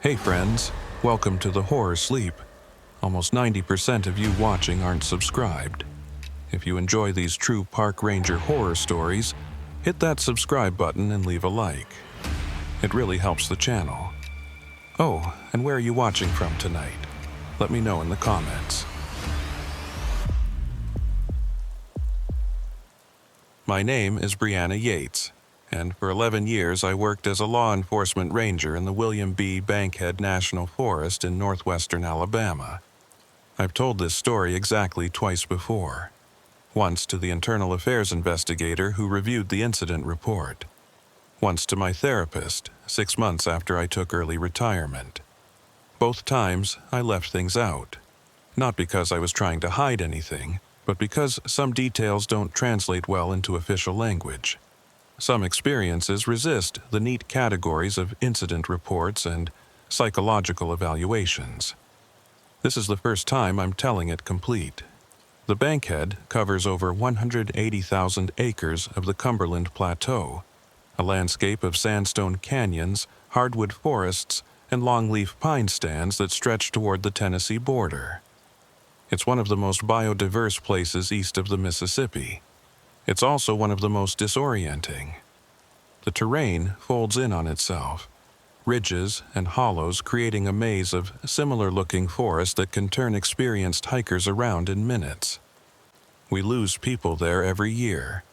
Hey friends, welcome to the Horror Sleep. Almost 90% of you watching aren't subscribed. If you enjoy these true park ranger horror stories, hit that subscribe button and leave a like. It really helps the channel. Oh, and where are you watching from tonight? Let me know in the comments. My name is Brianna Yates, and for 11 years I worked as a law enforcement ranger in the William B. Bankhead National Forest in northwestern Alabama. I've told this story exactly twice before. Once to the internal affairs investigator who reviewed the incident report. Once to my therapist, 6 months after I took early retirement. Both times I left things out. Not because I was trying to hide anything, but because some details don't translate well into official language. Some experiences resist the neat categories of incident reports and psychological evaluations. This is the first time I'm telling it complete. The Bankhead covers over 180,000 acres of the Cumberland Plateau, a landscape of sandstone canyons, hardwood forests, and longleaf pine stands that stretch toward the Tennessee border. It's one of the most biodiverse places east of the Mississippi. It's also one of the most disorienting. The terrain folds in on itself, ridges and hollows creating a maze of similar-looking forest that can turn experienced hikers around in minutes. We lose people there every year.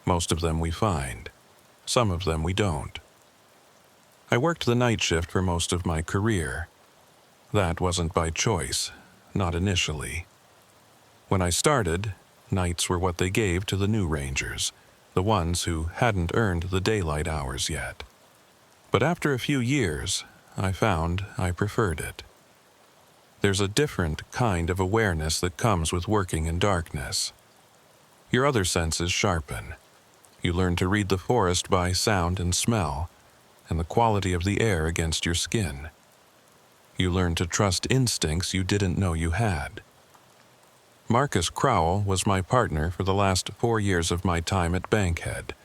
Most of them we find. Some of them we don't. I worked the night shift for most of my career. That wasn't by choice, not initially. When I started, nights were what they gave to the new rangers, the ones who hadn't earned the daylight hours yet. But after a few years, I found I preferred it. There's a different kind of awareness that comes with working in darkness. Your other senses sharpen. You learn to read the forest by sound and smell, and the quality of the air against your skin. You learn to trust instincts you didn't know you had. Marcus Crowell was my partner for the last 4 years of my time at Bankhead.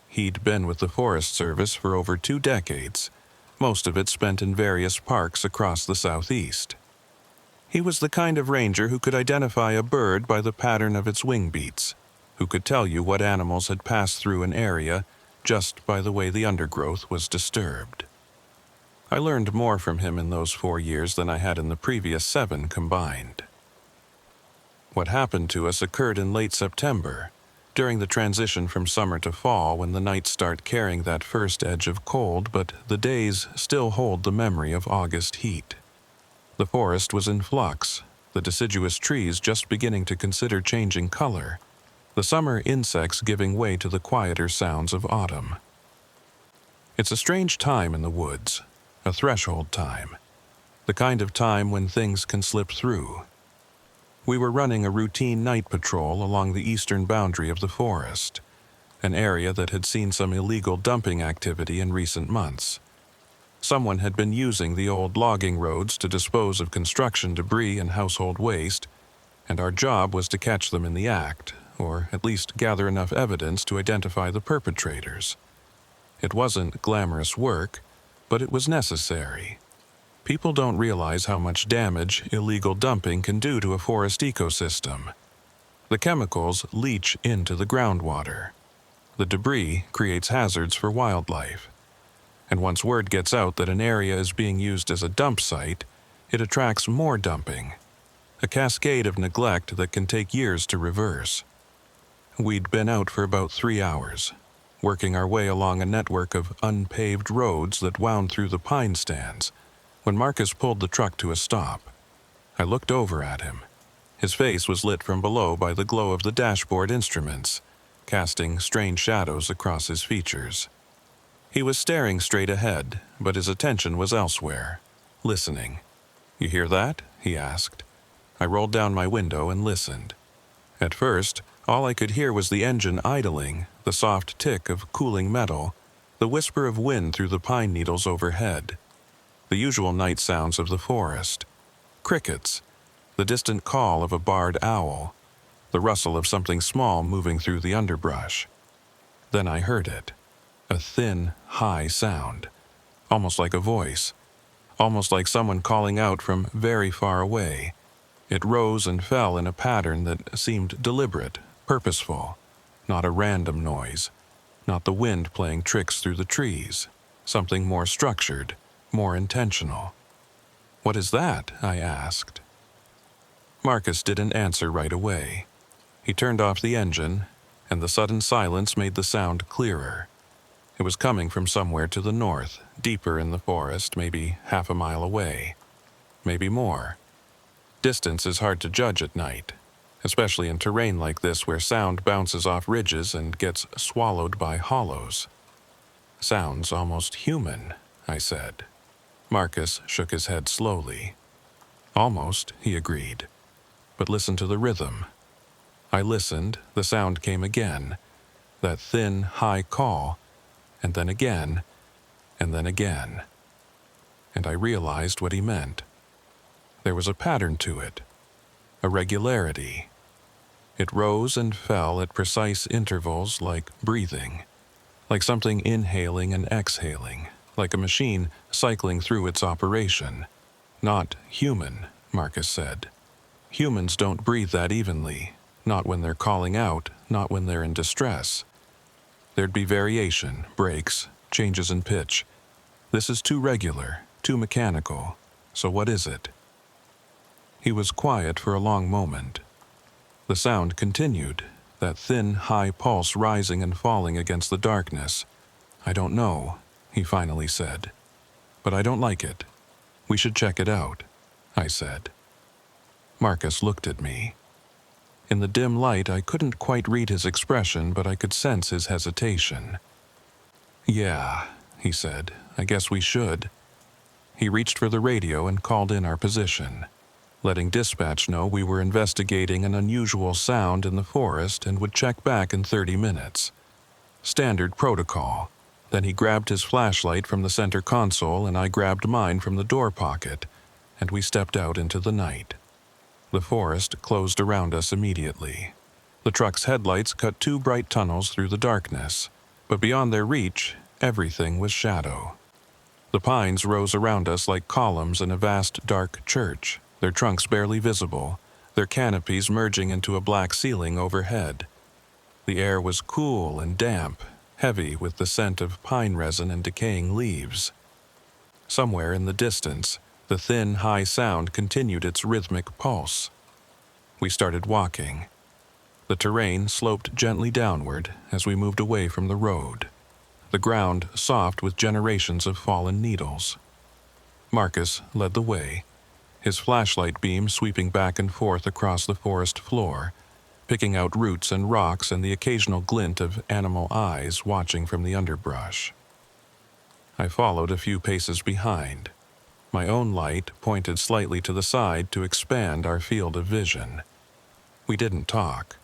He'd been with the Forest Service for over 2 decades, most of it spent in various parks across the southeast. He was the kind of ranger who could identify a bird by the pattern of its wing beats, who could tell you what animals had passed through an area just by the way the undergrowth was disturbed. I learned more from him in those 4 years than I had in the previous 7 combined. What happened to us occurred in late September, during the transition from summer to fall when the nights start carrying that first edge of cold, but the days still hold the memory of August heat. The forest was in flux, the deciduous trees just beginning to consider changing color, the summer insects giving way to the quieter sounds of autumn. It's a strange time in the woods, a threshold time, the kind of time when things can slip through. We were running a routine night patrol along the eastern boundary of the forest, an area that had seen some illegal dumping activity in recent months. Someone had been using the old logging roads to dispose of construction debris and household waste, and our job was to catch them in the act, or at least gather enough evidence to identify the perpetrators. It wasn't glamorous work, but it was necessary. People don't realize how much damage illegal dumping can do to a forest ecosystem. The chemicals leach into the groundwater. The debris creates hazards for wildlife. And once word gets out that an area is being used as a dump site, it attracts more dumping. A cascade of neglect that can take years to reverse. We'd been out for about 3 hours, working our way along a network of unpaved roads that wound through the pine stands, when Marcus pulled the truck to a stop. I looked over at him. His face was lit from below by the glow of the dashboard instruments, casting strange shadows across his features. He was staring straight ahead, but his attention was elsewhere, listening. "You hear that?" he asked. I rolled down my window and listened. At first, all I could hear was the engine idling, the soft tick of cooling metal, the whisper of wind through the pine needles overhead. The usual night sounds of the forest. Crickets, the distant call of a barred owl, the rustle of something small moving through the underbrush. Then I heard it. A thin, high sound, almost like a voice. almost like someone calling out from very far away. It rose and fell in a pattern that seemed deliberate, purposeful, not a random noise, not the wind playing tricks through the trees, something more structured, more intentional. "What is that?" I asked. Marcus didn't answer right away. He turned off the engine, and the sudden silence made the sound clearer. It was coming from somewhere to the north, deeper in the forest, maybe half a mile away. Maybe more. Distance is hard to judge at night, especially in terrain like this where sound bounces off ridges and gets swallowed by hollows. "Sounds almost human," I said. Marcus shook his head slowly. "Almost," he agreed. "But listen to the rhythm." I listened, the sound came again, that thin, high call, and then again, and then again. And I realized what he meant. There was a pattern to it, a regularity. It rose and fell at precise intervals like breathing, like something inhaling and exhaling, like a machine cycling through its operation. "Not human," Marcus said. "Humans don't breathe that evenly. Not when they're calling out, not when they're in distress. There'd be variation, breaks, changes in pitch. This is too regular, too mechanical. So what is it?" He was quiet for a long moment. The sound continued, that thin, high pulse rising and falling against the darkness. "I don't know," he finally said. "But I don't like it. We should check it out," I said. Marcus looked at me. In the dim light, I couldn't quite read his expression, but I could sense his hesitation. "Yeah," he said, "I guess we should." He reached for the radio and called in our position, letting dispatch know we were investigating an unusual sound in the forest and would check back in 30 minutes. Standard protocol. Then he grabbed his flashlight from the center console and I grabbed mine from the door pocket, and we stepped out into the night. The forest closed around us immediately. The truck's headlights cut 2 bright tunnels through the darkness, but beyond their reach, everything was shadow. The pines rose around us like columns in a vast dark church, their trunks barely visible, their canopies merging into a black ceiling overhead. The air was cool and damp, heavy with the scent of pine resin and decaying leaves. Somewhere in the distance, the thin, high sound continued its rhythmic pulse. We started walking. The terrain sloped gently downward as we moved away from the road, the ground soft with generations of fallen needles. Marcus led the way, his flashlight beam sweeping back and forth across the forest floor, picking out roots and rocks and the occasional glint of animal eyes watching from the underbrush. I followed a few paces behind. My own light pointed slightly to the side to expand our field of vision. We didn't talk.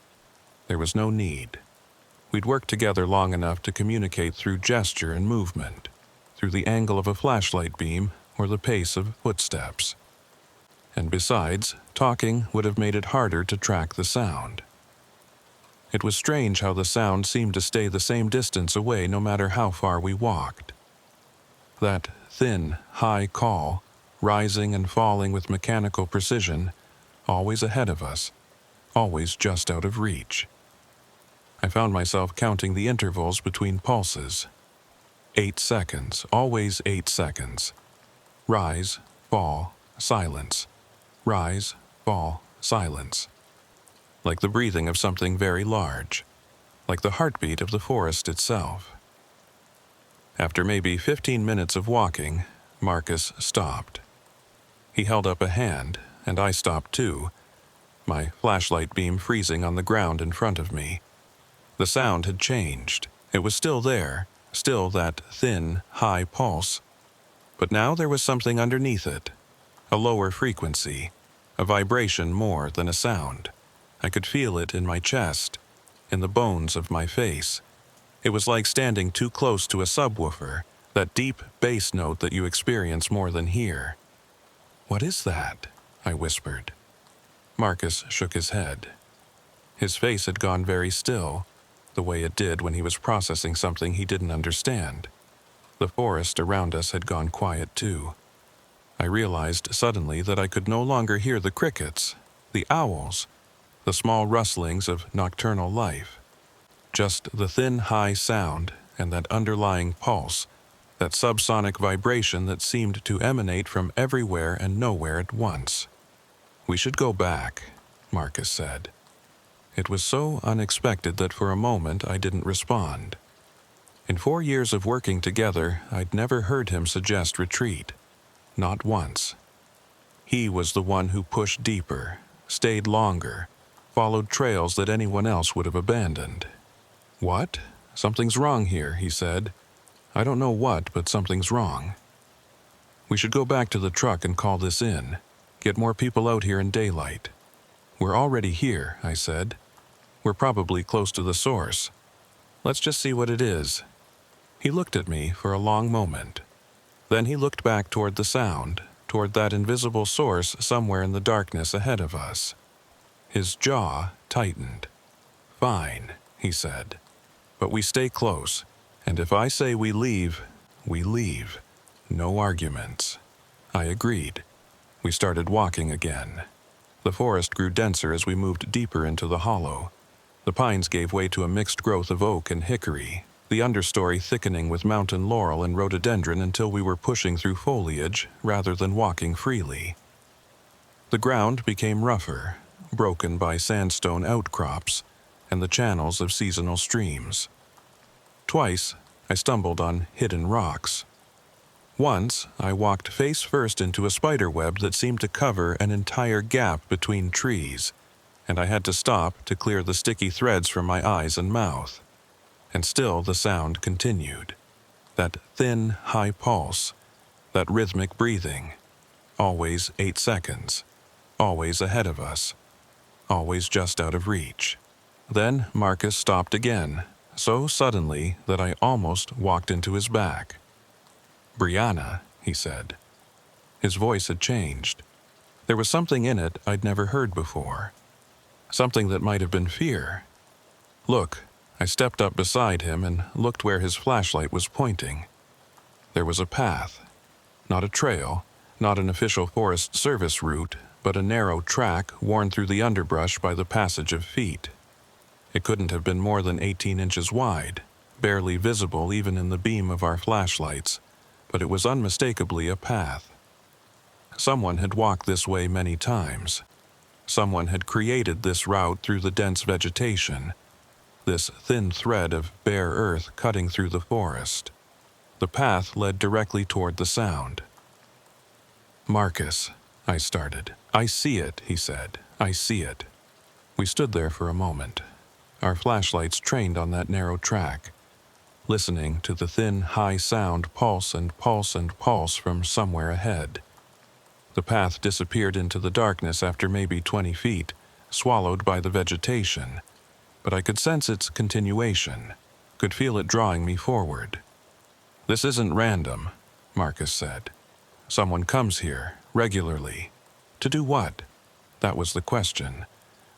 There was no need. We'd worked together long enough to communicate through gesture and movement, through the angle of a flashlight beam or the pace of footsteps. And besides, talking would have made it harder to track the sound. It was strange how the sound seemed to stay the same distance away no matter how far we walked. That thin, high call, rising and falling with mechanical precision, always ahead of us, always just out of reach. I found myself counting the intervals between pulses. 8 seconds, always 8 seconds. Rise, fall, silence. Rise, fall, silence. Like the breathing of something very large, like the heartbeat of the forest itself. After maybe 15 minutes of walking, Marcus stopped. He held up a hand, and I stopped too, my flashlight beam freezing on the ground in front of me. The sound had changed. It was still there, still that thin, high pulse. But now there was something underneath it, a lower frequency, a vibration more than a sound. I could feel it in my chest, in the bones of my face. It was like standing too close to a subwoofer, that deep bass note that you experience more than hear. "What is that?" I whispered. Marcus shook his head. His face had gone very still, the way it did when he was processing something he didn't understand. The forest around us had gone quiet too. I realized suddenly that I could no longer hear the crickets, the owls, the small rustlings of nocturnal life. Just the thin, high sound and that underlying pulse, that subsonic vibration that seemed to emanate from everywhere and nowhere at once. "We should go back," Marcus said. It was so unexpected that for a moment I didn't respond. In 4 years of working together, I'd never heard him suggest retreat. Not once. He was the one who pushed deeper, stayed longer, followed trails that anyone else would have abandoned. "What? Something's wrong here," he said. "I don't know what, but something's wrong. We should go back to the truck and call this in. Get more people out here in daylight." "We're already here," I said. "We're probably close to the source. Let's just see what it is." He looked at me for a long moment. Then he looked back toward the sound, toward that invisible source somewhere in the darkness ahead of us. His jaw tightened. "Fine," he said. "But we stay close, and if I say we leave, we leave. No arguments." I agreed. We started walking again. The forest grew denser as we moved deeper into the hollow. The pines gave way to a mixed growth of oak and hickory, the understory thickening with mountain laurel and rhododendron until we were pushing through foliage rather than walking freely. The ground became rougher, broken by sandstone outcrops and the channels of seasonal streams. Twice, I stumbled on hidden rocks. Once, I walked face first into a spider web that seemed to cover an entire gap between trees, and I had to stop to clear the sticky threads from my eyes and mouth. And still the sound continued. That thin, high pulse, that rhythmic breathing, always 8 seconds, always ahead of us, always just out of reach. Then Marcus stopped again, so suddenly that I almost walked into his back. "Brianna," he said. His voice had changed. There was something in it I'd never heard before. Something that might have been fear. "Look." I stepped up beside him and looked where his flashlight was pointing. There was a path. Not a trail, not an official Forest Service route, but a narrow track worn through the underbrush by the passage of feet. It couldn't have been more than 18 inches wide, barely visible even in the beam of our flashlights, but it was unmistakably a path. Someone had walked this way many times. Someone had created this route through the dense vegetation, this thin thread of bare earth cutting through the forest. The path led directly toward the sound. "Marcus," I started. "I see it," he said. "I see it." We stood there for a moment, our flashlights trained on that narrow track, listening to the thin, high sound pulse and pulse and pulse from somewhere ahead. The path disappeared into the darkness after maybe 20 feet, swallowed by the vegetation, but I could sense its continuation, could feel it drawing me forward. "This isn't random," Marcus said. "Someone comes here, regularly. To do what?" That was the question.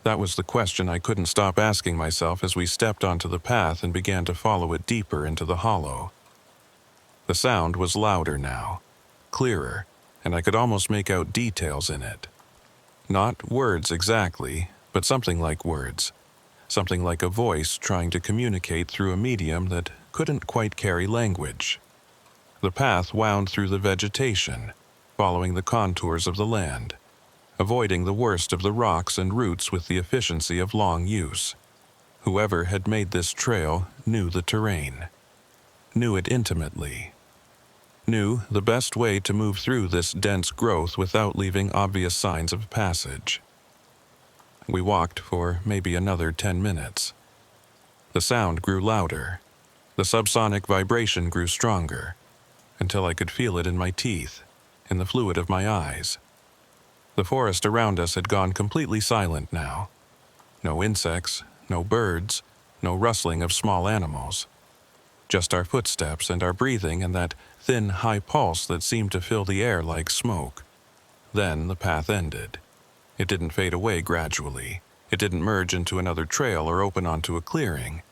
That was the question I couldn't stop asking myself as we stepped onto the path and began to follow it deeper into the hollow. The sound was louder now, clearer, and I could almost make out details in it. Not words exactly, but something like words. Something like a voice trying to communicate through a medium that couldn't quite carry language. The path wound through the vegetation, following the contours of the land, avoiding the worst of the rocks and roots with the efficiency of long use. Whoever had made this trail knew the terrain, knew it intimately, knew the best way to move through this dense growth without leaving obvious signs of passage. We walked for maybe another 10 minutes. The sound grew louder. The subsonic vibration grew stronger, until I could feel it in my teeth, in the fluid of my eyes. The forest around us had gone completely silent now. No insects, no birds, no rustling of small animals. Just our footsteps and our breathing and that thin, high pulse that seemed to fill the air like smoke. Then the path ended. It didn't fade away gradually. It didn't merge into another trail or open onto a clearing.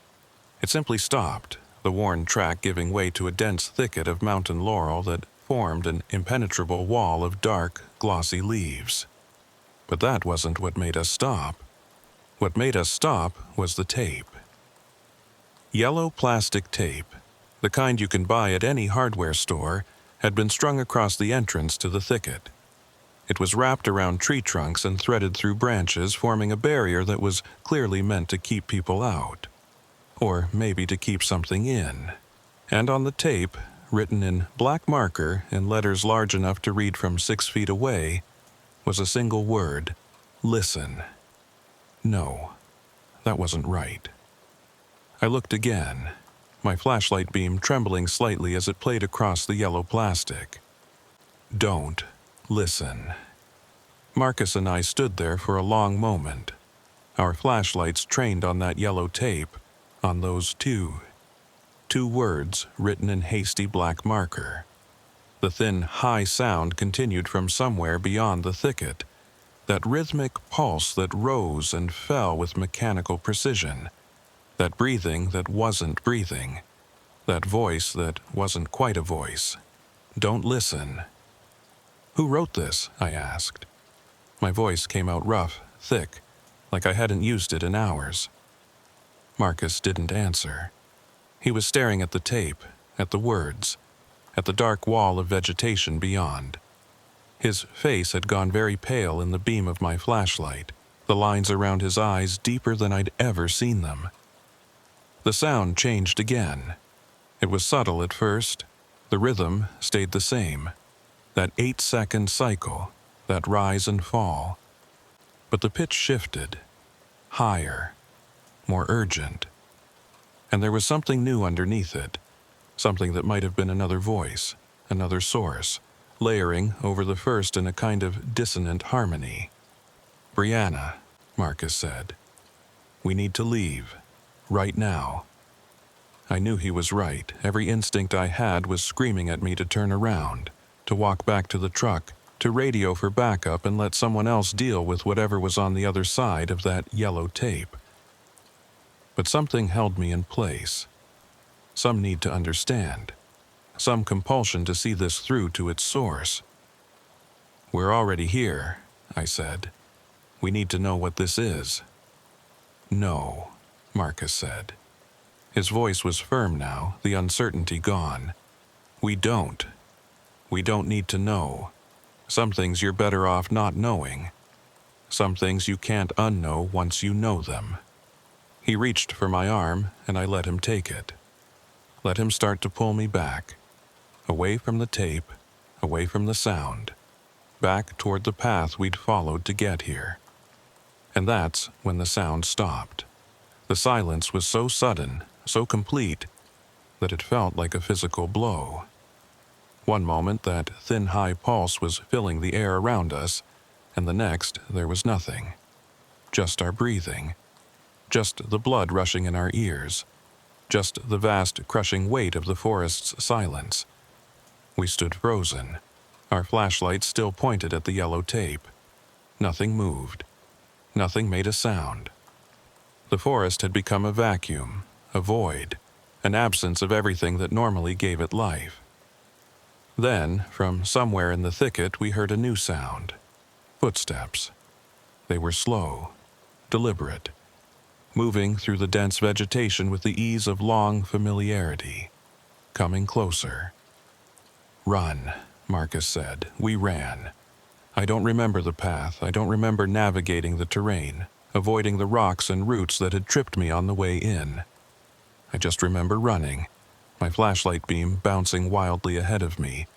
It simply stopped, the worn track giving way to a dense thicket of mountain laurel that formed an impenetrable wall of dark, glossy leaves. But that wasn't what made us stop. What made us stop was the tape. Yellow plastic tape, the kind you can buy at any hardware store, had been strung across the entrance to the thicket. It was wrapped around tree trunks and threaded through branches, forming a barrier that was clearly meant to keep people out. Or maybe to keep something in. And on the tape, written in black marker in letters large enough to read from 6 feet away, was a single word: listen. No, that wasn't right. I looked again, my flashlight beam trembling slightly as it played across the yellow plastic. Don't listen. Marcus and I stood there for a long moment, our flashlights trained on that yellow tape, on those two words written in hasty black marker. The thin, high sound continued from somewhere beyond the thicket, that rhythmic pulse that rose and fell with mechanical precision, that breathing that wasn't breathing, that voice that wasn't quite a voice. Don't listen. Who wrote this? I asked. My voice came out rough, thick, like I hadn't used it in hours. Marcus didn't answer. He was staring at the tape, at the words, at the dark wall of vegetation beyond. His face had gone very pale in the beam of my flashlight, the lines around his eyes deeper than I'd ever seen them. The sound changed again. It was subtle at first. The rhythm stayed the same. That 8-second cycle, that rise and fall. But the pitch shifted, higher, more urgent. And there was something new underneath it, something that might have been another voice, another source, layering over the first in a kind of dissonant harmony. "Brianna," Marcus said, "we need to leave, right now." I knew he was right. Every instinct I had was screaming at me to turn around, to walk back to the truck, to radio for backup and let someone else deal with whatever was on the other side of that yellow tape. But something held me in place. Some need to understand. Some compulsion to see this through to its source. "We're already here," I said. "We need to know what this is." "No," Marcus said. His voice was firm now, the uncertainty gone. We don't need to know. Some things you're better off not knowing. Some things you can't unknow once you know them." He reached for my arm, and I let him take it. Let him start to pull me back, away from the tape, away from the sound, back toward the path we'd followed to get here. And that's when the sound stopped. The silence was so sudden, so complete, that it felt like a physical blow. One moment that thin, high pulse was filling the air around us, and the next there was nothing. Just our breathing. Just the blood rushing in our ears. Just the vast, crushing weight of the forest's silence. We stood frozen, our flashlights still pointed at the yellow tape. Nothing moved. Nothing made a sound. The forest had become a vacuum, a void, an absence of everything that normally gave it life. Then, from somewhere in the thicket, we heard a new sound. Footsteps. They were slow, deliberate, moving through the dense vegetation with the ease of long familiarity, coming closer. "Run," Marcus said. We ran. I don't remember the path. I don't remember navigating the terrain, avoiding the rocks and roots that had tripped me on the way in. I just remember running, my flashlight beam bouncing wildly ahead of me,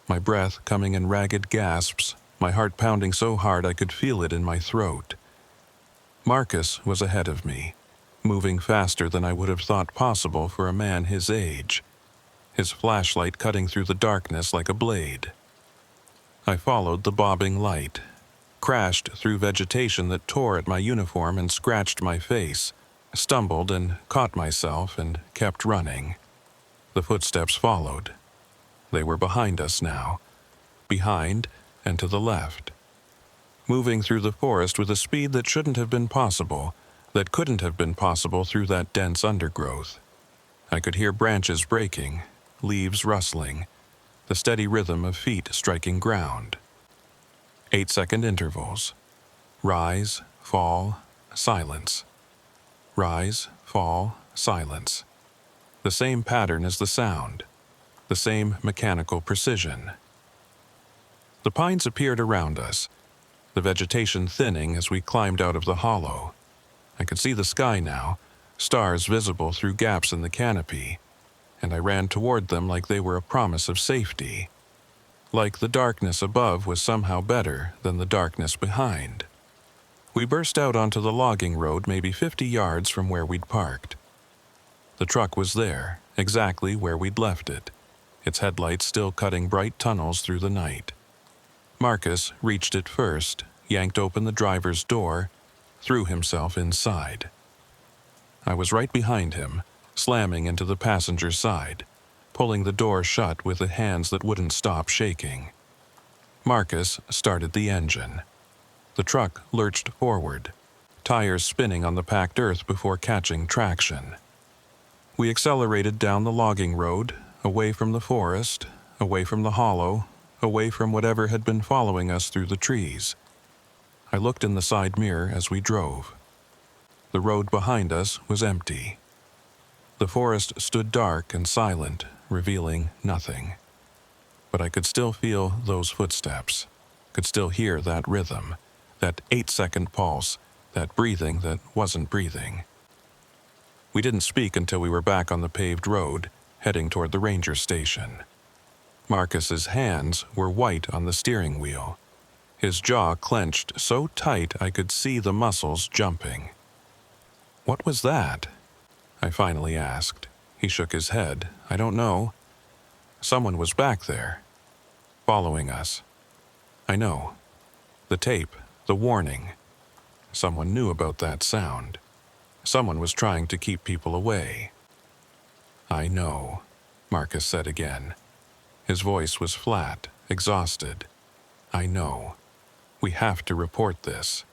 my breath coming in ragged gasps, my heart pounding so hard I could feel it in my throat. Marcus was ahead of me, moving faster than I would have thought possible for a man his age, his flashlight cutting through the darkness like a blade. I followed the bobbing light, crashed through vegetation that tore at my uniform and scratched my face, stumbled and caught myself and kept running. The footsteps followed. They were behind us now, behind and to the left. Moving through the forest with a speed that shouldn't have been possible, that couldn't have been possible through that dense undergrowth. I could hear branches breaking, leaves rustling, the steady rhythm of feet striking ground. 8-second intervals. Rise, fall, silence. Rise, fall, silence. The same pattern as the sound, the same mechanical precision. The pines appeared around us, the vegetation thinning as we climbed out of the hollow. I could see the sky now, stars visible through gaps in the canopy, and I ran toward them like they were a promise of safety. Like the darkness above was somehow better than the darkness behind. We burst out onto the logging road maybe 50 yards from where we'd parked. The truck was there, exactly where we'd left it, its headlights still cutting bright tunnels through the night. Marcus reached it first, yanked open the driver's door, threw himself inside. I was right behind him, slamming into the passenger side, pulling the door shut with the hands that wouldn't stop shaking. Marcus started the engine. The truck lurched forward, tires spinning on the packed earth before catching traction. We accelerated down the logging road, away from the forest, away from the hollow, away from whatever had been following us through the trees. I looked in the side mirror as we drove. The road behind us was empty. The forest stood dark and silent, revealing nothing. But I could still feel those footsteps, could still hear that rhythm, that 8-second pulse, that breathing that wasn't breathing. We didn't speak until we were back on the paved road, heading toward the ranger station. Marcus's hands were white on the steering wheel. His jaw clenched so tight I could see the muscles jumping. "What was that?" I finally asked. He shook his head. "I don't know. Someone was back there, following us." "I know. The tape, the warning. Someone knew about that sound. Someone was trying to keep people away." "I know," Marcus said again. His voice was flat, exhausted. "I know. We have to report this."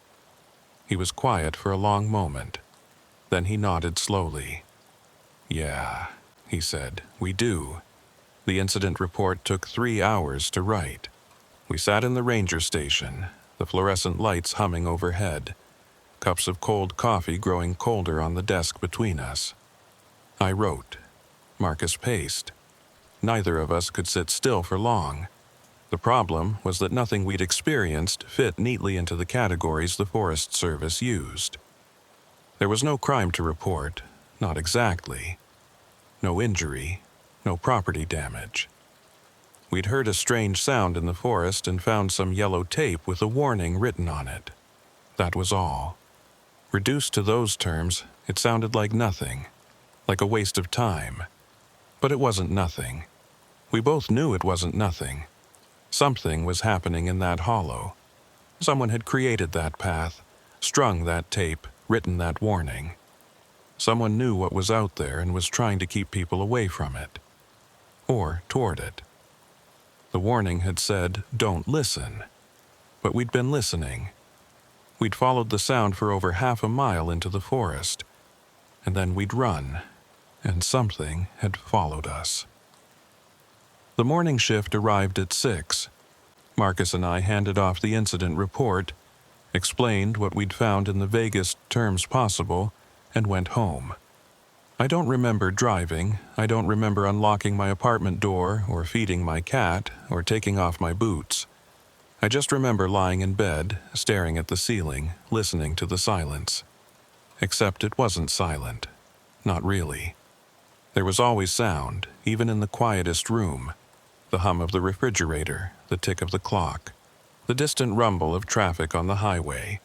He was quiet for a long moment. Then he nodded slowly. "Yeah," he said, "we do. The incident report took 3 hours to write. We sat in the ranger station, the fluorescent lights humming overhead, cups of cold coffee growing colder on the desk between us. I wrote. Marcus paced. Neither of us could sit still for long. The problem was that nothing we'd experienced fit neatly into the categories the Forest Service used. There was no crime to report, not exactly. No injury, no property damage. We'd heard a strange sound in the forest and found some yellow tape with a warning written on it. That was all. Reduced to those terms, it sounded like nothing, like a waste of time. But it wasn't nothing. We both knew it wasn't nothing. Something was happening in that hollow. Someone had created that path, strung that tape, written that warning. Someone knew what was out there and was trying to keep people away from it. Or toward it. The warning had said, "Don't listen." But we'd been listening. We'd followed the sound for over half a mile into the forest. And then we'd run, and something had followed us. The morning shift arrived at 6. Marcus and I handed off the incident report, explained what we'd found in the vaguest terms possible, and went home. I don't remember driving. I don't remember unlocking my apartment door or feeding my cat or taking off my boots. I just remember lying in bed, staring at the ceiling, listening to the silence. Except it wasn't silent. Not really. There was always sound, even in the quietest room. The hum of the refrigerator, the tick of the clock, the distant rumble of traffic on the highway.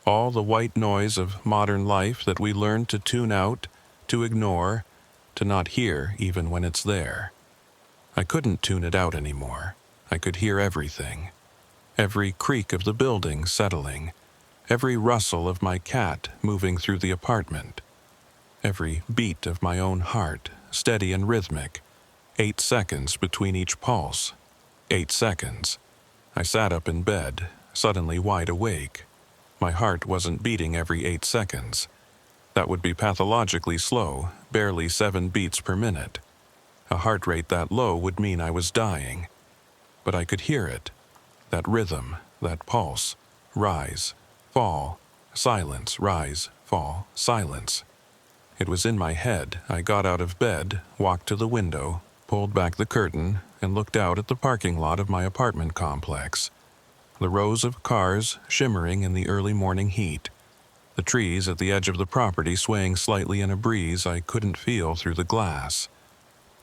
All the white noise of modern life that we learned to tune out, to ignore, to not hear even when it's there. I couldn't tune it out anymore. I could hear everything. Every creak of the building settling, every rustle of my cat moving through the apartment, every beat of my own heart, steady and rhythmic, 8 seconds between each pulse. 8 seconds. I sat up in bed, suddenly wide awake. My heart wasn't beating every 8 seconds. That would be pathologically slow, barely 7 beats per minute. A heart rate that low would mean I was dying. but I could hear it. That rhythm, that pulse. Rise, fall, silence, rise, fall, silence. It was in my head. I got out of bed, walked to the window, pulled back the curtain, and looked out at the parking lot of my apartment complex. The rows of cars shimmering in the early morning heat. The trees at the edge of the property swaying slightly in a breeze I couldn't feel through the glass.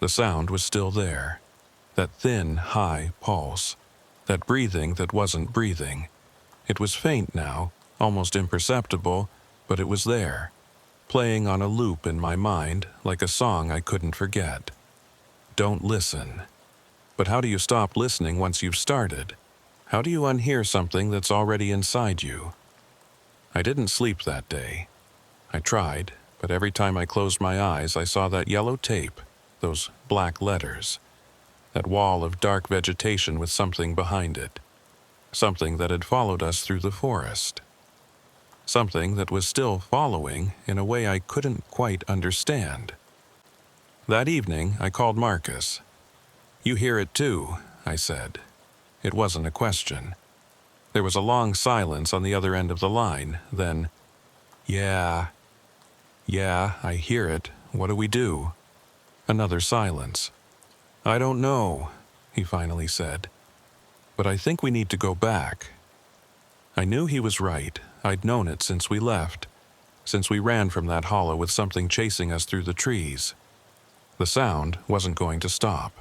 The sound was still there. That thin, high pulse. That breathing that wasn't breathing. It was faint now, almost imperceptible, but it was there, playing on a loop in my mind like a song I couldn't forget. Don't listen. But how do you stop listening once you've started? How do you unhear something that's already inside you? I didn't sleep that day. I tried, but every time I closed my eyes I saw that yellow tape, those black letters, that wall of dark vegetation with something behind it. Something that had followed us through the forest. Something that was still following in a way I couldn't quite understand. That evening, I called Marcus. "You hear it too," I said. It wasn't a question. There was a long silence on the other end of the line, then, Yeah, I hear it. What do we do?" Another silence. "I don't know," he finally said. "But I think we need to go back." I knew he was right. I'd known it since we left, since we ran from that hollow with something chasing us through the trees. The sound wasn't going to stop.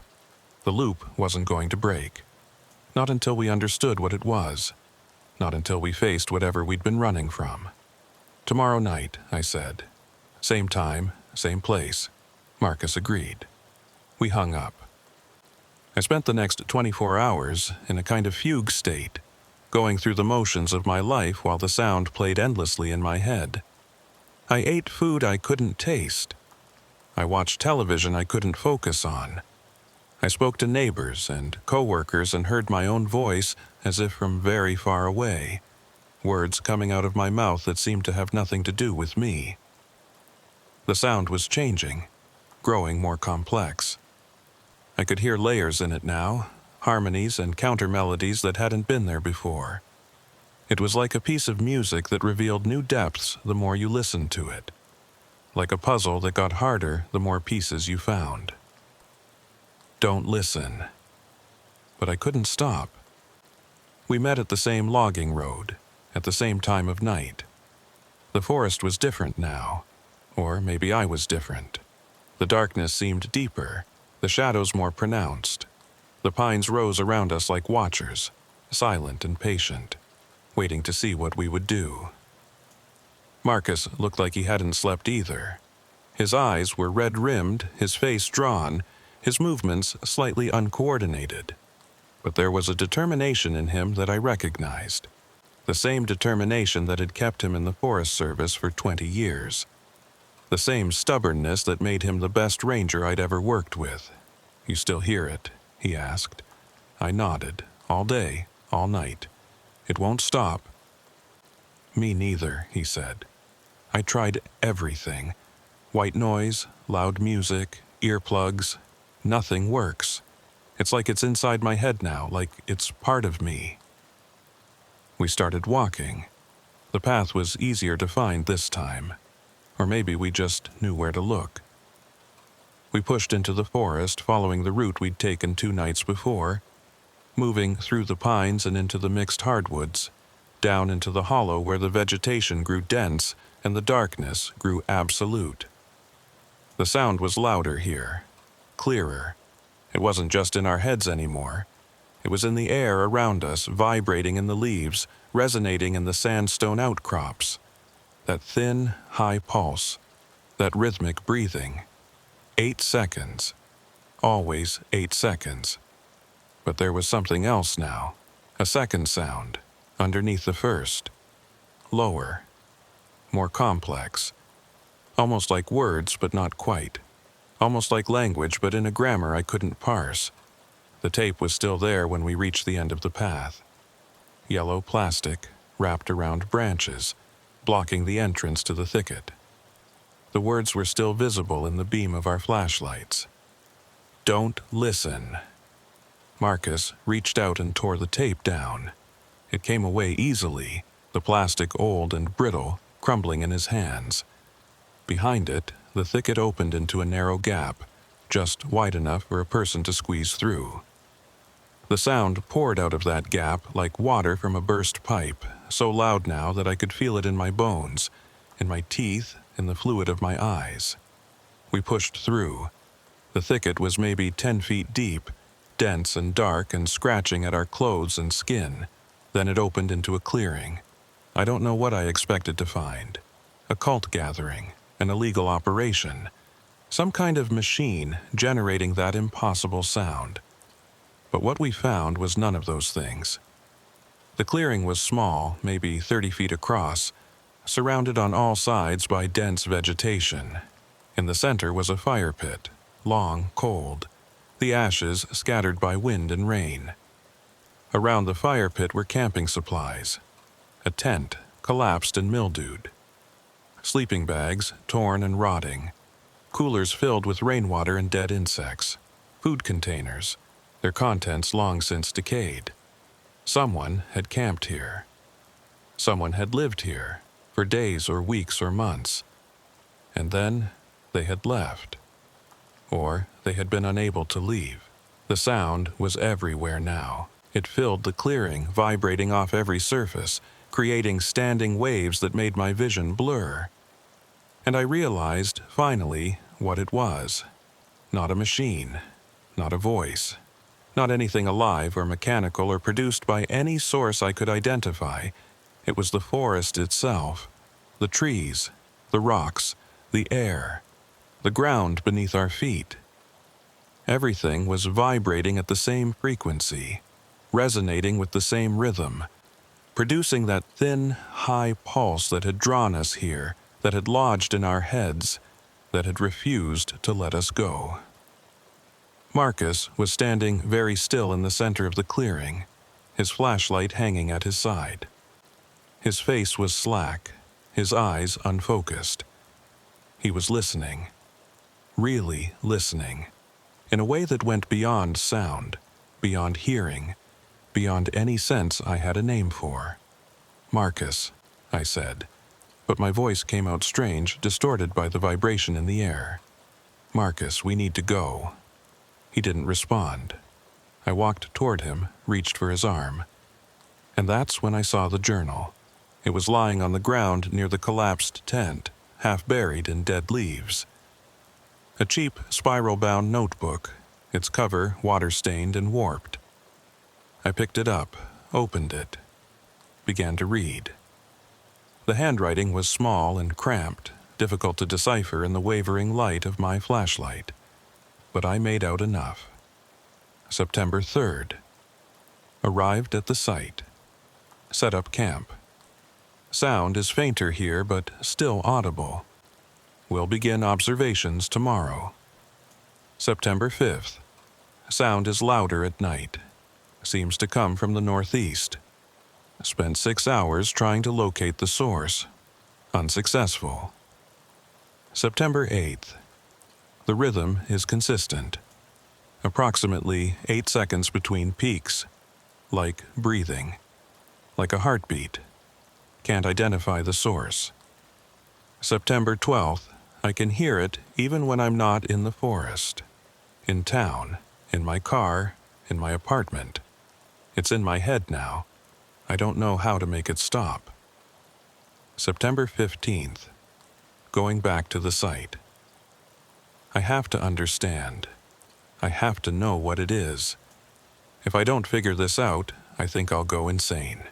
The loop wasn't going to break. Not until we understood what it was. Not until we faced whatever we'd been running from. "Tomorrow night," I said. "Same time, same place." Marcus agreed. We hung up. I spent the next 24 hours in a kind of fugue state, going through the motions of my life while the sound played endlessly in my head. I ate food I couldn't taste. I watched television I couldn't focus on. I spoke to neighbors and coworkers and heard my own voice as if from very far away, words coming out of my mouth that seemed to have nothing to do with me. The sound was changing, growing more complex. I could hear layers in it now, harmonies and counter-melodies that hadn't been there before. It was like a piece of music that revealed new depths the more you listened to it. Like a puzzle that got harder the more pieces you found. Don't listen. But I couldn't stop. We met at the same logging road, at the same time of night. The forest was different now, or maybe I was different. The darkness seemed deeper, the shadows more pronounced. The pines rose around us like watchers, silent and patient, waiting to see what we would do. Marcus looked like he hadn't slept either. His eyes were red-rimmed, his face drawn, his movements slightly uncoordinated. But there was a determination in him that I recognized. The same determination that had kept him in the Forest Service for 20 years. The same stubbornness that made him the best ranger I'd ever worked with. "You still hear it?" he asked. I nodded. "All day, all night. It won't stop." "Me neither," he said. "I tried everything. White noise, loud music, earplugs. Nothing works. It's like it's inside my head now, like it's part of me." We started walking. The path was easier to find this time. Or maybe we just knew where to look. We pushed into the forest, following the route we'd taken 2 nights before, moving through the pines and into the mixed hardwoods, down into the hollow where the vegetation grew dense and the darkness grew absolute. The sound was louder here, clearer. It wasn't just in our heads anymore. It was in the air around us, vibrating in the leaves, resonating in the sandstone outcrops. That thin, high pulse, that rhythmic breathing. 8 seconds. Always 8 seconds. But there was something else now. A second sound, underneath the first. Lower. More complex. Almost like words, but not quite. Almost like language, but in a grammar I couldn't parse. The tape was still there when we reached the end of the path. Yellow plastic, wrapped around branches, blocking the entrance to the thicket. The words were still visible in the beam of our flashlights. "Don't listen." Marcus reached out and tore the tape down. It came away easily, the plastic old and brittle, crumbling in his hands. Behind it, the thicket opened into a narrow gap, just wide enough for a person to squeeze through. The sound poured out of that gap like water from a burst pipe, so loud now that I could feel it in my bones, in my teeth, in the fluid of my eyes. We pushed through. The thicket was maybe 10 feet deep, dense and dark and scratching at our clothes and skin. Then it opened into a clearing. I don't know what I expected to find. A cult gathering, an illegal operation, some kind of machine generating that impossible sound. But what we found was none of those things. The clearing was small, maybe 30 feet across, surrounded on all sides by dense vegetation. In the center was a fire pit, long, cold, the ashes scattered by wind and rain. Around the fire pit were camping supplies. A tent, collapsed and mildewed. Sleeping bags, torn and rotting. Coolers filled with rainwater and dead insects. Food containers, their contents long since decayed. Someone had camped here. Someone had lived here, for days or weeks or months. And then they had left. Or they had been unable to leave. The sound was everywhere now. It filled the clearing, vibrating off every surface, creating standing waves that made my vision blur. And I realized, finally, what it was. Not a machine, not a voice, not anything alive or mechanical or produced by any source I could identify. It was the forest itself, the trees, the rocks, the air, the ground beneath our feet. Everything was vibrating at the same frequency, resonating with the same rhythm, producing that thin, high pulse that had drawn us here, that had lodged in our heads, that had refused to let us go. Marcus was standing very still in the center of the clearing, his flashlight hanging at his side. His face was slack, his eyes unfocused. He was listening, really listening, in a way that went beyond sound, beyond hearing, beyond any sense I had a name for. "Marcus," I said, but my voice came out strange, distorted by the vibration in the air. "Marcus, we need to go." He didn't respond. I walked toward him, reached for his arm. And that's when I saw the journal. It was lying on the ground near the collapsed tent, half buried in dead leaves. A cheap, spiral-bound notebook, its cover water-stained and warped. I picked it up, opened it, began to read. The handwriting was small and cramped, difficult to decipher in the wavering light of my flashlight. But I made out enough. September 3rd. Arrived at the site. Set up camp. Sound is fainter here, but still audible. Will begin observations tomorrow. September 5th. Sound is louder at night. Seems to come from the northeast. Spent 6 hours trying to locate the source. Unsuccessful. September 8th. The rhythm is consistent. Approximately 8 seconds between peaks. Like breathing. Like a heartbeat. Can't identify the source. September 12th. I can hear it even when I'm not in the forest. In town. In my car. In my apartment. It's in my head now. I don't know how to make it stop. September 15th. Going back to the site. I have to understand. I have to know what it is. If I don't figure this out, I think I'll go insane.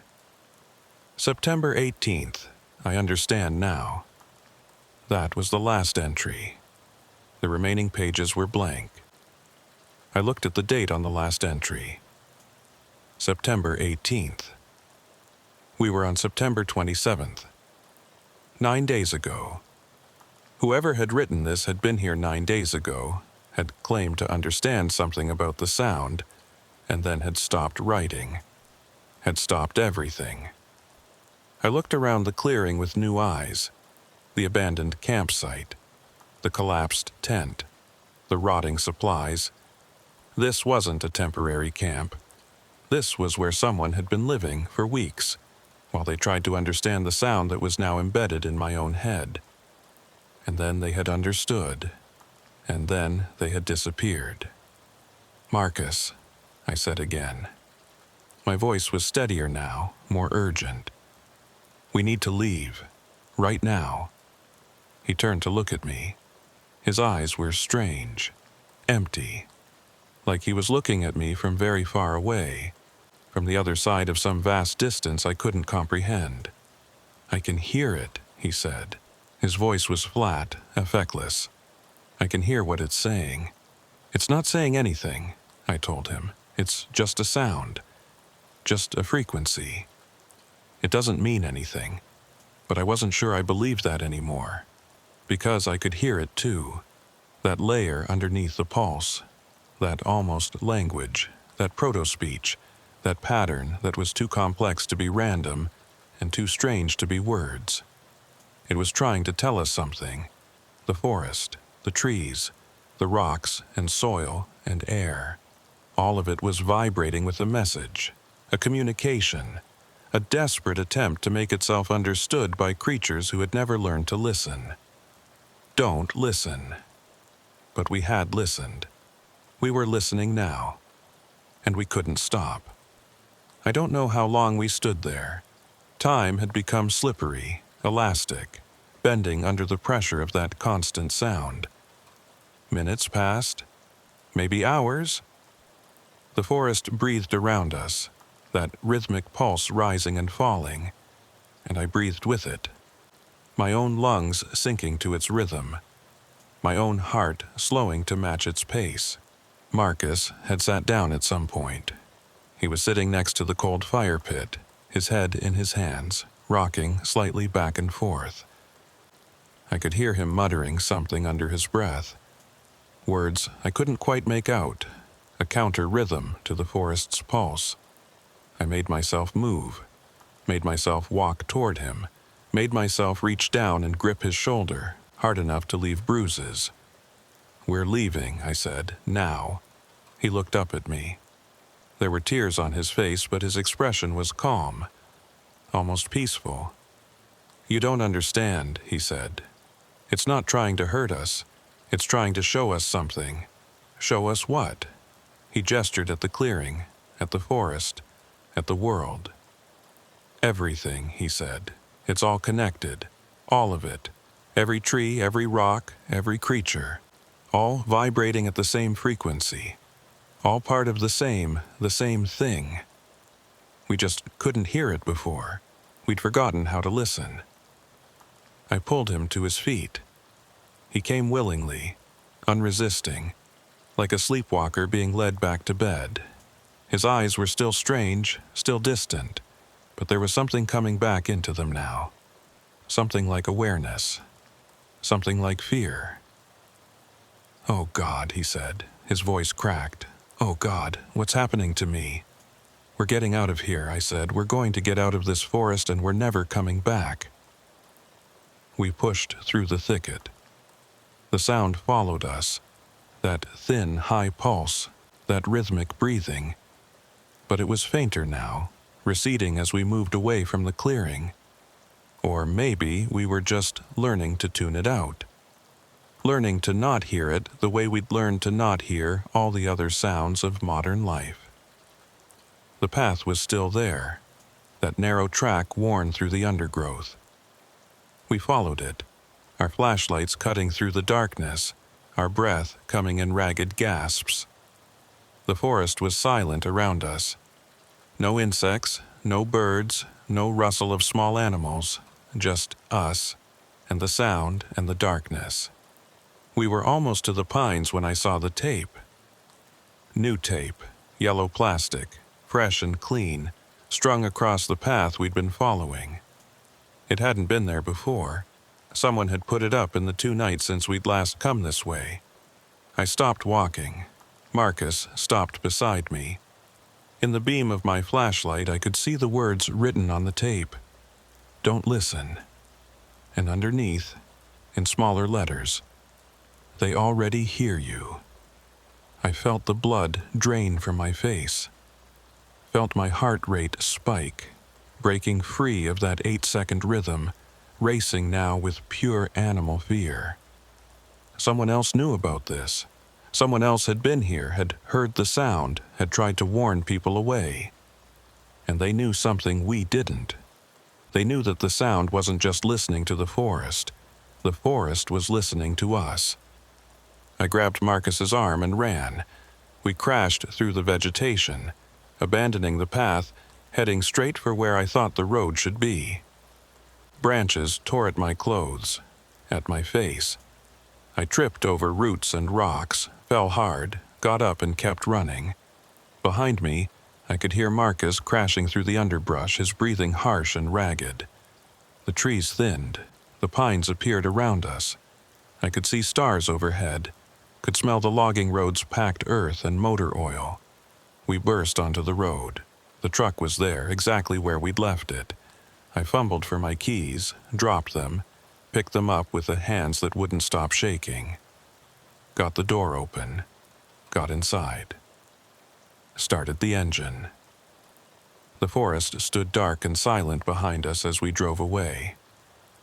September 18th. I understand now. That was the last entry. The remaining pages were blank. I looked at the date on the last entry. September 18th. We were on September 27th. 9 days ago. Whoever had written this had been here 9 days ago, had claimed to understand something about the sound, and then had stopped writing. Had stopped everything. I looked around the clearing with new eyes. The abandoned campsite. The collapsed tent. The rotting supplies. This wasn't a temporary camp. This was where someone had been living for weeks, while they tried to understand the sound that was now embedded in my own head. And then they had understood, and then they had disappeared. "Marcus," I said again. My voice was steadier now, more urgent. "We need to leave. Right now." He turned to look at me. His eyes were strange, empty, like he was looking at me from very far away, from the other side of some vast distance I couldn't comprehend. "I can hear it," he said. His voice was flat, effectless. "I can hear what it's saying." "It's not saying anything," I told him. "It's just a sound. Just a frequency. It doesn't mean anything." But I wasn't sure I believed that anymore, because I could hear it too. That layer underneath the pulse, that almost language, that proto-speech, that pattern that was too complex to be random and too strange to be words. It was trying to tell us something. The forest, the trees, the rocks and soil and air. All of it was vibrating with a message, a communication, a desperate attempt to make itself understood by creatures who had never learned to listen. Don't listen. But we had listened. We were listening now. And we couldn't stop. I don't know how long we stood there. Time had become slippery, elastic, bending under the pressure of that constant sound. Minutes passed, maybe hours. The forest breathed around us, that rhythmic pulse rising and falling, and I breathed with it, my own lungs sinking to its rhythm, my own heart slowing to match its pace. Marcus had sat down at some point. He was sitting next to the cold fire pit, his head in his hands, rocking slightly back and forth. I could hear him muttering something under his breath. Words I couldn't quite make out, a counter-rhythm to the forest's pulse. I made myself move, made myself walk toward him, made myself reach down and grip his shoulder, hard enough to leave bruises. "We're leaving," I said, "now." He looked up at me. There were tears on his face, but his expression was calm, almost peaceful. "You don't understand," he said. "It's not trying to hurt us. It's trying to show us something." "Show us what?" He gestured at the clearing, at the forest, at the world. "Everything," he said. "It's all connected. All of it. Every tree, every rock, every creature. All vibrating at the same frequency. All part of the same thing. We just couldn't hear it before. We'd forgotten how to listen." I pulled him to his feet. He came willingly, unresisting, like a sleepwalker being led back to bed. His eyes were still strange, still distant, but there was something coming back into them now. Something like awareness. Something like fear. "Oh God," he said, his voice cracked. "Oh God, what's happening to me?" "We're getting out of here," I said. "We're going to get out of this forest and we're never coming back." We pushed through the thicket. The sound followed us, that thin, high pulse, that rhythmic breathing. But it was fainter now, receding as we moved away from the clearing. Or maybe we were just learning to tune it out. Learning to not hear it the way we'd learned to not hear all the other sounds of modern life. The path was still there, that narrow track worn through the undergrowth. We followed it, our flashlights cutting through the darkness, our breath coming in ragged gasps. The forest was silent around us. No insects, no birds, no rustle of small animals, just us, and the sound and the darkness. We were almost to the pines when I saw the tape. New tape, yellow plastic, fresh and clean, strung across the path we'd been following. It hadn't been there before. Someone had put it up in the 2 nights since we'd last come this way. I stopped walking. Marcus stopped beside me. In the beam of my flashlight, I could see the words written on the tape. "Don't listen." And underneath, in smaller letters, "They already hear you." I felt the blood drain from my face, felt my heart rate spike, breaking free of that 8-second rhythm, racing now with pure animal fear. Someone else knew about this. Someone else had been here, had heard the sound, had tried to warn people away. And they knew something we didn't. They knew that the sound wasn't just listening to the forest was listening to us. I grabbed Marcus's arm and ran. We crashed through the vegetation, abandoning the path, heading straight for where I thought the road should be. Branches tore at my clothes, at my face. I tripped over roots and rocks, fell hard, got up and kept running. Behind me, I could hear Marcus crashing through the underbrush, his breathing harsh and ragged. The trees thinned. The pines appeared around us. I could see stars overhead, could smell the logging road's packed earth and motor oil. We burst onto the road. The truck was there, exactly where we'd left it. I fumbled for my keys, dropped them, picked them up with the hands that wouldn't stop shaking. Got the door open, got inside. Started the engine. The forest stood dark and silent behind us as we drove away.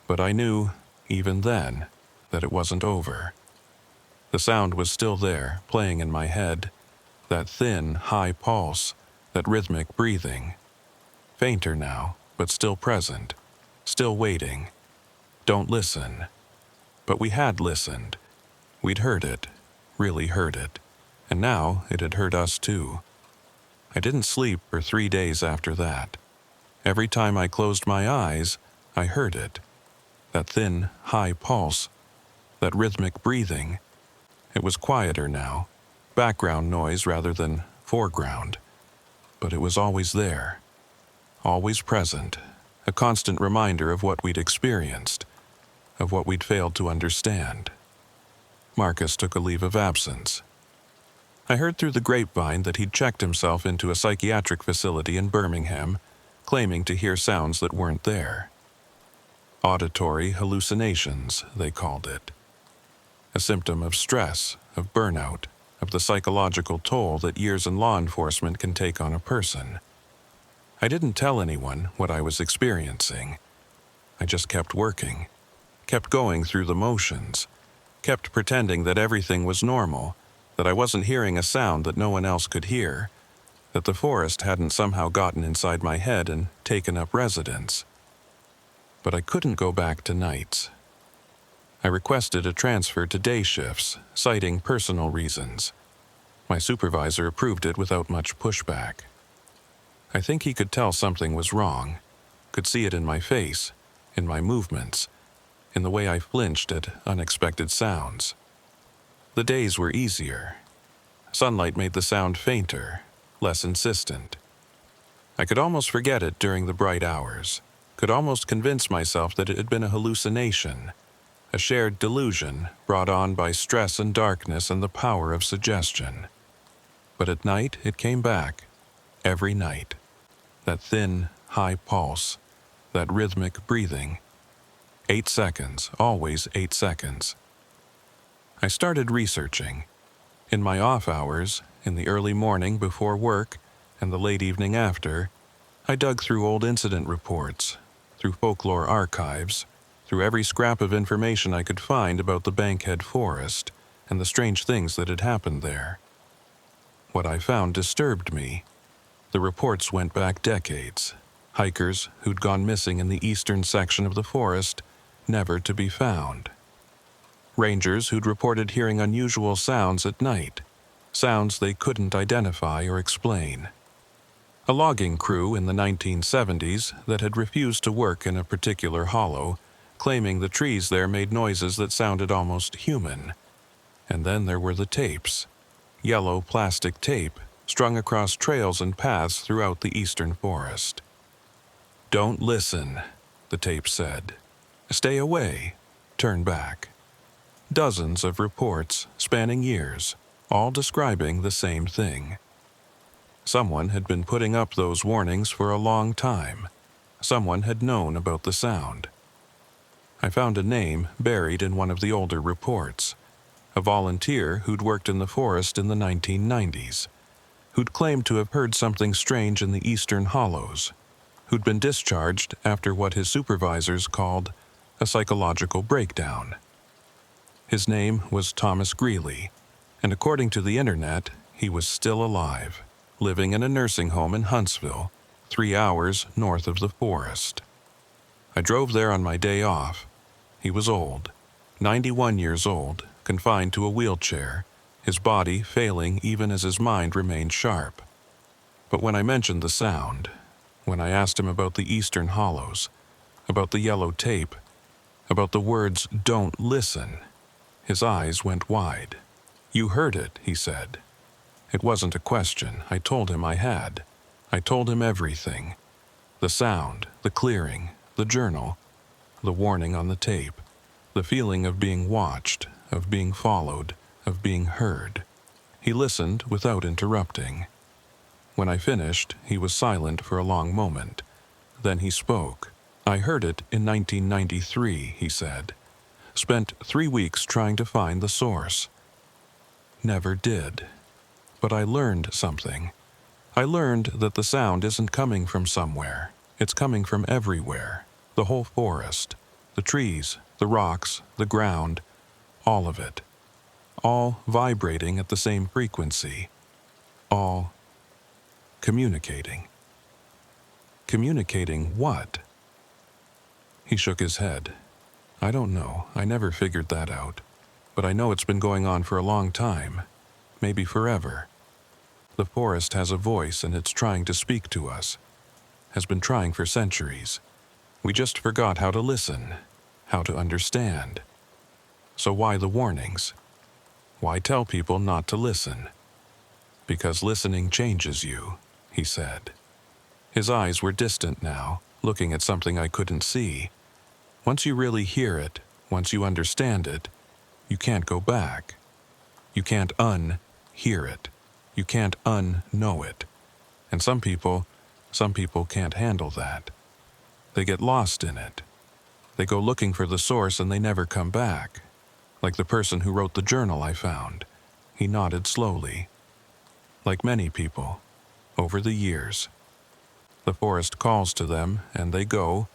But I knew, even then, that it wasn't over. The sound was still there, playing in my head. That thin, high pulse, that rhythmic breathing. Fainter now, but still present, still waiting. Don't listen. But we had listened. We'd heard it, really heard it. And now it had heard us too. I didn't sleep for 3 days after that. Every time I closed my eyes, I heard it. That thin, high pulse, that rhythmic breathing. It was quieter now, background noise rather than foreground. But it was always there, always present, a constant reminder of what we'd experienced, of what we'd failed to understand. Marcus took a leave of absence. I heard through the grapevine that he'd checked himself into a psychiatric facility in Birmingham, claiming to hear sounds that weren't there. Auditory hallucinations, they called it. A symptom of stress, of burnout, of the psychological toll that years in law enforcement can take on a person. I didn't tell anyone what I was experiencing. I just kept working, kept going through the motions, kept pretending that everything was normal, that I wasn't hearing a sound that no one else could hear, that the forest hadn't somehow gotten inside my head and taken up residence. But I couldn't go back to nights. I requested a transfer to day shifts, citing personal reasons. My supervisor approved it without much pushback. I think he could tell something was wrong, could see it in my face, in my movements, in the way I flinched at unexpected sounds. The days were easier. Sunlight made the sound fainter, less insistent. I could almost forget it during the bright hours, could almost convince myself that it had been a hallucination, a shared delusion brought on by stress and darkness and the power of suggestion. But at night it came back, every night. That thin, high pulse, that rhythmic breathing. 8 seconds, always 8 seconds. I started researching. In my off hours, in the early morning before work, and the late evening after, I dug through old incident reports, through folklore archives, through every scrap of information I could find about the Bankhead Forest and the strange things that had happened there. What I found disturbed me. The reports went back decades. Hikers who'd gone missing in the eastern section of the forest, never to be found. Rangers who'd reported hearing unusual sounds at night, sounds they couldn't identify or explain. A logging crew in the 1970s that had refused to work in a particular hollow, claiming the trees there made noises that sounded almost human. And then there were the tapes, yellow plastic tape strung across trails and paths throughout the eastern forest. "Don't listen," the tape said. "Stay away. Turn back." Dozens of reports spanning years, all describing the same thing. Someone had been putting up those warnings for a long time. Someone had known about the sound. I found a name buried in one of the older reports. a volunteer who'd worked in the forest in the 1990s, who'd claimed to have heard something strange in the eastern hollows, who'd been discharged after what his supervisors called a psychological breakdown. His name was Thomas Greeley, and according to the internet, he was still alive, living in a nursing home in Huntsville, 3 hours north of the forest. I drove there on my day off. He was old, 91 years old, confined to a wheelchair, his body failing even as his mind remained sharp. But when I mentioned the sound, when I asked him about the eastern hollows, about the yellow tape, about the words "don't listen," his eyes went wide. "You heard it," he said. It wasn't a question. I told him I had. I told him everything. The sound, the clearing, the journal, the warning on the tape, the feeling of being watched, of being followed, of being heard. He listened without interrupting. When I finished, he was silent for a long moment. Then he spoke. "I heard it in 1993, he said. Spent 3 weeks trying to find the source. Never did. But I learned something. I learned that the sound isn't coming from somewhere. It's coming from everywhere. The whole forest. The trees, the rocks, the ground. All of it. All vibrating at the same frequency. All communicating." Communicating what? He shook his head. "I don't know. I never figured that out. But I know it's been going on for a long time. Maybe forever. The forest has a voice and it's trying to speak to us. Has been trying for centuries. We just forgot how to listen, how to understand. So why the warnings? Why tell people not to listen? Because listening changes you," he said. His eyes were distant now, looking at something I couldn't see. Once you really hear it, once you understand it, you can't go back. You can't un-hear it. You can't un-know it. And some people can't handle that. They get lost in it. They go looking for the source and they never come back. Like the person who wrote the journal I found. He nodded slowly. Like many people, over the years. The forest calls to them and they go,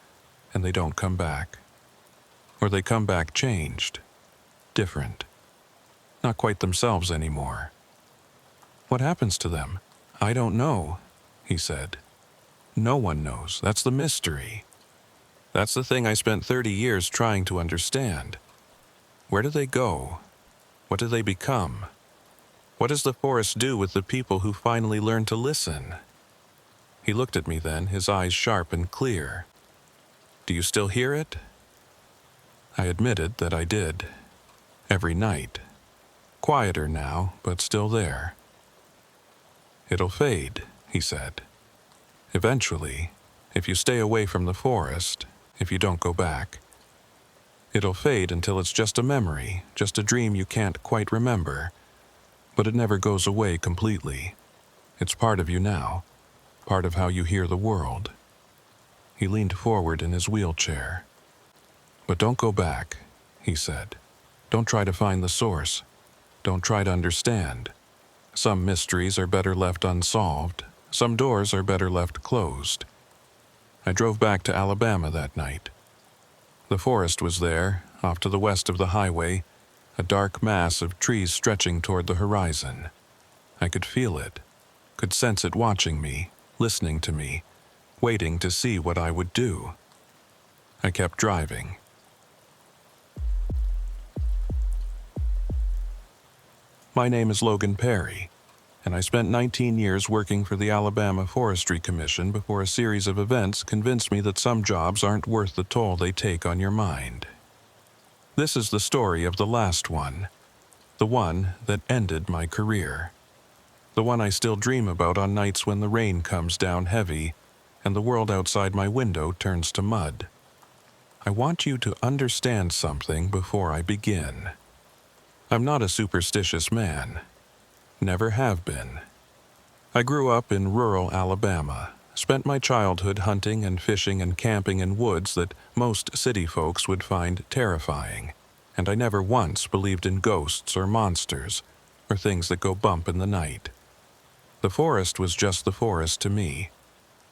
and they don't come back. Or they come back changed, different. Not quite themselves anymore. What happens to them? I don't know, he said. No one knows. That's the mystery. That's the thing I spent 30 years trying to understand. Where do they go? What do they become? What does the forest do with the people who finally learn to listen? He looked at me then, his eyes sharp and clear. "Do you still hear it?" I admitted that I did. Every night. Quieter now, but still there. "It'll fade," he said. "Eventually, if you stay away from the forest, if you don't go back. It'll fade until it's just a memory, just a dream you can't quite remember. But it never goes away completely. It's part of you now, part of how you hear the world." He leaned forward in his wheelchair. "But don't go back," he said. "Don't try to find the source. Don't try to understand. Some mysteries are better left unsolved. Some doors are better left closed." I drove back to Alabama that night. The forest was there, off to the west of the highway, a dark mass of trees stretching toward the horizon. I could feel it, could sense it watching me, listening to me, waiting to see what I would do. I kept driving. My name is Logan Perry, and I spent 19 years working for the Alabama Forestry Commission before a series of events convinced me that some jobs aren't worth the toll they take on your mind. This is the story of the last one, the one that ended my career, the one I still dream about on nights when the rain comes down heavy and the world outside my window turns to mud. I want you to understand something before I begin. I'm not a superstitious man. Never have been. I grew up in rural Alabama, spent my childhood hunting and fishing and camping in woods that most city folks would find terrifying, and I never once believed in ghosts or monsters, or things that go bump in the night. The forest was just the forest to me.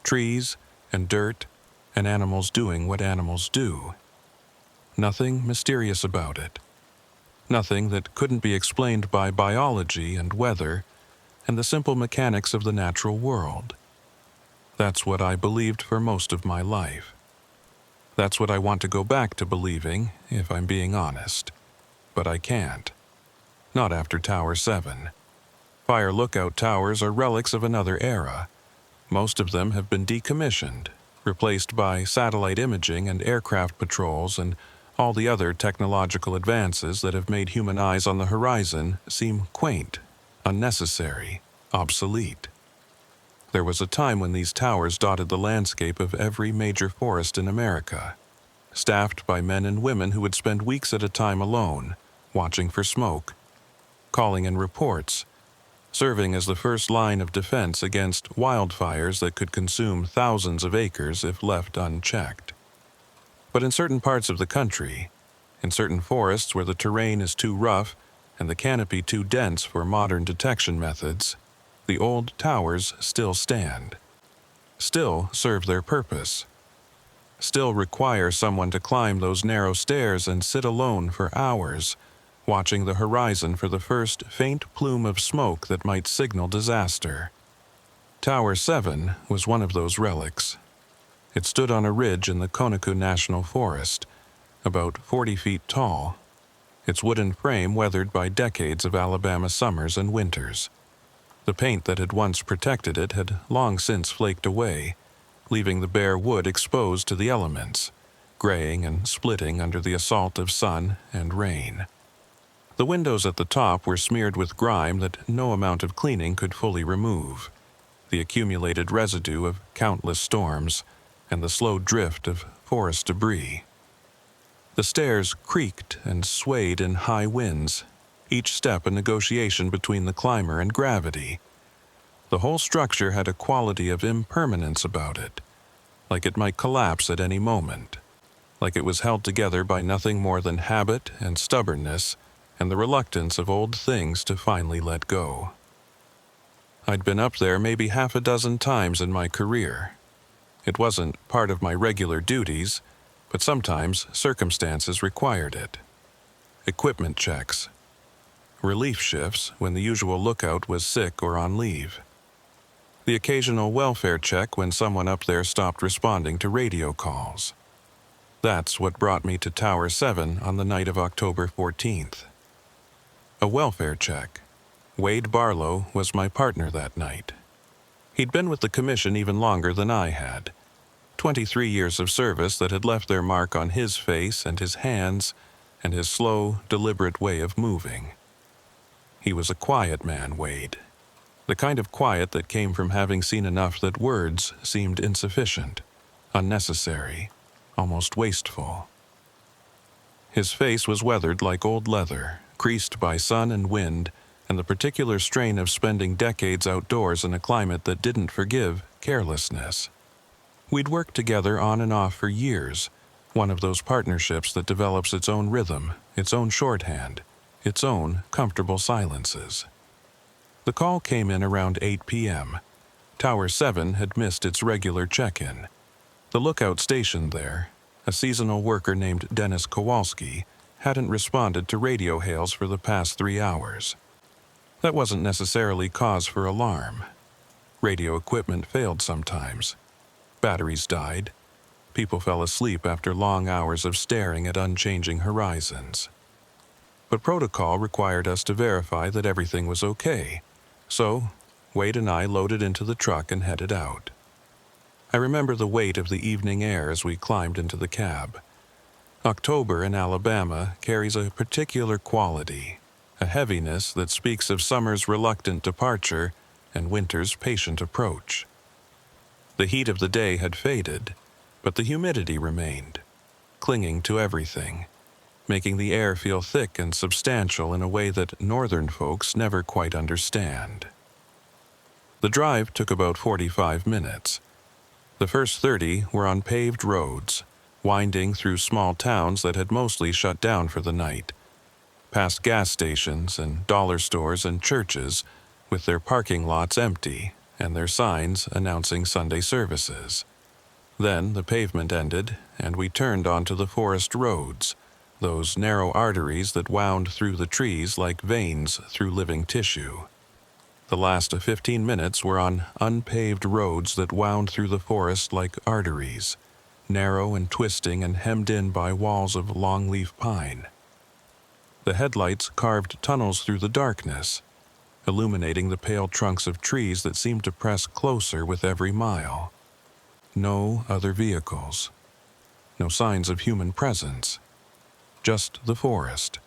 Trees and dirt and animals doing what animals do. Nothing mysterious about it. Nothing that couldn't be explained by biology and weather and the simple mechanics of the natural world. That's what I believed for most of my life. That's what I want to go back to believing, if I'm being honest. But I can't. Not after Tower 7. Fire lookout towers are relics of another era. Most of them have been decommissioned, replaced by satellite imaging and aircraft patrols and all the other technological advances that have made human eyes on the horizon seem quaint, unnecessary, obsolete. There was a time when these towers dotted the landscape of every major forest in America, staffed by men and women who would spend weeks at a time alone, watching for smoke, calling in reports, serving as the first line of defense against wildfires that could consume thousands of acres if left unchecked. But in certain parts of the country, in certain forests where the terrain is too rough and the canopy too dense for modern detection methods, the old towers still stand, still serve their purpose, still require someone to climb those narrow stairs and sit alone for hours, watching the horizon for the first faint plume of smoke that might signal disaster. Tower 7 was one of those relics. It stood on a ridge in the Conecuh National Forest, about 40 feet tall, its wooden frame weathered by decades of Alabama summers and winters. The paint that had once protected it had long since flaked away, leaving the bare wood exposed to the elements, graying and splitting under the assault of sun and rain. The windows at the top were smeared with grime that no amount of cleaning could fully remove, the accumulated residue of countless storms and the slow drift of forest debris. The stairs creaked and swayed in high winds, each step a negotiation between the climber and gravity. The whole structure had a quality of impermanence about it, like it might collapse at any moment, like it was held together by nothing more than habit and stubbornness and the reluctance of old things to finally let go. I'd been up there maybe half a dozen times in my career. It wasn't part of my regular duties, but sometimes circumstances required it. Equipment checks. Relief shifts when the usual lookout was sick or on leave. The occasional welfare check when someone up there stopped responding to radio calls. That's what brought me to Tower 7 on the night of October 14th. A welfare check. Wade Barlow was my partner that night. He'd been with the commission even longer than I had. 23 years of service that had left their mark on his face and his hands and his slow, deliberate way of moving. He was a quiet man, Wade. The kind of quiet that came from having seen enough that words seemed insufficient, unnecessary, almost wasteful. His face was weathered like old leather, creased by sun and wind, and the particular strain of spending decades outdoors in a climate that didn't forgive carelessness. We'd worked together on and off for years, one of those partnerships that develops its own rhythm, its own shorthand, its own comfortable silences. The call came in around 8 p.m. Tower 7 had missed its regular check-in. The lookout stationed there, a seasonal worker named Dennis Kowalski, hadn't responded to radio hails for the past 3 hours. That wasn't necessarily cause for alarm. Radio equipment failed sometimes. Batteries died. People fell asleep after long hours of staring at unchanging horizons. But protocol required us to verify that everything was okay, so Wade and I loaded into the truck and headed out. I remember the weight of the evening air as we climbed into the cab. October in Alabama carries a particular quality, a heaviness that speaks of summer's reluctant departure and winter's patient approach. The heat of the day had faded, but the humidity remained, clinging to everything, making the air feel thick and substantial in a way that northern folks never quite understand. The drive took about 45 minutes. The first 30 were on paved roads, winding through small towns that had mostly shut down for the night, past gas stations and dollar stores and churches with their parking lots empty and their signs announcing Sunday services. Then the pavement ended, and we turned onto the forest roads, those narrow arteries that wound through the trees like veins through living tissue. The last 15 minutes were on unpaved roads that wound through the forest like arteries, narrow and twisting and hemmed in by walls of longleaf pine. The headlights carved tunnels through the darkness, illuminating the pale trunks of trees that seemed to press closer with every mile. No other vehicles. No signs of human presence. Just the forest,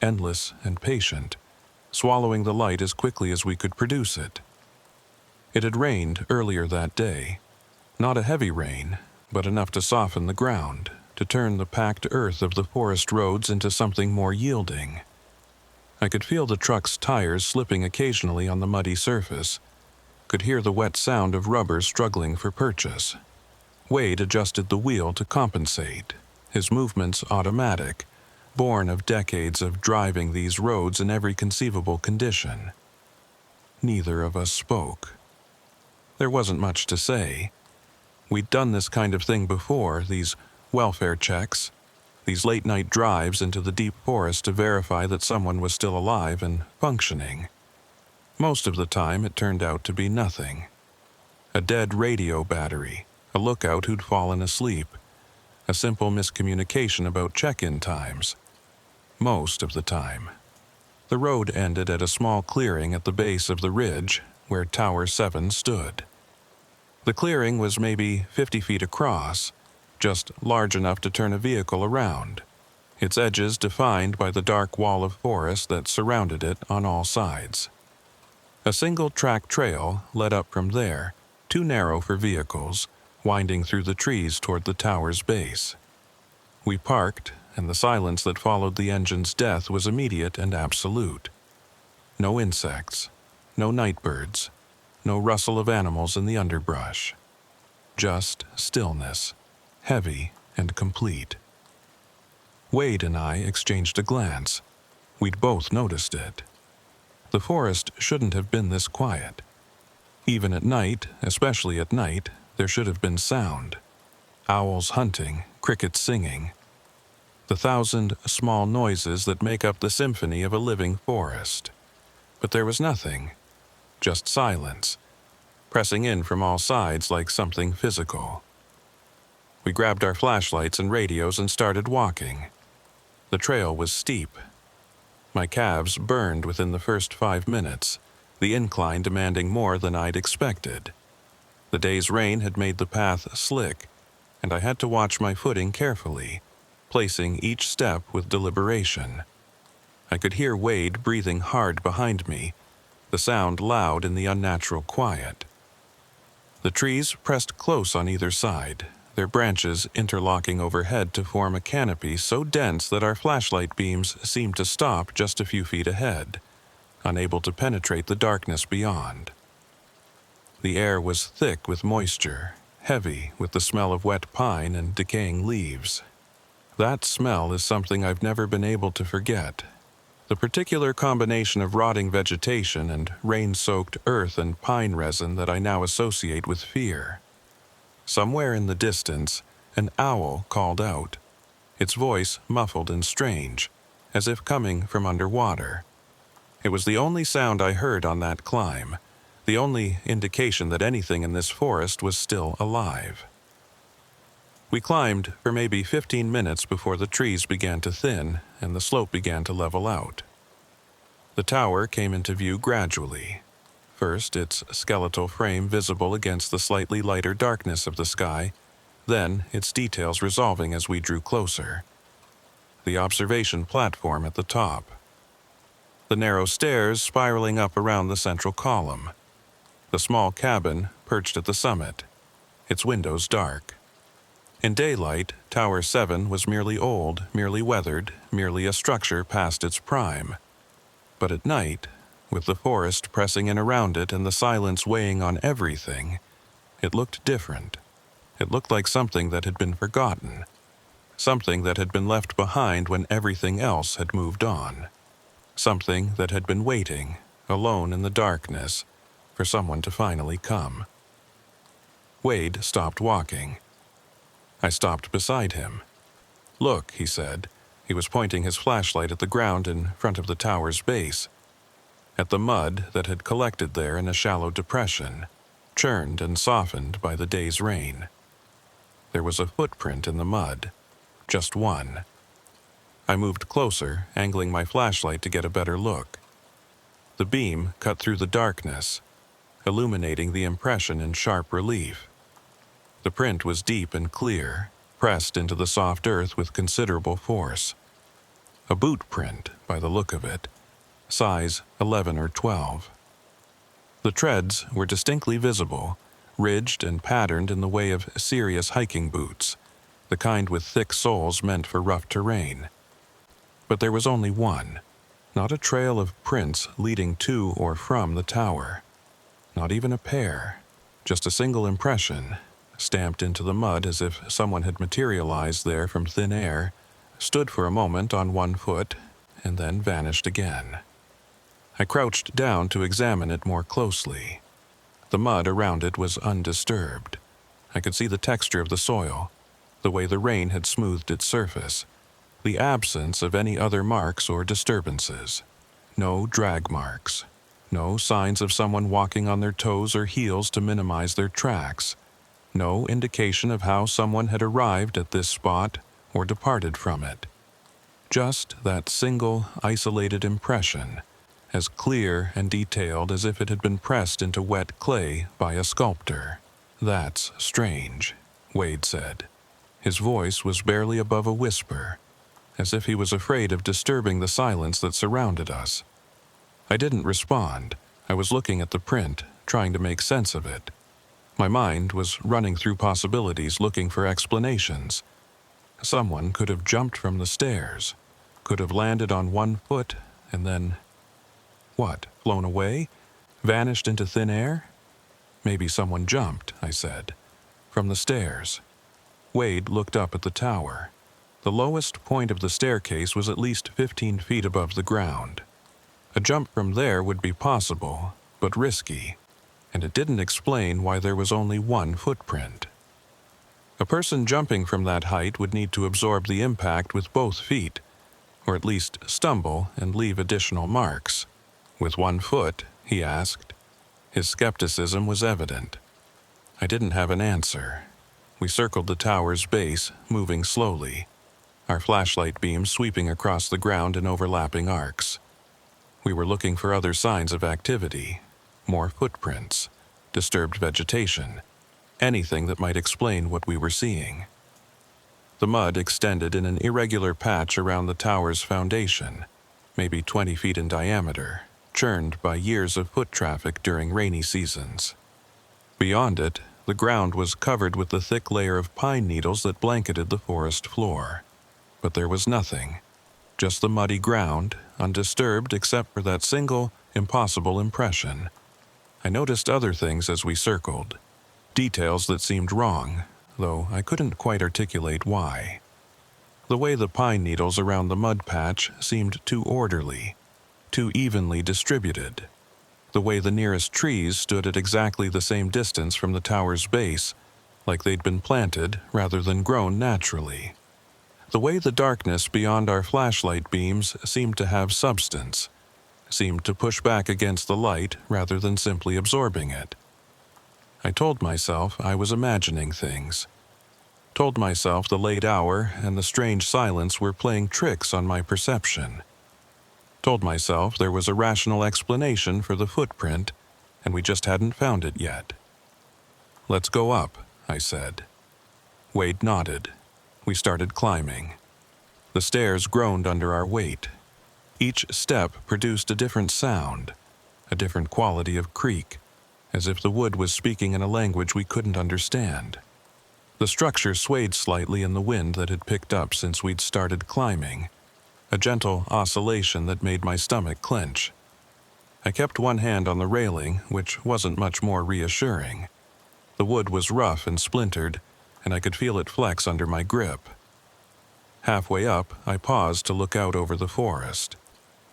endless and patient, swallowing the light as quickly as we could produce it. It had rained earlier that day. Not a heavy rain, but enough to soften the ground, to turn the packed earth of the forest roads into something more yielding. I could feel the truck's tires slipping occasionally on the muddy surface, could hear the wet sound of rubber struggling for purchase. Wade adjusted the wheel to compensate, his movements automatic, born of decades of driving these roads in every conceivable condition. Neither of us spoke. There wasn't much to say. We'd done this kind of thing before, these welfare checks, these late-night drives into the deep forest to verify that someone was still alive and functioning. Most of the time, it turned out to be nothing. A dead radio battery, a lookout who'd fallen asleep, a simple miscommunication about check-in times. Most of the time. The road ended at a small clearing at the base of the ridge where Tower 7 stood. The clearing was maybe 50 feet across, just large enough to turn a vehicle around, its edges defined by the dark wall of forest that surrounded it on all sides. A single-track trail led up from there, too narrow for vehicles, winding through the trees toward the tower's base. We parked, and the silence that followed the engine's death was immediate and absolute. No insects, no nightbirds, no rustle of animals in the underbrush. Just stillness, heavy and complete. Wade and I exchanged a glance. We'd both noticed it. The forest shouldn't have been this quiet. Even at night, especially at night, there should have been sound. Owls hunting, crickets singing. The 1,000 small noises that make up the symphony of a living forest. But there was nothing. Just silence, pressing in from all sides like something physical. We grabbed our flashlights and radios and started walking. The trail was steep. My calves burned within the first 5 minutes, the incline demanding more than I'd expected. The day's rain had made the path slick, and I had to watch my footing carefully, placing each step with deliberation. I could hear Wade breathing hard behind me, the sound loud in the unnatural quiet. The trees pressed close on either side, their branches interlocking overhead to form a canopy so dense that our flashlight beams seemed to stop just a few feet ahead, unable to penetrate the darkness beyond. The air was thick with moisture, heavy with the smell of wet pine and decaying leaves. That smell is something I've never been able to forget. The particular combination of rotting vegetation and rain-soaked earth and pine resin that I now associate with fear. Somewhere in the distance, an owl called out, its voice muffled and strange, as if coming from underwater. It was the only sound I heard on that climb, the only indication that anything in this forest was still alive. We climbed for maybe 15 minutes before the trees began to thin and the slope began to level out. The tower came into view gradually. First, its skeletal frame visible against the slightly lighter darkness of the sky, then its details resolving as we drew closer. The observation platform at the top. The narrow stairs spiraling up around the central column. The small cabin perched at the summit, its windows dark. In daylight, Tower 7 was merely old, merely weathered, merely a structure past its prime. But at night, with the forest pressing in around it and the silence weighing on everything, it looked different. It looked like something that had been forgotten, something that had been left behind when everything else had moved on. something that had been waiting, alone in the darkness, for someone to finally come. Wade stopped walking. I stopped beside him. "Look," he said. He was pointing his flashlight at the ground in front of the tower's base, at the mud that had collected there in a shallow depression, churned and softened by the day's rain. There was a footprint in the mud, just one. I moved closer, angling my flashlight to get a better look. The beam cut through the darkness, illuminating the impression in sharp relief. The print was deep and clear, pressed into the soft earth with considerable force. A boot print, by the look of it, size 11 or 12. The treads were distinctly visible, ridged and patterned in the way of serious hiking boots, the kind with thick soles meant for rough terrain. But there was only one, not a trail of prints leading to or from the tower. Not even a pair, just a single impression, stamped into the mud as if someone had materialized there from thin air, stood for a moment on one foot, and then vanished again. I crouched down to examine it more closely. The mud around it was undisturbed. I could see the texture of the soil, the way the rain had smoothed its surface, the absence of any other marks or disturbances. No drag marks. No signs of someone walking on their toes or heels to minimize their tracks. No indication of how someone had arrived at this spot or departed from it. Just that single, isolated impression, as clear and detailed as if it had been pressed into wet clay by a sculptor. "That's strange," Wade said. His voice was barely above a whisper, as if he was afraid of disturbing the silence that surrounded us. I didn't respond. I was looking at the print, trying to make sense of it. My mind was running through possibilities, looking for explanations. Someone could have jumped from the stairs, could have landed on one foot, and then... What, flown away? Vanished into thin air? "Maybe someone jumped," I said, "from the stairs." Wade looked up at the tower. The lowest point of the staircase was at least 15 feet above the ground. A jump from there would be possible, but risky, and it didn't explain why there was only one footprint. A person jumping from that height would need to absorb the impact with both feet, or at least stumble and leave additional marks. "With one foot?" he asked. His skepticism was evident. I didn't have an answer. We circled the tower's base, moving slowly, our flashlight beams sweeping across the ground in overlapping arcs. We were looking for other signs of activity, more footprints, disturbed vegetation, anything that might explain what we were seeing. The mud extended in an irregular patch around the tower's foundation, maybe 20 feet in diameter, churned by years of foot traffic during rainy seasons. Beyond it, the ground was covered with the thick layer of pine needles that blanketed the forest floor. But there was nothing, just the muddy ground, undisturbed except for that single, impossible impression. I noticed other things as we circled, details that seemed wrong, though I couldn't quite articulate why. The way the pine needles around the mud patch seemed too orderly, too evenly distributed. The way the nearest trees stood at exactly the same distance from the tower's base, like they'd been planted rather than grown naturally. The way the darkness beyond our flashlight beams seemed to have substance, seemed to push back against the light rather than simply absorbing it. I told myself I was imagining things. Told myself the late hour and the strange silence were playing tricks on my perception. Told myself there was a rational explanation for the footprint, and we just hadn't found it yet. "Let's go up," I said. Wade nodded. We started climbing. The stairs groaned under our weight. Each step produced a different sound, a different quality of creak, as if the wood was speaking in a language we couldn't understand. The structure swayed slightly in the wind that had picked up since we'd started climbing, a gentle oscillation that made my stomach clench. I kept one hand on the railing, which wasn't much more reassuring. The wood was rough and splintered, and I could feel it flex under my grip. Halfway up, I paused to look out over the forest.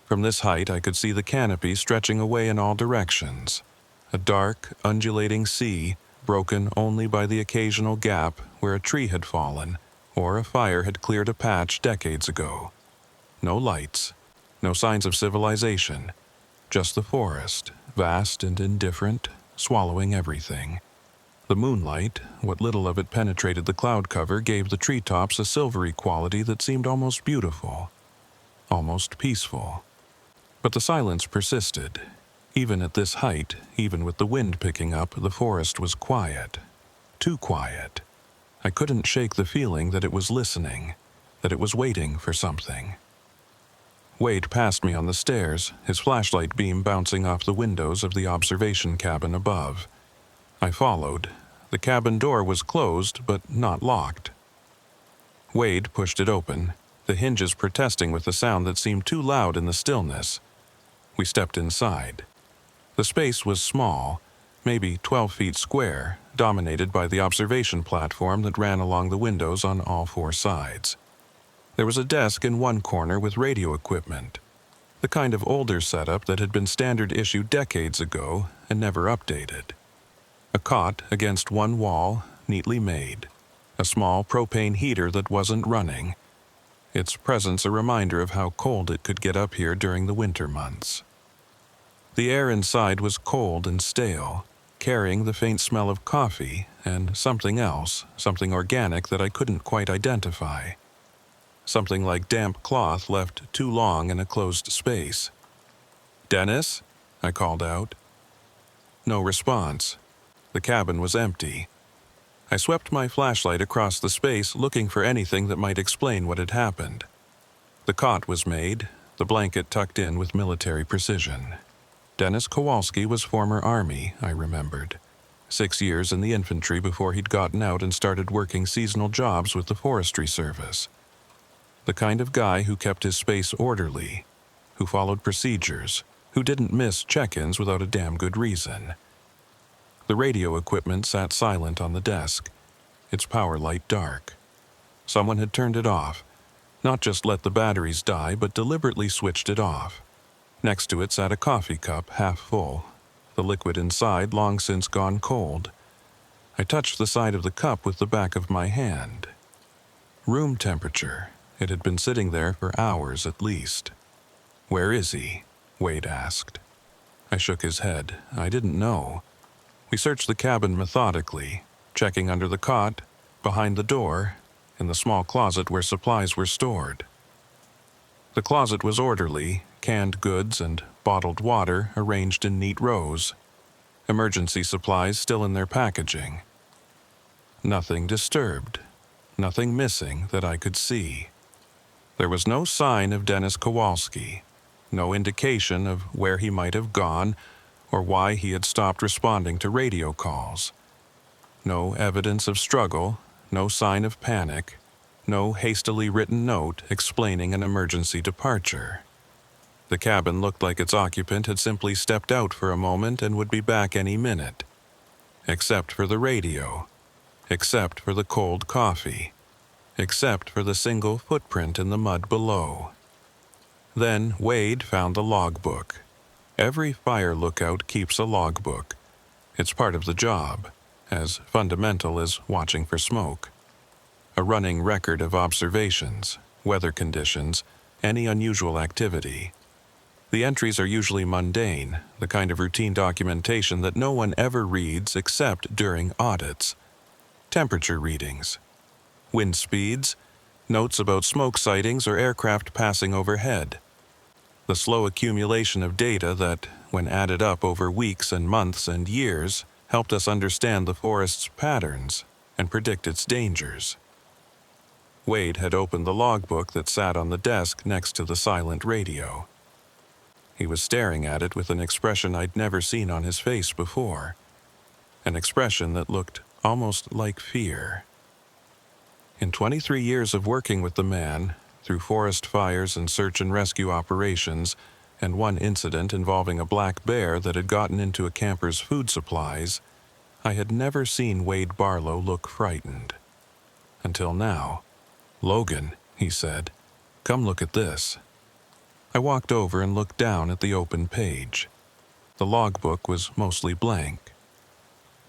From this height, I could see the canopy stretching away in all directions. A dark, undulating sea, broken only by the occasional gap where a tree had fallen or a fire had cleared a patch decades ago. No lights, no signs of civilization, just the forest, vast and indifferent, swallowing everything. The moonlight, what little of it penetrated the cloud cover, gave the treetops a silvery quality that seemed almost beautiful, almost peaceful. But the silence persisted. Even at this height, even with the wind picking up, the forest was quiet. Too quiet. I couldn't shake the feeling that it was listening, that it was waiting for something. Wade passed me on the stairs, his flashlight beam bouncing off the windows of the observation cabin above. I followed. The cabin door was closed, but not locked. Wade pushed it open, the hinges protesting with a sound that seemed too loud in the stillness. We stepped inside. The space was small, maybe 12 feet square, dominated by the observation platform that ran along the windows on all four sides. There was a desk in one corner with radio equipment, the kind of older setup that had been standard issue decades ago and never updated. A cot against one wall, neatly made. A small propane heater that wasn't running, its presence a reminder of how cold it could get up here during the winter months. The air inside was cold and stale, carrying the faint smell of coffee and something else, something organic that I couldn't quite identify. Something like damp cloth left too long in a closed space. "Dennis?" I called out. No response. The cabin was empty. I swept my flashlight across the space, looking for anything that might explain what had happened. The cot was made, the blanket tucked in with military precision. Dennis Kowalski was former Army, I remembered. 6 years in the infantry before he'd gotten out and started working seasonal jobs with the Forestry Service. The kind of guy who kept his space orderly, who followed procedures, who didn't miss check-ins without a damn good reason. The radio equipment sat silent on the desk, its power light dark. Someone had turned it off, not just let the batteries die, but deliberately switched it off. Next to it sat a coffee cup half full, the liquid inside long since gone cold. I touched the side of the cup with the back of my hand. Room temperature. It had been sitting there for hours at least. "Where is he?" Wade asked. I shook his head. I didn't know. We searched the cabin methodically, checking under the cot, behind the door, in the small closet where supplies were stored. The closet was orderly, canned goods and bottled water arranged in neat rows, emergency supplies still in their packaging. Nothing disturbed, nothing missing that I could see. There was no sign of Dennis Kowalski, no indication of where he might have gone or why he had stopped responding to radio calls. No evidence of struggle, no sign of panic, no hastily written note explaining an emergency departure. The cabin looked like its occupant had simply stepped out for a moment and would be back any minute. Except for the radio, except for the cold coffee, except for the single footprint in the mud below. Then Wade found the logbook. Every fire lookout keeps a logbook. It's part of the job, as fundamental as watching for smoke. A running record of observations, weather conditions, any unusual activity. The entries are usually mundane, the kind of routine documentation that no one ever reads except during audits. Temperature readings, wind speeds, notes about smoke sightings or aircraft passing overhead. The slow accumulation of data that, when added up over weeks and months and years, helped us understand the forest's patterns and predict its dangers. Wade had opened the logbook that sat on the desk next to the silent radio. He was staring at it with an expression I'd never seen on his face before, an expression that looked almost like fear. In 23 years of working with the man, through forest fires and search and rescue operations, and one incident involving a black bear that had gotten into a camper's food supplies, I had never seen Wade Barlow look frightened. Until now. "Logan," he said, "come look at this." I walked over and looked down at the open page. The logbook was mostly blank.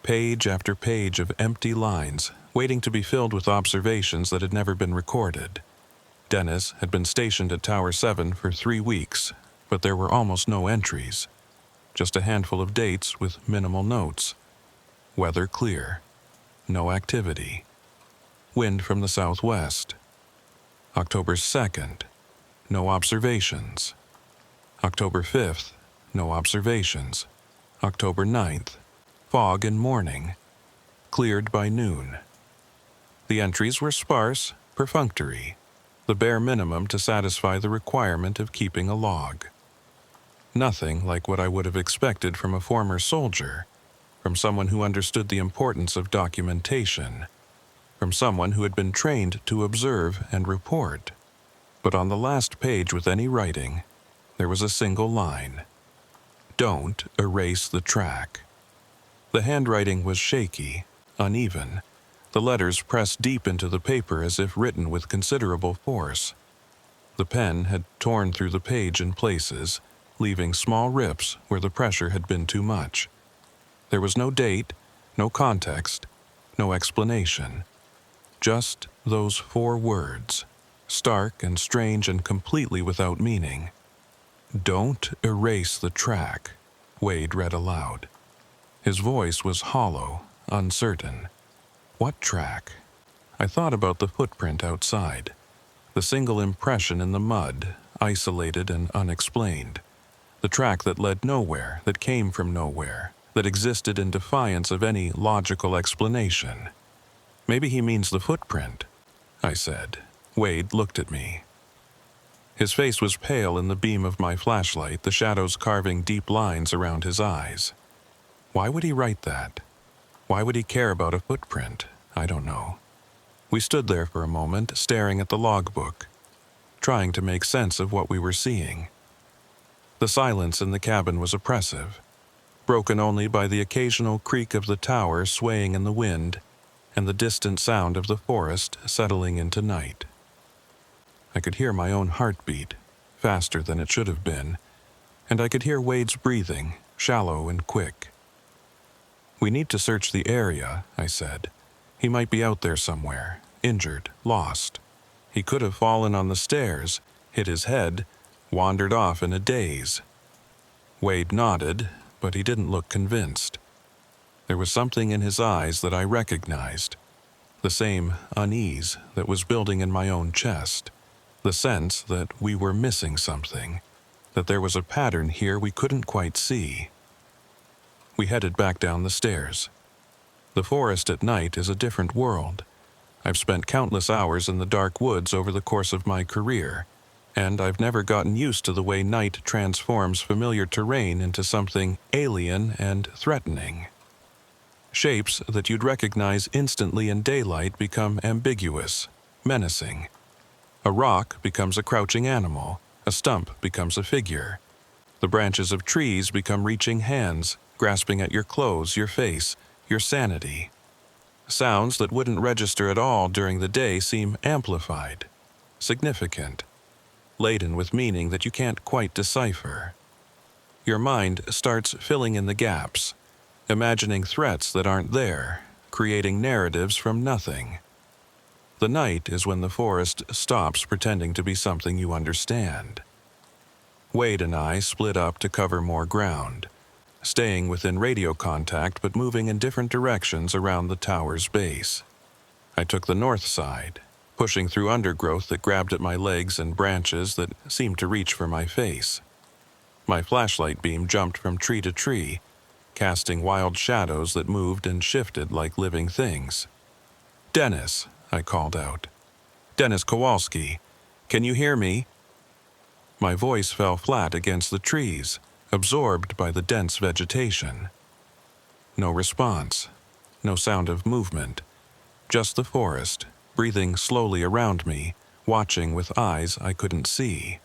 Page after page of empty lines, waiting to be filled with observations that had never been recorded. Dennis had been stationed at Tower 7 for 3 weeks, but there were almost no entries. Just a handful of dates with minimal notes. Weather clear. No activity. Wind from the southwest. October 2nd. No observations. October 5th. No observations. October 9th. Fog and morning. Cleared by noon. The entries were sparse, perfunctory, the bare minimum to satisfy the requirement of keeping a log. Nothing like what I would have expected from a former soldier, from someone who understood the importance of documentation, from someone who had been trained to observe and report. But on the last page with any writing, there was a single line. Don't erase the track. The handwriting was shaky, uneven, the letters pressed deep into the paper as if written with considerable force. The pen had torn through the page in places, leaving small rips where the pressure had been too much. There was no date, no context, no explanation. Just those 4 words, stark and strange and completely without meaning. Don't erase the track, Wade read aloud. His voice was hollow, uncertain. What track? I thought about the footprint outside, the single impression in the mud, isolated and unexplained. The track that led nowhere, that came from nowhere, that existed in defiance of any logical explanation. Maybe he means the footprint, I said. Wade looked at me. His face was pale in the beam of my flashlight, the shadows carving deep lines around his eyes. Why would he write that? Why would he care about a footprint? I don't know. We stood there for a moment, staring at the logbook, trying to make sense of what we were seeing. The silence in the cabin was oppressive, broken only by the occasional creak of the tower swaying in the wind and the distant sound of the forest settling into night. I could hear my own heartbeat, faster than it should have been, and I could hear Wade's breathing, shallow and quick. We need to search the area, I said. He might be out there somewhere, injured, lost. He could have fallen on the stairs, hit his head, wandered off in a daze. Wade nodded, but he didn't look convinced. There was something in his eyes that I recognized, the same unease that was building in my own chest, the sense that we were missing something, that there was a pattern here we couldn't quite see. We headed back down the stairs. The forest at night is a different world. I've spent countless hours in the dark woods over the course of my career, and I've never gotten used to the way night transforms familiar terrain into something alien and threatening. Shapes that you'd recognize instantly in daylight become ambiguous, menacing. A rock becomes a crouching animal, a stump becomes a figure. The branches of trees become reaching hands, grasping at your clothes, your face, your sanity. Sounds that wouldn't register at all during the day seem amplified, significant, laden with meaning that you can't quite decipher. Your mind starts filling in the gaps, imagining threats that aren't there, creating narratives from nothing. The night is when the forest stops pretending to be something you understand. Wade and I split up to cover more ground, staying within radio contact but moving in different directions around the tower's base. I took the north side, pushing through undergrowth that grabbed at my legs and branches that seemed to reach for my face. My flashlight beam jumped from tree to tree, casting wild shadows that moved and shifted like living things. "Dennis," I called out. "Dennis Kowalski, can you hear me?" My voice fell flat against the trees, absorbed by the dense vegetation. No response, no sound of movement, just the forest, breathing slowly around me, watching with eyes I couldn't see.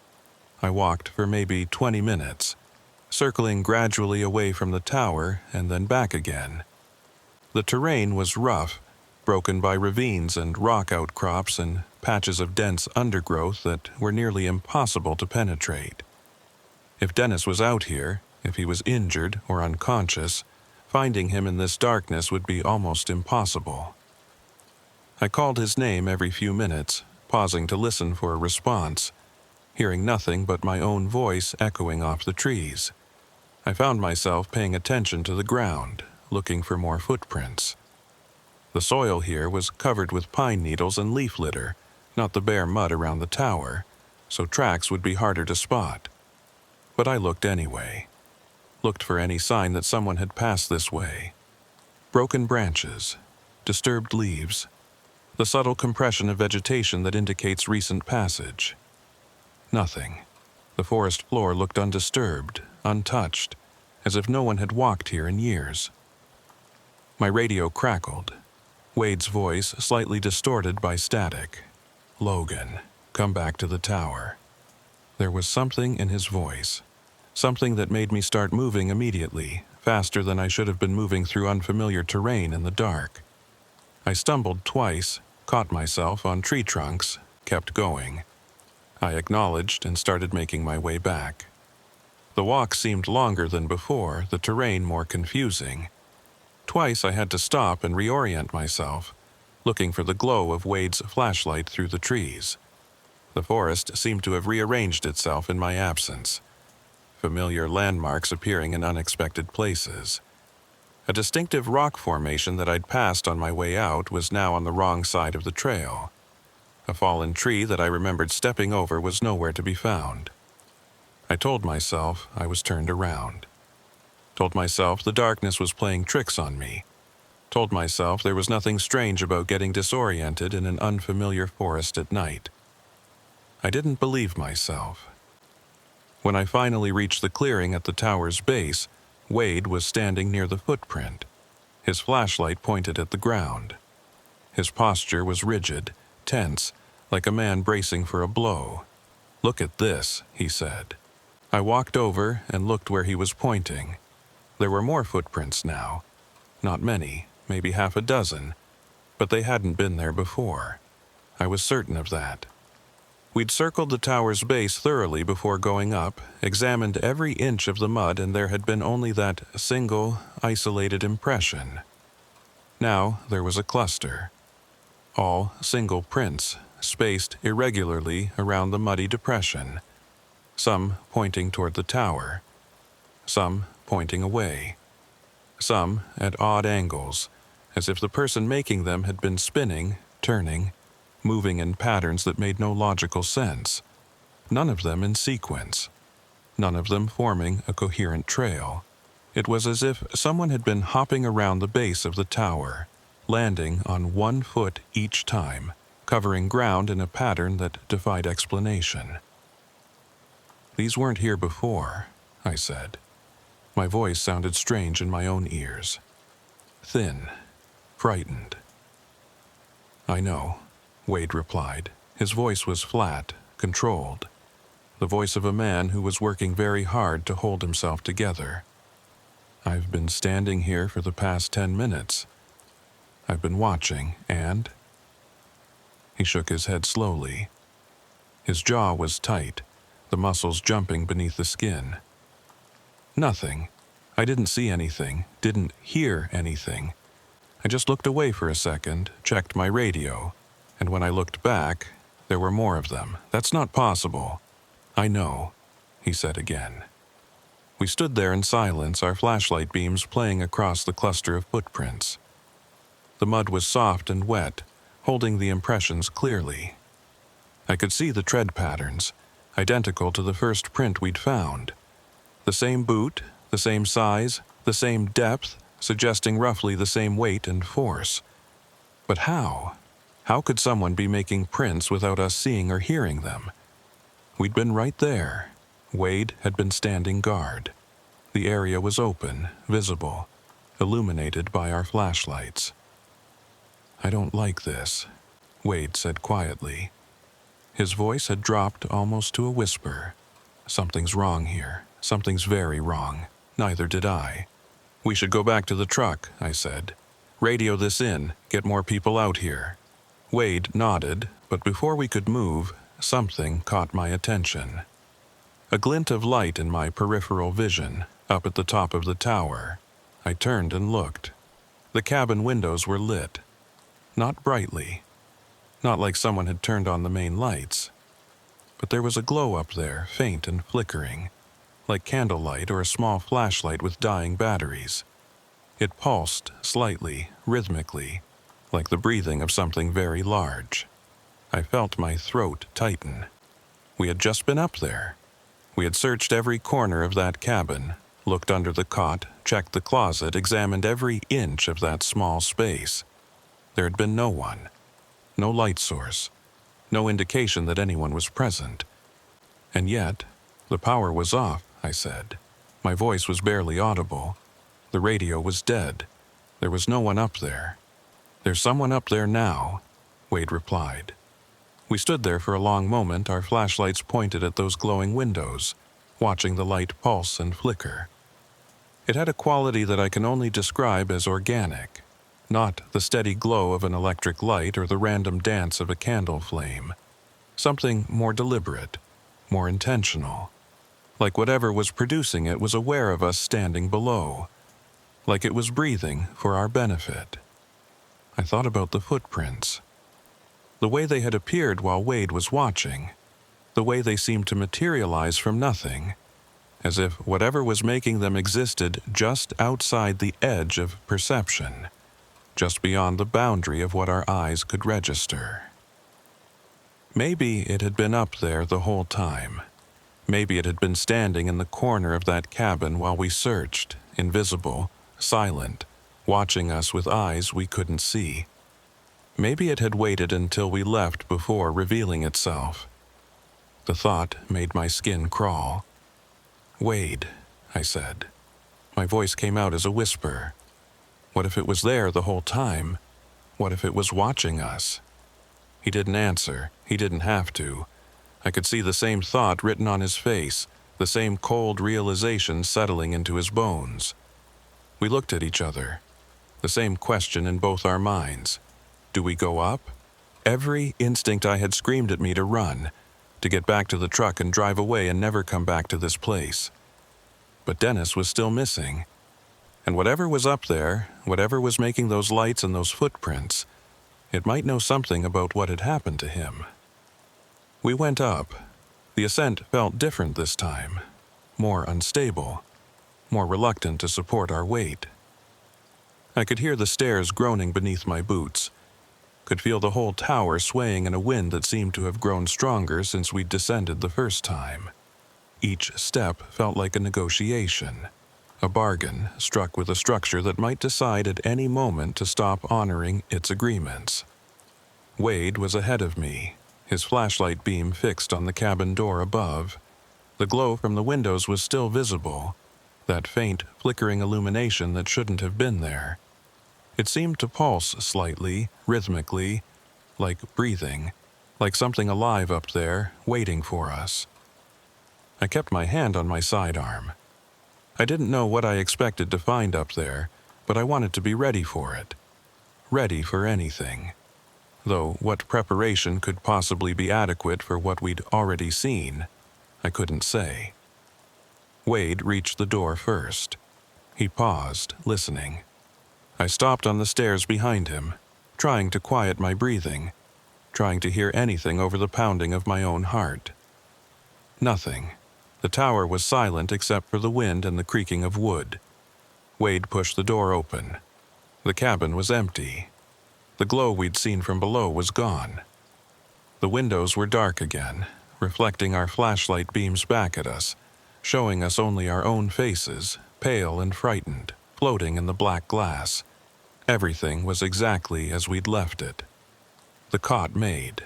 I walked for maybe 20 minutes, circling gradually away from the tower and then back again. The terrain was rough, broken by ravines and rock outcrops and patches of dense undergrowth that were nearly impossible to penetrate. If Dennis was out here, if he was injured or unconscious, finding him in this darkness would be almost impossible. I called his name every few minutes, pausing to listen for a response, hearing nothing but my own voice echoing off the trees. I found myself paying attention to the ground, looking for more footprints. The soil here was covered with pine needles and leaf litter, not the bare mud around the tower, so tracks would be harder to spot. But I looked anyway. Looked for any sign that someone had passed this way. Broken branches, disturbed leaves, the subtle compression of vegetation that indicates recent passage. Nothing. The forest floor looked undisturbed, untouched, as if no one had walked here in years. My radio crackled. Wade's voice slightly distorted by static. "Logan, come back to the tower." There was something in his voice. Something that made me start moving immediately, faster than I should have been moving through unfamiliar terrain in the dark. I stumbled twice, caught myself on tree trunks, kept going. I acknowledged and started making my way back. The walk seemed longer than before, the terrain more confusing. Twice I had to stop and reorient myself, looking for the glow of Wade's flashlight through the trees. The forest seemed to have rearranged itself in my absence, familiar landmarks appearing in unexpected places. A distinctive rock formation that I'd passed on my way out was now on the wrong side of the trail. A fallen tree that I remembered stepping over was nowhere to be found. I told myself I was turned around. Told myself the darkness was playing tricks on me. Told myself there was nothing strange about getting disoriented in an unfamiliar forest at night. I didn't believe myself. When I finally reached the clearing at the tower's base, Wade was standing near the footprint. His flashlight pointed at the ground. His posture was rigid, tense, like a man bracing for a blow. "Look at this," he said. I walked over and looked where he was pointing. There were more footprints now. Not many, maybe half a dozen, but they hadn't been there before. I was certain of that. We'd circled the tower's base thoroughly before going up, examined every inch of the mud, and there had been only that single, isolated impression. Now there was a cluster. All single prints, spaced irregularly around the muddy depression. Some pointing toward the tower. Some pointing away. Some at odd angles, as if the person making them had been spinning, turning, moving in patterns that made no logical sense. None of them in sequence. None of them forming a coherent trail. It was as if someone had been hopping around the base of the tower, landing on one foot each time, covering ground in a pattern that defied explanation. "These weren't here before," I said. My voice sounded strange in my own ears. Thin, frightened. "I know," Wade replied. His voice was flat, controlled. The voice of a man who was working very hard to hold himself together. "I've been standing here for the past 10 minutes. I've been watching, and—" He shook his head slowly. His jaw was tight, the muscles jumping beneath the skin. "Nothing. I didn't see anything, didn't hear anything. I just looked away for a second, checked my radio, and when I looked back, there were more of them. That's not possible." "I know," he said again. We stood there in silence, our flashlight beams playing across the cluster of footprints. The mud was soft and wet, holding the impressions clearly. I could see the tread patterns, identical to the first print we'd found. The same boot, the same size, the same depth, suggesting roughly the same weight and force. But how? How could someone be making prints without us seeing or hearing them? We'd been right there. Wade had been standing guard. The area was open, visible, illuminated by our flashlights. "I don't like this," Wade said quietly. His voice had dropped almost to a whisper. "Something's wrong here. Something's very wrong. Neither did I." "We should go back to the truck," I said. "Radio this in, get more people out here." Wade nodded, but before we could move, something caught my attention. A glint of light in my peripheral vision, up at the top of the tower. I turned and looked. The cabin windows were lit. Not brightly. Not like someone had turned on the main lights. But there was a glow up there, faint and flickering, like candlelight or a small flashlight with dying batteries. It pulsed slightly, rhythmically, like the breathing of something very large. I felt my throat tighten. We had just been up there. We had searched every corner of that cabin, looked under the cot, checked the closet, examined every inch of that small space. There had been no one. No light source. No indication that anyone was present. And yet, the power was off, I said. My voice was barely audible. The radio was dead. There was no one up there. "There's someone up there now," Wade replied. We stood there for a long moment, our flashlights pointed at those glowing windows, watching the light pulse and flicker. It had a quality that I can only describe as organic, not the steady glow of an electric light or the random dance of a candle flame. Something more deliberate, more intentional. Like whatever was producing it was aware of us standing below. Like it was breathing for our benefit. I thought about the footprints. The way they had appeared while Wade was watching. The way they seemed to materialize from nothing. As if whatever was making them existed just outside the edge of perception. Just beyond the boundary of what our eyes could register. Maybe it had been up there the whole time. Maybe it had been standing in the corner of that cabin while we searched, invisible, silent, watching us with eyes we couldn't see. Maybe it had waited until we left before revealing itself. The thought made my skin crawl. "Wade," I said. My voice came out as a whisper. What if it was there the whole time? What if it was watching us? He didn't answer. He didn't have to. I could see the same thought written on his face, the same cold realization settling into his bones. We looked at each other. The same question in both our minds. Do we go up? Every instinct I had screamed at me to run, to get back to the truck and drive away and never come back to this place. But Dennis was still missing. And whatever was up there, whatever was making those lights and those footprints, it might know something about what had happened to him. We went up. The ascent felt different this time, more unstable, more reluctant to support our weight. I could hear the stairs groaning beneath my boots, could feel the whole tower swaying in a wind that seemed to have grown stronger since we'd descended the first time. Each step felt like a negotiation, a bargain struck with a structure that might decide at any moment to stop honoring its agreements. Wade was ahead of me, his flashlight beam fixed on the cabin door above. The glow from the windows was still visible, that faint, flickering illumination that shouldn't have been there. It seemed to pulse slightly, rhythmically, like breathing, like something alive up there, waiting for us. I kept my hand on my sidearm. I didn't know what I expected to find up there, but I wanted to be ready for it. Ready for anything. Though what preparation could possibly be adequate for what we'd already seen, I couldn't say. Wade reached the door first. He paused, listening. I stopped on the stairs behind him, trying to quiet my breathing, trying to hear anything over the pounding of my own heart. Nothing. The tower was silent except for the wind and the creaking of wood. Wade pushed the door open. The cabin was empty. The glow we'd seen from below was gone. The windows were dark again, reflecting our flashlight beams back at us, showing us only our own faces, pale and frightened, floating in the black glass. Everything was exactly as we'd left it. The cot made,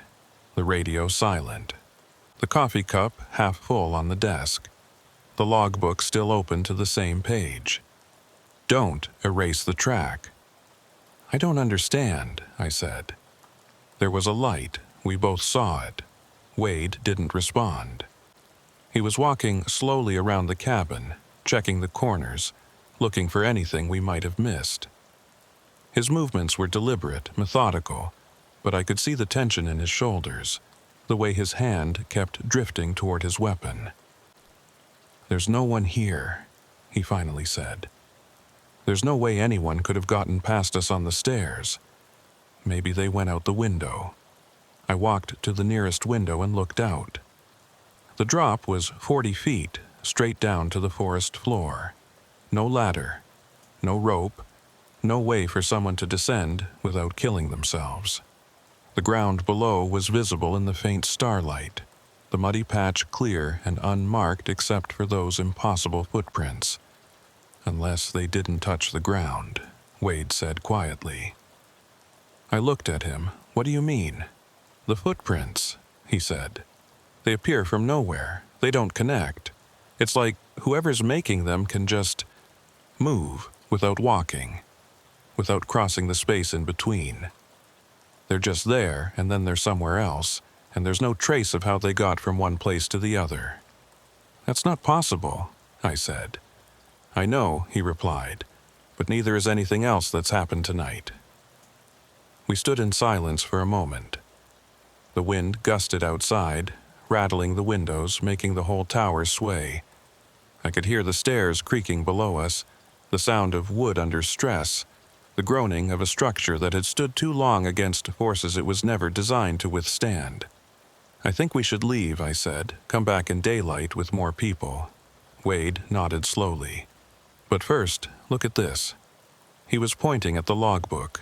the radio silent, the coffee cup half full on the desk, the logbook still open to the same page. Don't erase the track. I don't understand, I said. There was a light. We both saw it. Wade didn't respond. He was walking slowly around the cabin, checking the corners, looking for anything we might have missed. His movements were deliberate, methodical, but I could see the tension in his shoulders, the way his hand kept drifting toward his weapon. "There's no one here," he finally said. "There's no way anyone could have gotten past us on the stairs. Maybe they went out the window." I walked to the nearest window and looked out. The drop was 40 feet, straight down to the forest floor. No ladder, no rope, no way for someone to descend without killing themselves. The ground below was visible in the faint starlight, the muddy patch clear and unmarked except for those impossible footprints. "Unless they didn't touch the ground," Wade said quietly. I looked at him. "What do you mean?" "The footprints," he said. "They appear from nowhere. They don't connect. It's like whoever's making them can just move without walking, without crossing the space in between. They're just there, and then they're somewhere else, and there's no trace of how they got from one place to the other." "That's not possible," I said. "I know," he replied, "but neither is anything else that's happened tonight." We stood in silence for a moment. The wind gusted outside, rattling the windows, making the whole tower sway. I could hear the stairs creaking below us, the sound of wood under stress, the groaning of a structure that had stood too long against forces it was never designed to withstand. "I think we should leave," I said, "come back in daylight with more people." Wade nodded slowly. "But first, look at this." He was pointing at the logbook.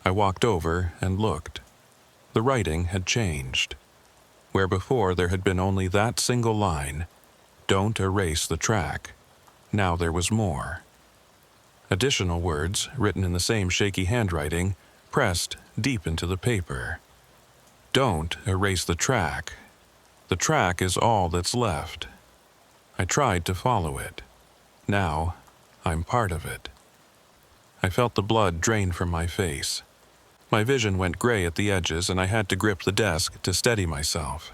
I walked over and looked. The writing had changed. Where before there had been only that single line, "Don't erase the track," now there was more. Additional words, written in the same shaky handwriting, pressed deep into the paper. "Don't erase the track. The track is all that's left." I tried to follow it. Now, I'm part of it. I felt the blood drain from my face. My vision went gray at the edges, and I had to grip the desk to steady myself.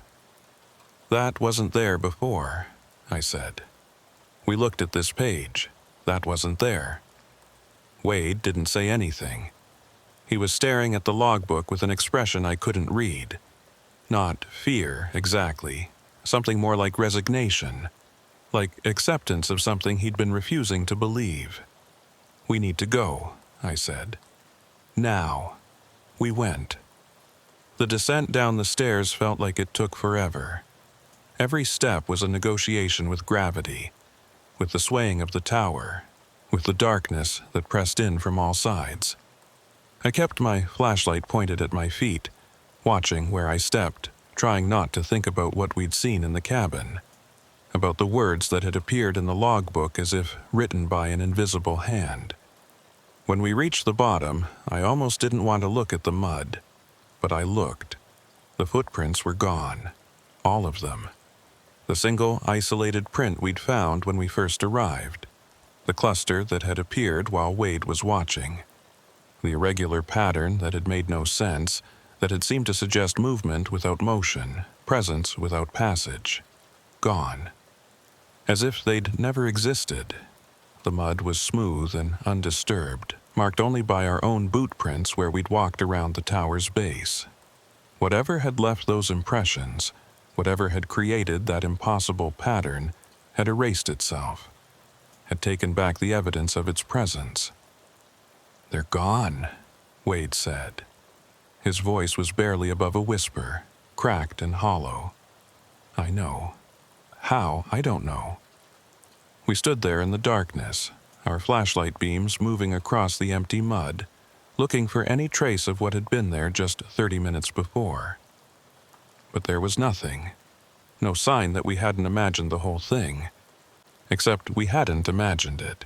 "That wasn't there before," I said. "We looked at this page. That wasn't there." Wade didn't say anything. He was staring at the logbook with an expression I couldn't read. Not fear, exactly. Something more like resignation. Like acceptance of something he'd been refusing to believe. "We need to go," I said. "Now." We went. The descent down the stairs felt like it took forever. Every step was a negotiation with gravity, with the swaying of the tower, with the darkness that pressed in from all sides. I kept my flashlight pointed at my feet, watching where I stepped, trying not to think about what we'd seen in the cabin, about the words that had appeared in the logbook as if written by an invisible hand. When we reached the bottom, I almost didn't want to look at the mud, but I looked. The footprints were gone, all of them. The single, isolated print we'd found when we first arrived, the cluster that had appeared while Wade was watching, the irregular pattern that had made no sense, that had seemed to suggest movement without motion, presence without passage. Gone. As if they'd never existed. The mud was smooth and undisturbed, marked only by our own boot prints where we'd walked around the tower's base. Whatever had left those impressions, whatever had created that impossible pattern, had erased itself, had taken back the evidence of its presence. "They're gone," Wade said. His voice was barely above a whisper, cracked and hollow. "I know. How, I don't know." We stood there in the darkness, our flashlight beams moving across the empty mud, looking for any trace of what had been there just 30 minutes before. But there was nothing. No sign that we hadn't imagined the whole thing. Except we hadn't imagined it.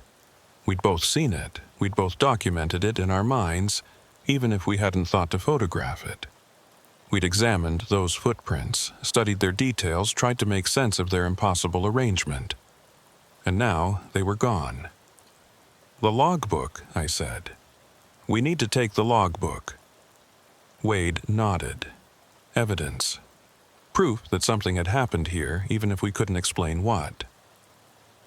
We'd both seen it, we'd both documented it in our minds, even if we hadn't thought to photograph it. We'd examined those footprints, studied their details, tried to make sense of their impossible arrangement. And now they were gone. "The logbook," I said. "We need to take the logbook." Wade nodded. Evidence. Proof that something had happened here, even if we couldn't explain what.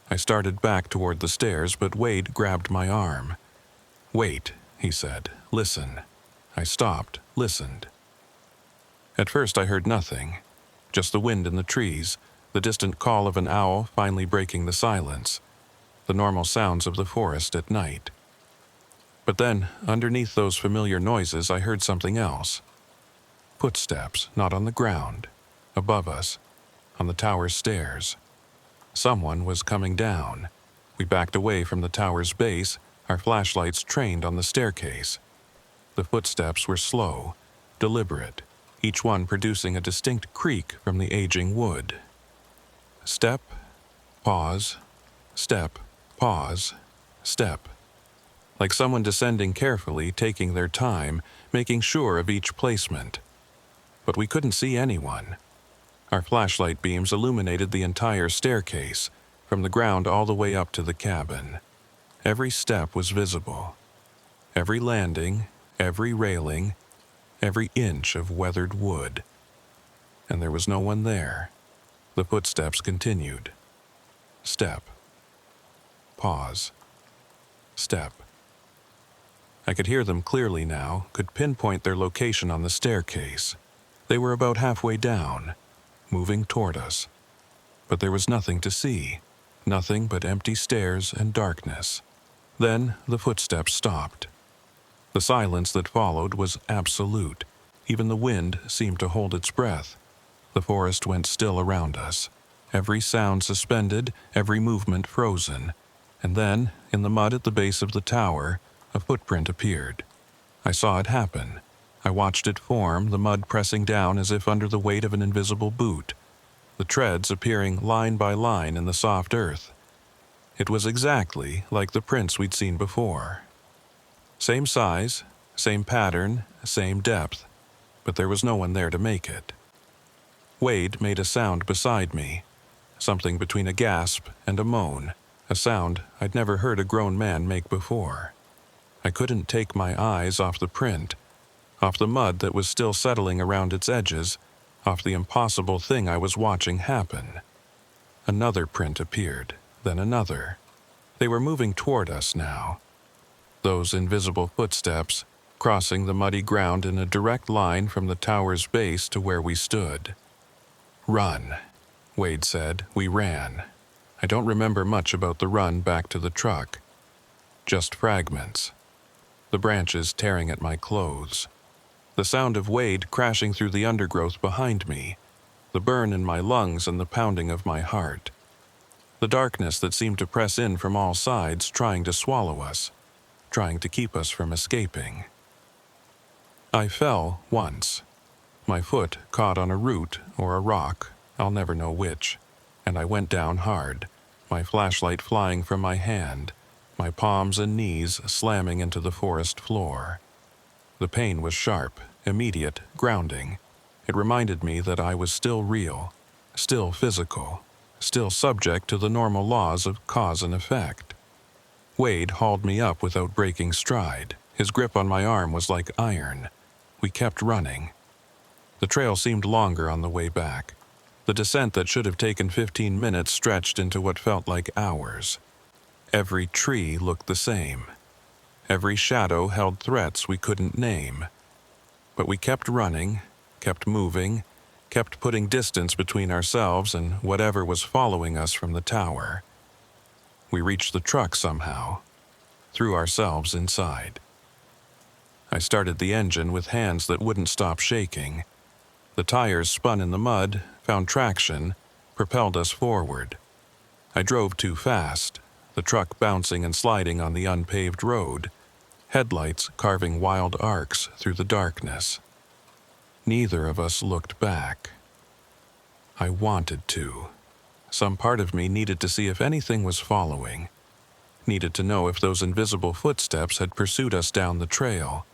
I started back toward the stairs, but Wade grabbed my arm. "Wait," he said. "Listen." I stopped, listened. At first I heard nothing, just the wind in the trees, the distant call of an owl finally breaking the silence, the normal sounds of the forest at night. But then, underneath those familiar noises, I heard something else. Footsteps, not on the ground, above us, on the tower's stairs. Someone was coming down. We backed away from the tower's base, our flashlights trained on the staircase. The footsteps were slow, deliberate, each one producing a distinct creak from the aging wood. Step, pause, step, pause, step. Like someone descending carefully, taking their time, making sure of each placement. But we couldn't see anyone. Our flashlight beams illuminated the entire staircase, from the ground all the way up to the cabin. Every step was visible. Every landing, every railing, every inch of weathered wood. And there was no one there. The footsteps continued. Step. Pause. Step. I could hear them clearly now, could pinpoint their location on the staircase. They were about halfway down, moving toward us. But there was nothing to see, nothing but empty stairs and darkness. Then the footsteps stopped. The silence that followed was absolute. Even the wind seemed to hold its breath. The forest went still around us, every sound suspended, every movement frozen. And then, in the mud at the base of the tower, a footprint appeared. I saw it happen. I watched it form, the mud pressing down as if under the weight of an invisible boot, the treads appearing line by line in the soft earth. It was exactly like the prints we'd seen before. Same size, same pattern, same depth, but there was no one there to make it. Wade made a sound beside me, something between a gasp and a moan, a sound I'd never heard a grown man make before. I couldn't take my eyes off the print, off the mud that was still settling around its edges, off the impossible thing I was watching happen. Another print appeared, then another. They were moving toward us now. Those invisible footsteps, crossing the muddy ground in a direct line from the tower's base to where we stood. Run, Wade said. We ran. I don't remember much about the run back to the truck. Just fragments. The branches tearing at my clothes. The sound of Wade crashing through the undergrowth behind me. The burn in my lungs and the pounding of my heart. The darkness that seemed to press in from all sides, trying to swallow us, trying to keep us from escaping. I fell once. My foot caught on a root or a rock, I'll never know which, and I went down hard, my flashlight flying from my hand, my palms and knees slamming into the forest floor. The pain was sharp, immediate, grounding. It reminded me that I was still real, still physical, still subject to the normal laws of cause and effect. Wade hauled me up without breaking stride. His grip on my arm was like iron. We kept running. The trail seemed longer on the way back. The descent that should have taken 15 minutes stretched into what felt like hours. Every tree looked the same. Every shadow held threats we couldn't name. But we kept running, kept moving, kept putting distance between ourselves and whatever was following us from the tower. We reached the truck somehow, threw ourselves inside. I started the engine with hands that wouldn't stop shaking. The tires spun in the mud, found traction, propelled us forward. I drove too fast, the truck bouncing and sliding on the unpaved road, headlights carving wild arcs through the darkness. Neither of us looked back. I wanted to. Some part of me needed to see if anything was following, needed to know if those invisible footsteps had pursued us down the trail.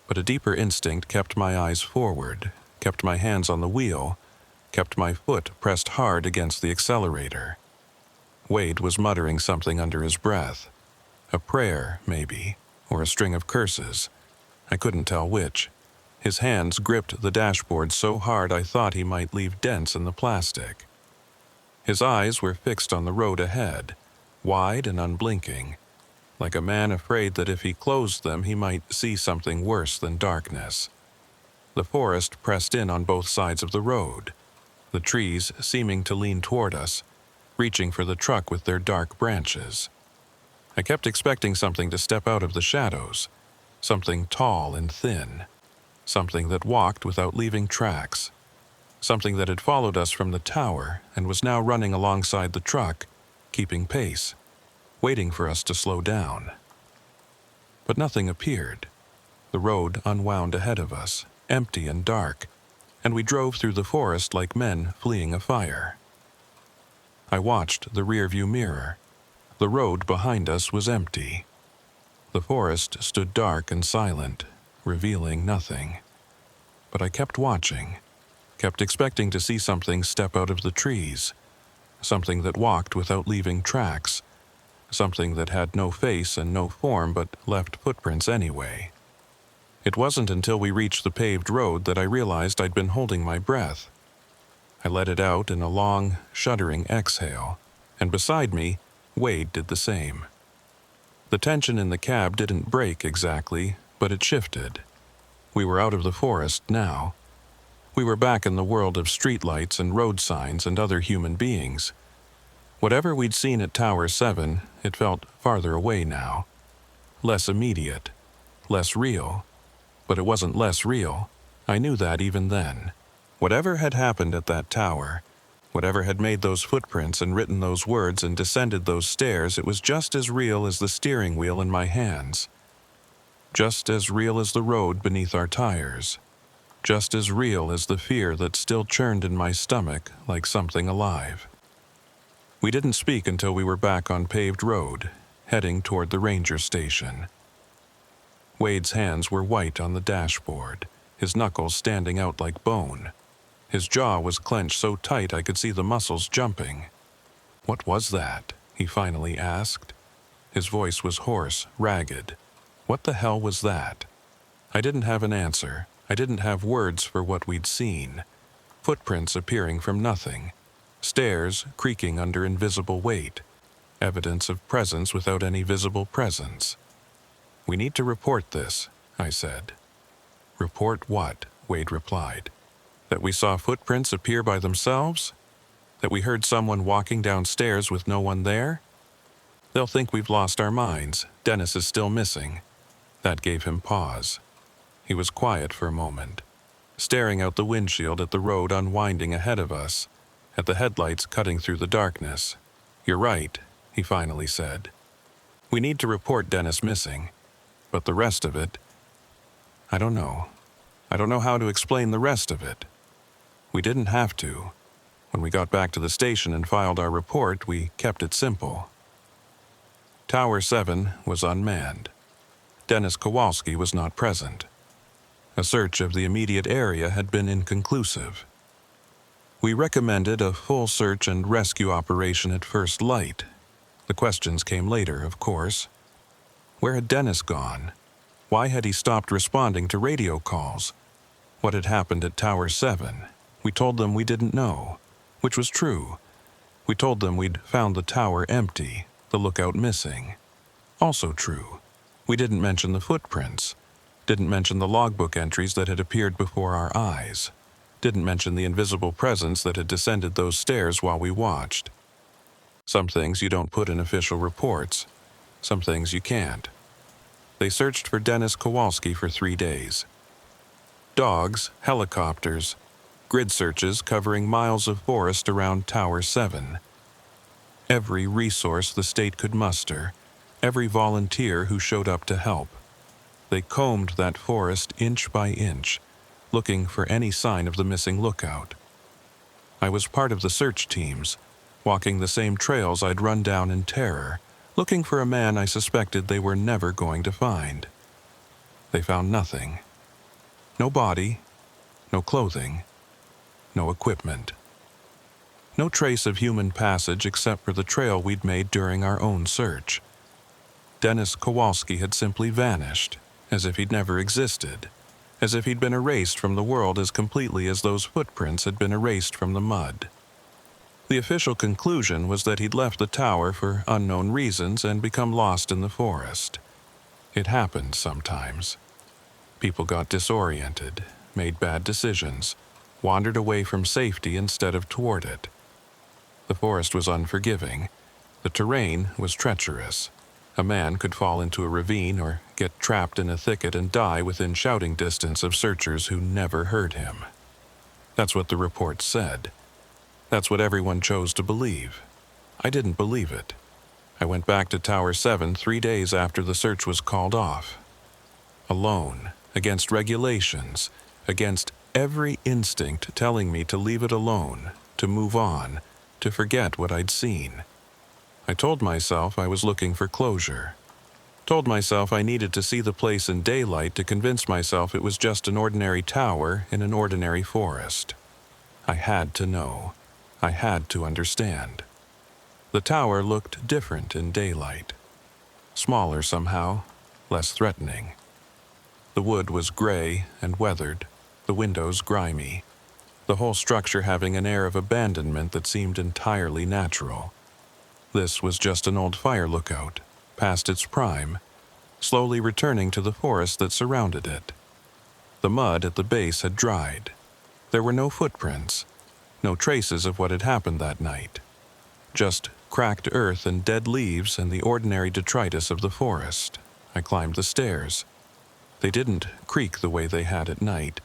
But a deeper instinct kept my eyes forward, kept my hands on the wheel, kept my foot pressed hard against the accelerator. Wade was muttering something under his breath. A prayer, maybe, or a string of curses. I couldn't tell which. His hands gripped the dashboard so hard I thought he might leave dents in the plastic. His eyes were fixed on the road ahead, wide and unblinking. like a man afraid that if he closed them he might see something worse than darkness. The forest pressed in on both sides of the road, the trees seeming to lean toward us, reaching for the truck with their dark branches. I kept expecting something to step out of the shadows, something tall and thin, something that walked without leaving tracks, something that had followed us from the tower and was now running alongside the truck, keeping pace, waiting for us to slow down. But nothing appeared. The road unwound ahead of us, empty and dark, and we drove through the forest like men fleeing a fire. I watched the rearview mirror. The road behind us was empty. The forest stood dark and silent, revealing nothing. But I kept watching, kept expecting to see something step out of the trees, something that walked without leaving tracks, something that had no face and no form but left footprints anyway. It wasn't until we reached the paved road that I realized I'd been holding my breath. I let it out in a long, shuddering exhale, and beside me, Wade did the same. The tension in the cab didn't break exactly, but it shifted. We were out of the forest now. We were back in the world of streetlights and road signs and other human beings. Whatever we'd seen at Tower 7, it felt farther away now. Less immediate, less real. But it wasn't less real. I knew that even then. Whatever had happened at that tower, whatever had made those footprints and written those words and descended those stairs, it was just as real as the steering wheel in my hands. Just as real as the road beneath our tires. Just as real as the fear that still churned in my stomach like something alive. We didn't speak until we were back on paved road, heading toward the ranger station. Wade's hands were white on the dashboard, his knuckles standing out like bone. His jaw was clenched so tight I could see the muscles jumping. "What was that?" he finally asked. His voice was hoarse, ragged. What the hell was that? I didn't have an answer. I didn't have words for what we'd seen. Footprints appearing from nothing. Stairs creaking under invisible weight. Evidence of presence without any visible presence. "We need to report this," I said. "Report what?" Wade replied. "That we saw footprints appear by themselves? That we heard someone walking downstairs with no one there? They'll think we've lost our minds. Dennis is still missing." That gave him pause. He was quiet for a moment, staring out the windshield at the road unwinding ahead of us, at the headlights cutting through the darkness. "You're right," he finally said. "We need to report Dennis missing. But the rest of it, I don't know. I don't know how to explain the rest of it. We didn't have to. When we got back to the station and filed our report, we kept it simple. Tower 7 was unmanned. Dennis Kowalski was not present. A search of the immediate area had been inconclusive. We recommended a full search and rescue operation at first light. The questions came later, of course. Where had Dennis gone? Why had he stopped responding to radio calls? What had happened at Tower 7? We told them we didn't know, which was true. We told them we'd found the tower empty, the lookout missing. Also true. We didn't mention the footprints. Didn't mention the logbook entries that had appeared before our eyes. Didn't mention the invisible presence that had descended those stairs while we watched. Some things you don't put in official reports. Some things you can't. They searched for Dennis Kowalski for 3 days. Dogs, helicopters, grid searches covering miles of forest around Tower 7. Every resource the state could muster, every volunteer who showed up to help. They combed that forest inch by inch, looking for any sign of the missing lookout. I was part of the search teams, walking the same trails I'd run down in terror, looking for a man I suspected they were never going to find. They found nothing. No body, no clothing, no equipment. No trace of human passage except for the trail we'd made during our own search. Dennis Kowalski had simply vanished, as if he'd never existed, as if he'd been erased from the world as completely as those footprints had been erased from the mud. The official conclusion was that he'd left the tower for unknown reasons and become lost in the forest. It happened sometimes. People got disoriented, made bad decisions, wandered away from safety instead of toward it. The forest was unforgiving. The terrain was treacherous. A man could fall into a ravine or get trapped in a thicket and die within shouting distance of searchers who never heard him. That's what the report said. That's what everyone chose to believe. I didn't believe it. I went back to Tower 7 3 days after the search was called off. Alone, against regulations, against every instinct telling me to leave it alone, to move on, to forget what I'd seen. I told myself I was looking for closure. Told myself I needed to see the place in daylight to convince myself it was just an ordinary tower in an ordinary forest. I had to know. I had to understand. The tower looked different in daylight. Smaller somehow, less threatening. The wood was gray and weathered, the windows grimy, the whole structure having an air of abandonment that seemed entirely natural. This was just an old fire lookout, past its prime, slowly returning to the forest that surrounded it. The mud at the base had dried. There were no footprints, no traces of what had happened that night. Just cracked earth and dead leaves and the ordinary detritus of the forest. I climbed the stairs. They didn't creak the way they had at night.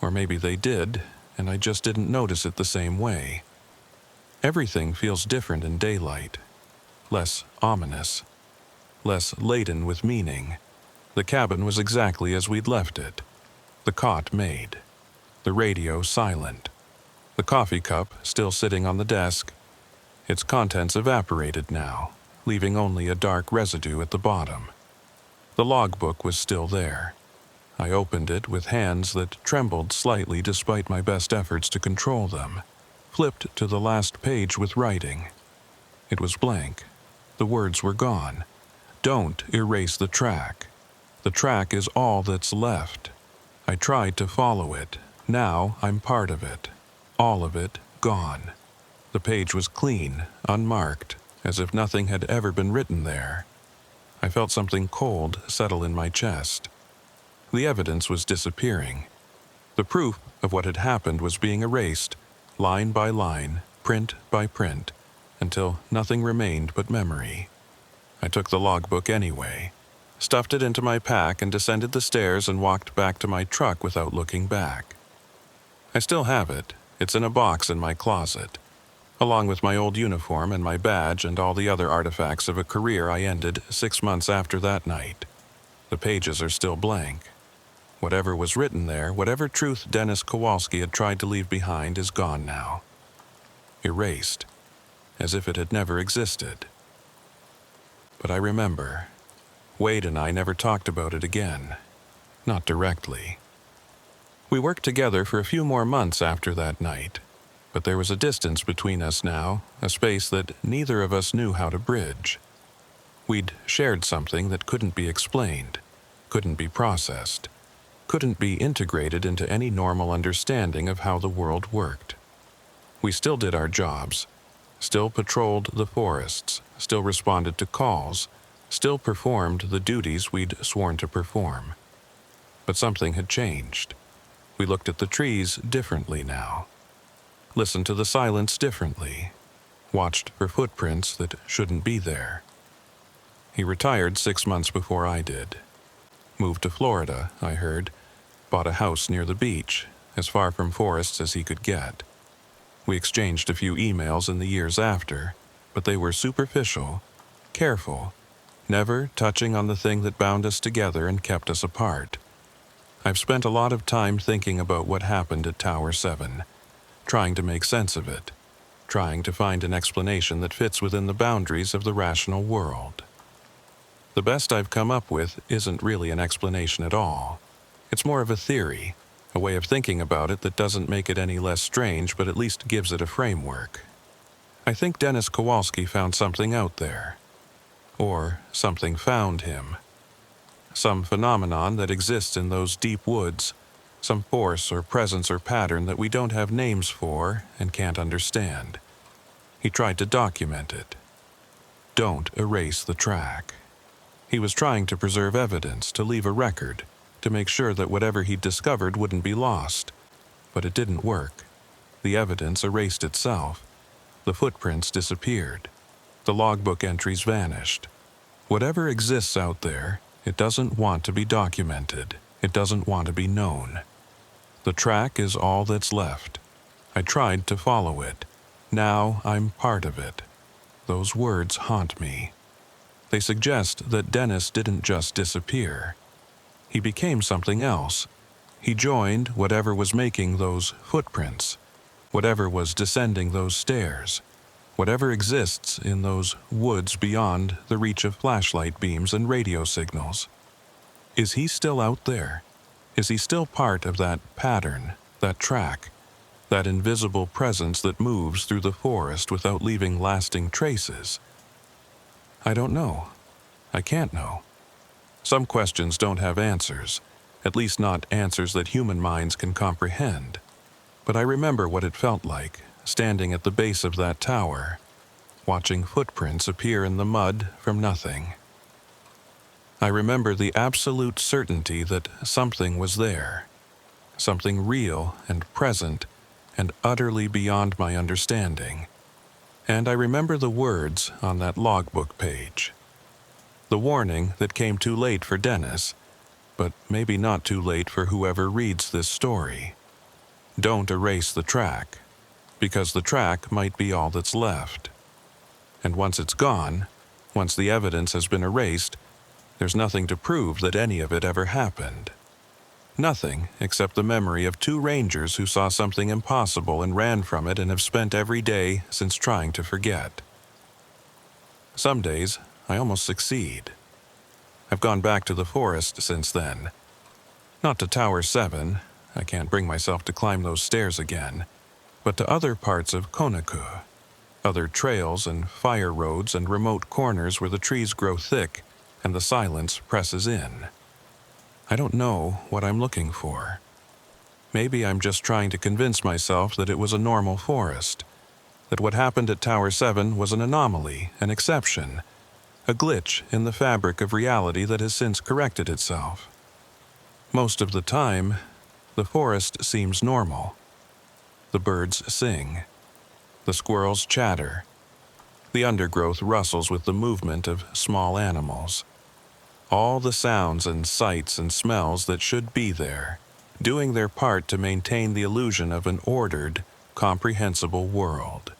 Or maybe they did, and I just didn't notice it the same way. Everything feels different in daylight. Less ominous. Less laden with meaning. The cabin was exactly as we'd left it. The cot made. The radio silent. The coffee cup still sitting on the desk. Its contents evaporated now, leaving only a dark residue at the bottom. The logbook was still there. I opened it with hands that trembled slightly despite my best efforts to control them, flipped to the last page with writing. It was blank. The words were gone. Don't erase the track. The track is all that's left. I tried to follow it. Now I'm part of it. All of it gone. The page was clean, unmarked, as if nothing had ever been written there. I felt something cold settle in my chest. The evidence was disappearing. The proof of what had happened was being erased, line by line, print by print, until nothing remained but memory. I took the logbook anyway, stuffed it into my pack and descended the stairs and walked back to my truck without looking back. I still have it. It's in a box in my closet, along with my old uniform and my badge and all the other artifacts of a career I ended 6 months after that night. The pages are still blank. Whatever was written there, whatever truth Dennis Kowalski had tried to leave behind is gone now. Erased, as if it had never existed. But I remember. Wade and I never talked about it again. Not directly. We worked together for a few more months after that night, but there was a distance between us now, a space that neither of us knew how to bridge. We'd shared something that couldn't be explained, couldn't be processed, couldn't be integrated into any normal understanding of how the world worked. We still did our jobs, still patrolled the forests, still responded to calls, still performed the duties we'd sworn to perform. But something had changed. We looked at the trees differently now, listened to the silence differently, watched for footprints that shouldn't be there. He retired 6 months before I did. Moved to Florida, I heard, bought a house near the beach, as far from forests as he could get. We exchanged a few emails in the years after, but they were superficial, careful, never touching on the thing that bound us together and kept us apart. I've spent a lot of time thinking about what happened at Tower 7, trying to make sense of it, trying to find an explanation that fits within the boundaries of the rational world. The best I've come up with isn't really an explanation at all. It's more of a theory, a way of thinking about it that doesn't make it any less strange but at least gives it a framework. I think Dennis Kowalski found something out there. Or something found him. Some phenomenon that exists in those deep woods, some force or presence or pattern that we don't have names for and can't understand. He tried to document it. Don't erase the track. He was trying to preserve evidence, to leave a record, to make sure that whatever he'd discovered wouldn't be lost. But it didn't work. The evidence erased itself. The footprints disappeared. The logbook entries vanished. Whatever exists out there, it doesn't want to be documented. It doesn't want to be known. The track is all that's left. I tried to follow it. Now I'm part of it. Those words haunt me. They suggest that Dennis didn't just disappear. He became something else. He joined whatever was making those footprints, whatever was descending those stairs, whatever exists in those woods beyond the reach of flashlight beams and radio signals. Is he still out there? Is he still part of that pattern, that track, that invisible presence that moves through the forest without leaving lasting traces? I don't know. I can't know. Some questions don't have answers, at least not answers that human minds can comprehend. But I remember what it felt like, standing at the base of that tower, watching footprints appear in the mud from nothing. I remember the absolute certainty that something was there, something real and present and utterly beyond my understanding. And I remember the words on that logbook page. The warning that came too late for Dennis, but maybe not too late for whoever reads this story. Don't erase the track, because the track might be all that's left. And once it's gone, once the evidence has been erased, there's nothing to prove that any of it ever happened. Nothing except the memory of two rangers who saw something impossible and ran from it and have spent every day since trying to forget. Some days, I almost succeed. I've gone back to the forest since then. Not to Tower 7, I can't bring myself to climb those stairs again, but to other parts of Konaku, other trails and fire roads and remote corners where the trees grow thick and the silence presses in. I don't know what I'm looking for. Maybe I'm just trying to convince myself that it was a normal forest, that what happened at Tower 7 was an anomaly, an exception, a glitch in the fabric of reality that has since corrected itself. Most of the time, the forest seems normal. The birds sing. The squirrels chatter. The undergrowth rustles with the movement of small animals. All the sounds and sights and smells that should be there, doing their part to maintain the illusion of an ordered, comprehensible world.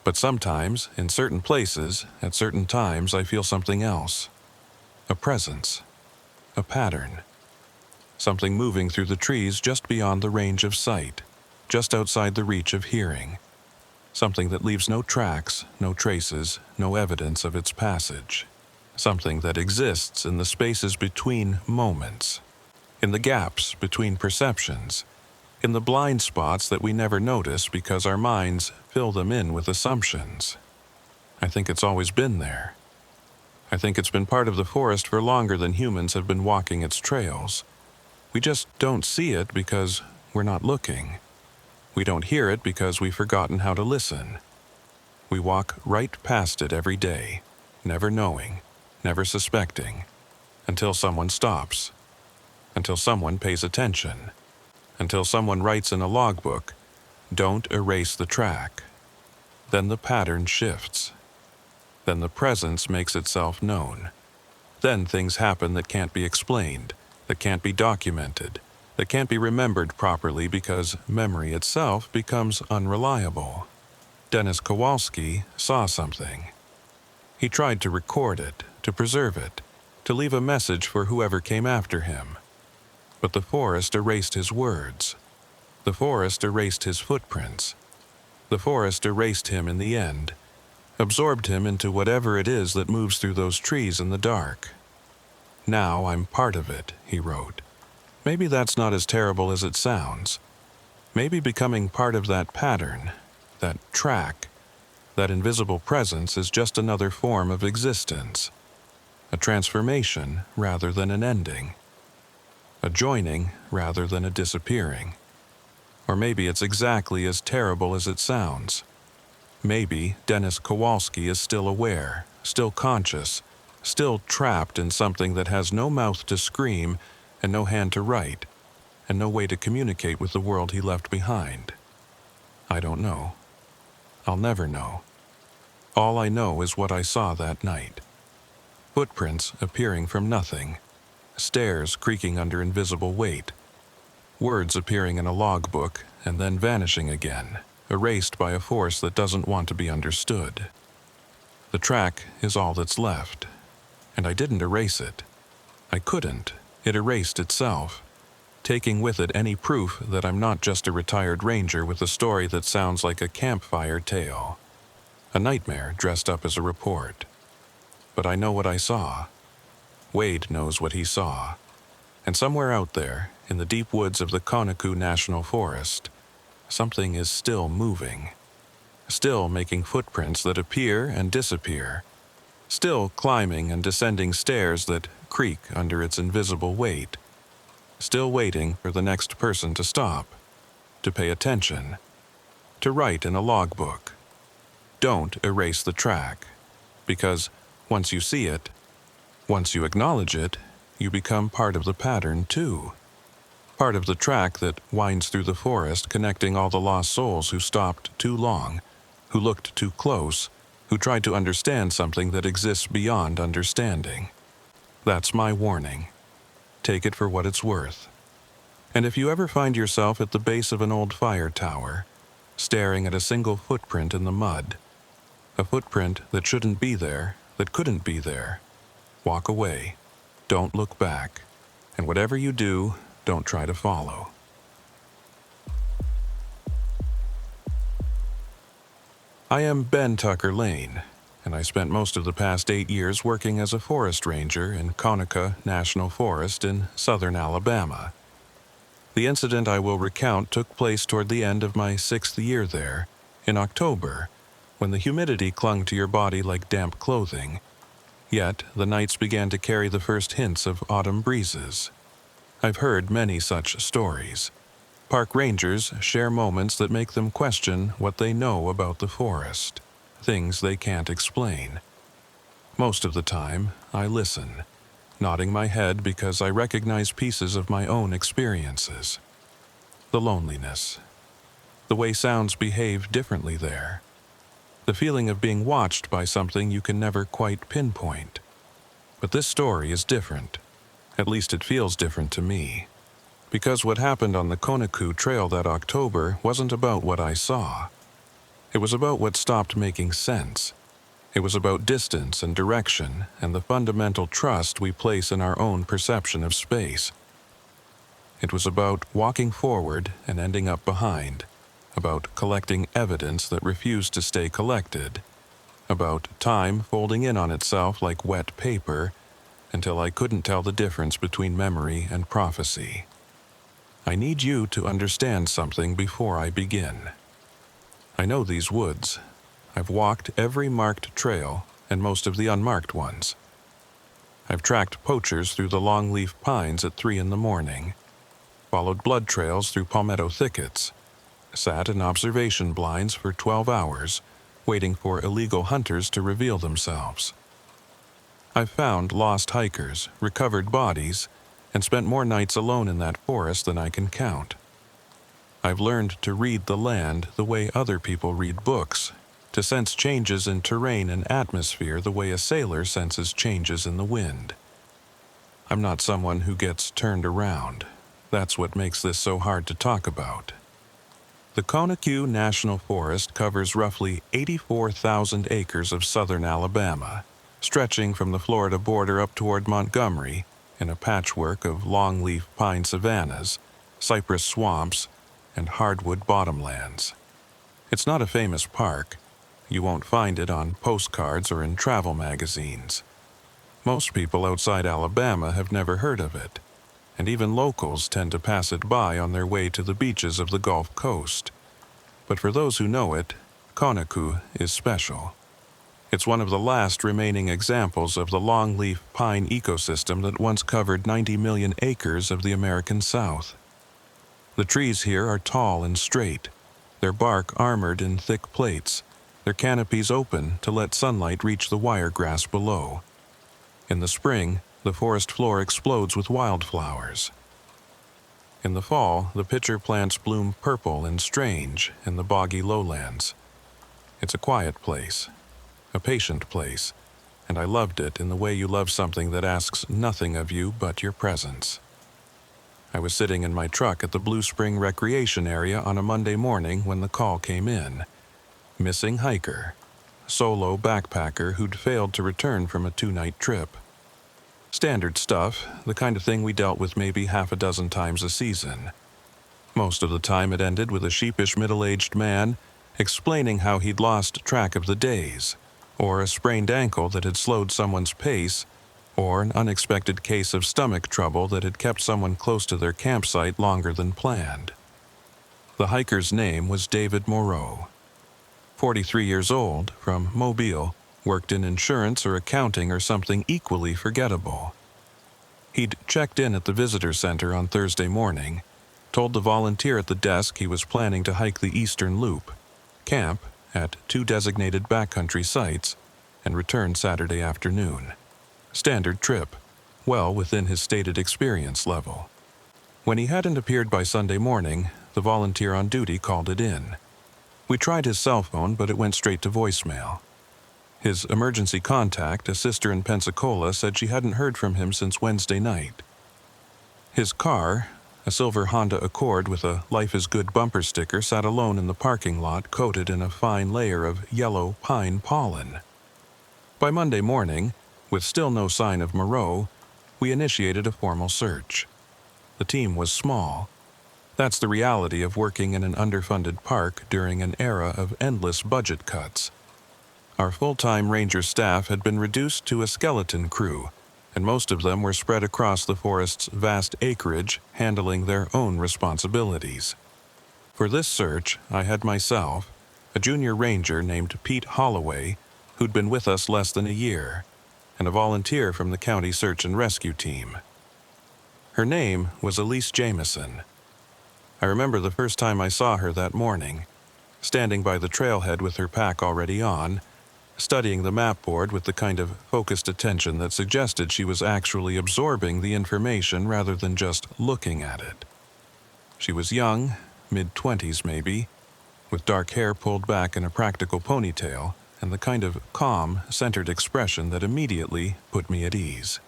But sometimes, in certain places, at certain times, I feel something else. A presence. A pattern. Something moving through the trees just beyond the range of sight, just outside the reach of hearing. Something that leaves no tracks, no traces, no evidence of its passage. Something that exists in the spaces between moments, in the gaps between perceptions, in the blind spots that we never notice because our minds fill them in with assumptions. I think it's always been there. I think it's been part of the forest for longer than humans have been walking its trails. We just don't see it because we're not looking. We don't hear it because we've forgotten how to listen. We walk right past it every day, never knowing, never suspecting, until someone stops, until someone pays attention, until someone writes in a logbook, "Don't erase the track." Then the pattern shifts. Then the presence makes itself known. Then things happen that can't be explained, that can't be documented, that can't be remembered properly because memory itself becomes unreliable. Dennis Kowalski saw something. He tried to record it, to preserve it, to leave a message for whoever came after him. But the forest erased his words. The forest erased his footprints. The forest erased him in the end, absorbed him into whatever it is that moves through those trees in the dark. "Now I'm part of it," he wrote. Maybe that's not as terrible as it sounds. Maybe becoming part of that pattern, that track, that invisible presence is just another form of existence. A transformation rather than an ending. A joining rather than a disappearing. Or maybe it's exactly as terrible as it sounds. Maybe Dennis Kowalski is still aware, still conscious, still trapped in something that has no mouth to scream and no hand to write, and no way to communicate with the world he left behind. I don't know. I'll never know. All I know is what I saw that night. Footprints appearing from nothing, stairs creaking under invisible weight, words appearing in a logbook and then vanishing again, erased by a force that doesn't want to be understood. The track is all that's left, and I didn't erase it. I couldn't. It erased itself, taking with it any proof that I'm not just a retired ranger with a story that sounds like a campfire tale, a nightmare dressed up as a report. But I know what I saw. Wade knows what he saw. And somewhere out there, in the deep woods of the Conacook National Forest, something is still moving, still making footprints that appear and disappear, still climbing and descending stairs that creak under its invisible weight, still waiting for the next person to stop, to pay attention, to write in a logbook. Don't erase the track, because once you see it, once you acknowledge it, you become part of the pattern too. Part of the track that winds through the forest, connecting all the lost souls who stopped too long, who looked too close, who tried to understand something that exists beyond understanding. That's my warning. Take it for what it's worth. And if you ever find yourself at the base of an old fire tower, staring at a single footprint in the mud, a footprint that shouldn't be there, that couldn't be there, walk away. Don't look back. And whatever you do, don't try to follow. I am Ben Tucker Lane, and I spent most of the past 8 years working as a forest ranger in Conacook National Forest in southern Alabama. The incident I will recount took place toward the end of my 6th year there, in October, when the humidity clung to your body like damp clothing. Yet the nights began to carry the first hints of autumn breezes. I've heard many such stories. Park rangers share moments that make them question what they know about the forest, things they can't explain. Most of the time, I listen, nodding my head because I recognize pieces of my own experiences. The loneliness, the way sounds behave differently there, the feeling of being watched by something you can never quite pinpoint. But this story is different. At least it feels different to me. Because what happened on the Conacook Trail that October wasn't about what I saw. It was about what stopped making sense. It was about distance and direction and the fundamental trust we place in our own perception of space. It was about walking forward and ending up behind, about collecting evidence that refused to stay collected, about time folding in on itself like wet paper until I couldn't tell the difference between memory and prophecy. I need you to understand something before I begin. I know these woods. I've walked every marked trail and most of the unmarked ones. I've tracked poachers through the longleaf pines at 3 in the morning, followed blood trails through palmetto thickets, sat in observation blinds for 12 hours, waiting for illegal hunters to reveal themselves. I've found lost hikers, recovered bodies, and spent more nights alone in that forest than I can count. I've learned to read the land the way other people read books, to sense changes in terrain and atmosphere the way a sailor senses changes in the wind. I'm not someone who gets turned around. That's what makes this so hard to talk about. The Conacook National Forest covers roughly 84,000 acres of southern Alabama, stretching from the Florida border up toward Montgomery in a patchwork of longleaf pine savannas, cypress swamps, and hardwood bottomlands. It's not a famous park. You won't find it on postcards or in travel magazines. Most people outside Alabama have never heard of it, and even locals tend to pass it by on their way to the beaches of the Gulf Coast. But for those who know it, Conacook is special. It's one of the last remaining examples of the longleaf pine ecosystem that once covered 90 million acres of the American South. The trees here are tall and straight, their bark armored in thick plates, their canopies open to let sunlight reach the wiregrass below. In the spring, the forest floor explodes with wildflowers. In the fall, the pitcher plants bloom purple and strange in the boggy lowlands. It's a quiet place, a patient place, and I loved it in the way you love something that asks nothing of you but your presence. I was sitting in my truck at the Blue Spring Recreation Area on a Monday morning when the call came in. Missing hiker, solo backpacker who'd failed to return from a 2-night trip. Standard stuff, the kind of thing we dealt with maybe half a dozen times a season. Most of the time it ended with a sheepish middle-aged man explaining how he'd lost track of the days, or a sprained ankle that had slowed someone's pace, or an unexpected case of stomach trouble that had kept someone close to their campsite longer than planned. The hiker's name was David Moreau. 43 years old, from Mobile, worked in insurance or accounting or something equally forgettable. He'd checked in at the visitor center on Thursday morning, told the volunteer at the desk he was planning to hike the Eastern Loop, camp at 2 designated backcountry sites, and return Saturday afternoon. Standard trip, well within his stated experience level. When he hadn't appeared by Sunday morning, the volunteer on duty called it in. We tried his cell phone, but it went straight to voicemail. His emergency contact, a sister in Pensacola, said she hadn't heard from him since Wednesday night. His car, a silver Honda Accord with a Life is Good bumper sticker, sat alone in the parking lot coated in a fine layer of yellow pine pollen. By Monday morning, with still no sign of Moreau, we initiated a formal search. The team was small. That's the reality of working in an underfunded park during an era of endless budget cuts. Our full-time ranger staff had been reduced to a skeleton crew, and most of them were spread across the forest's vast acreage, handling their own responsibilities. For this search, I had myself, a junior ranger named Pete Holloway, who'd been with us less than a year, and a volunteer from the county search and rescue team. Her name was Elise Jameson. I remember the first time I saw her that morning, standing by the trailhead with her pack already on, studying the map board with the kind of focused attention that suggested she was actually absorbing the information rather than just looking at it. She was young, mid-20s maybe, with dark hair pulled back in a practical ponytail, and the kind of calm, centered expression that immediately put me at ease.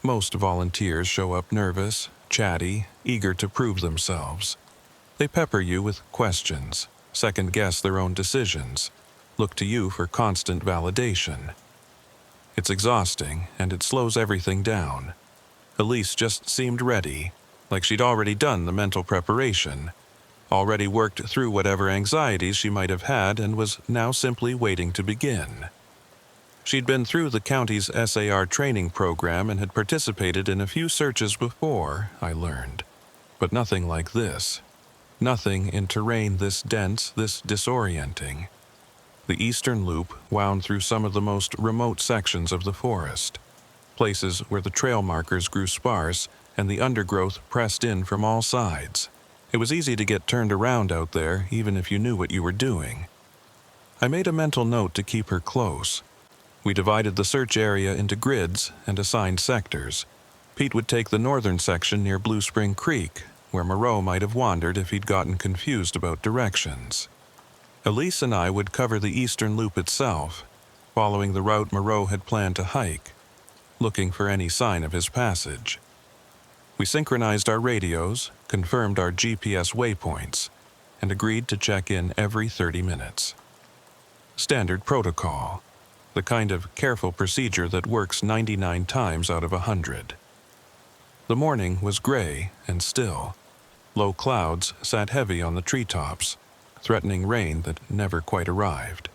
Most volunteers show up nervous, chatty, eager to prove themselves. They pepper you with questions, second-guess their own decisions, look to you for constant validation. It's exhausting, and it slows everything down. Elise just seemed ready, like she'd already done the mental preparation, already worked through whatever anxieties she might have had, and was now simply waiting to begin. She'd been through the county's SAR training program and had participated in a few searches before, I learned. But nothing like this. Nothing in terrain this dense, this disorienting. The Eastern Loop wound through some of the most remote sections of the forest, places where the trail markers grew sparse and the undergrowth pressed in from all sides. It was easy to get turned around out there, even if you knew what you were doing. I made a mental note to keep her close. We divided the search area into grids and assigned sectors. Pete would take the northern section near Blue Spring Creek, where Moreau might have wandered if he'd gotten confused about directions. Elise and I would cover the Eastern Loop itself, following the route Moreau had planned to hike, looking for any sign of his passage. We synchronized our radios, confirmed our GPS waypoints, and agreed to check in every 30 minutes. Standard protocol, the kind of careful procedure that works 99 times out of 100. The morning was gray and still. Low clouds sat heavy on the treetops, threatening rain that never quite arrived.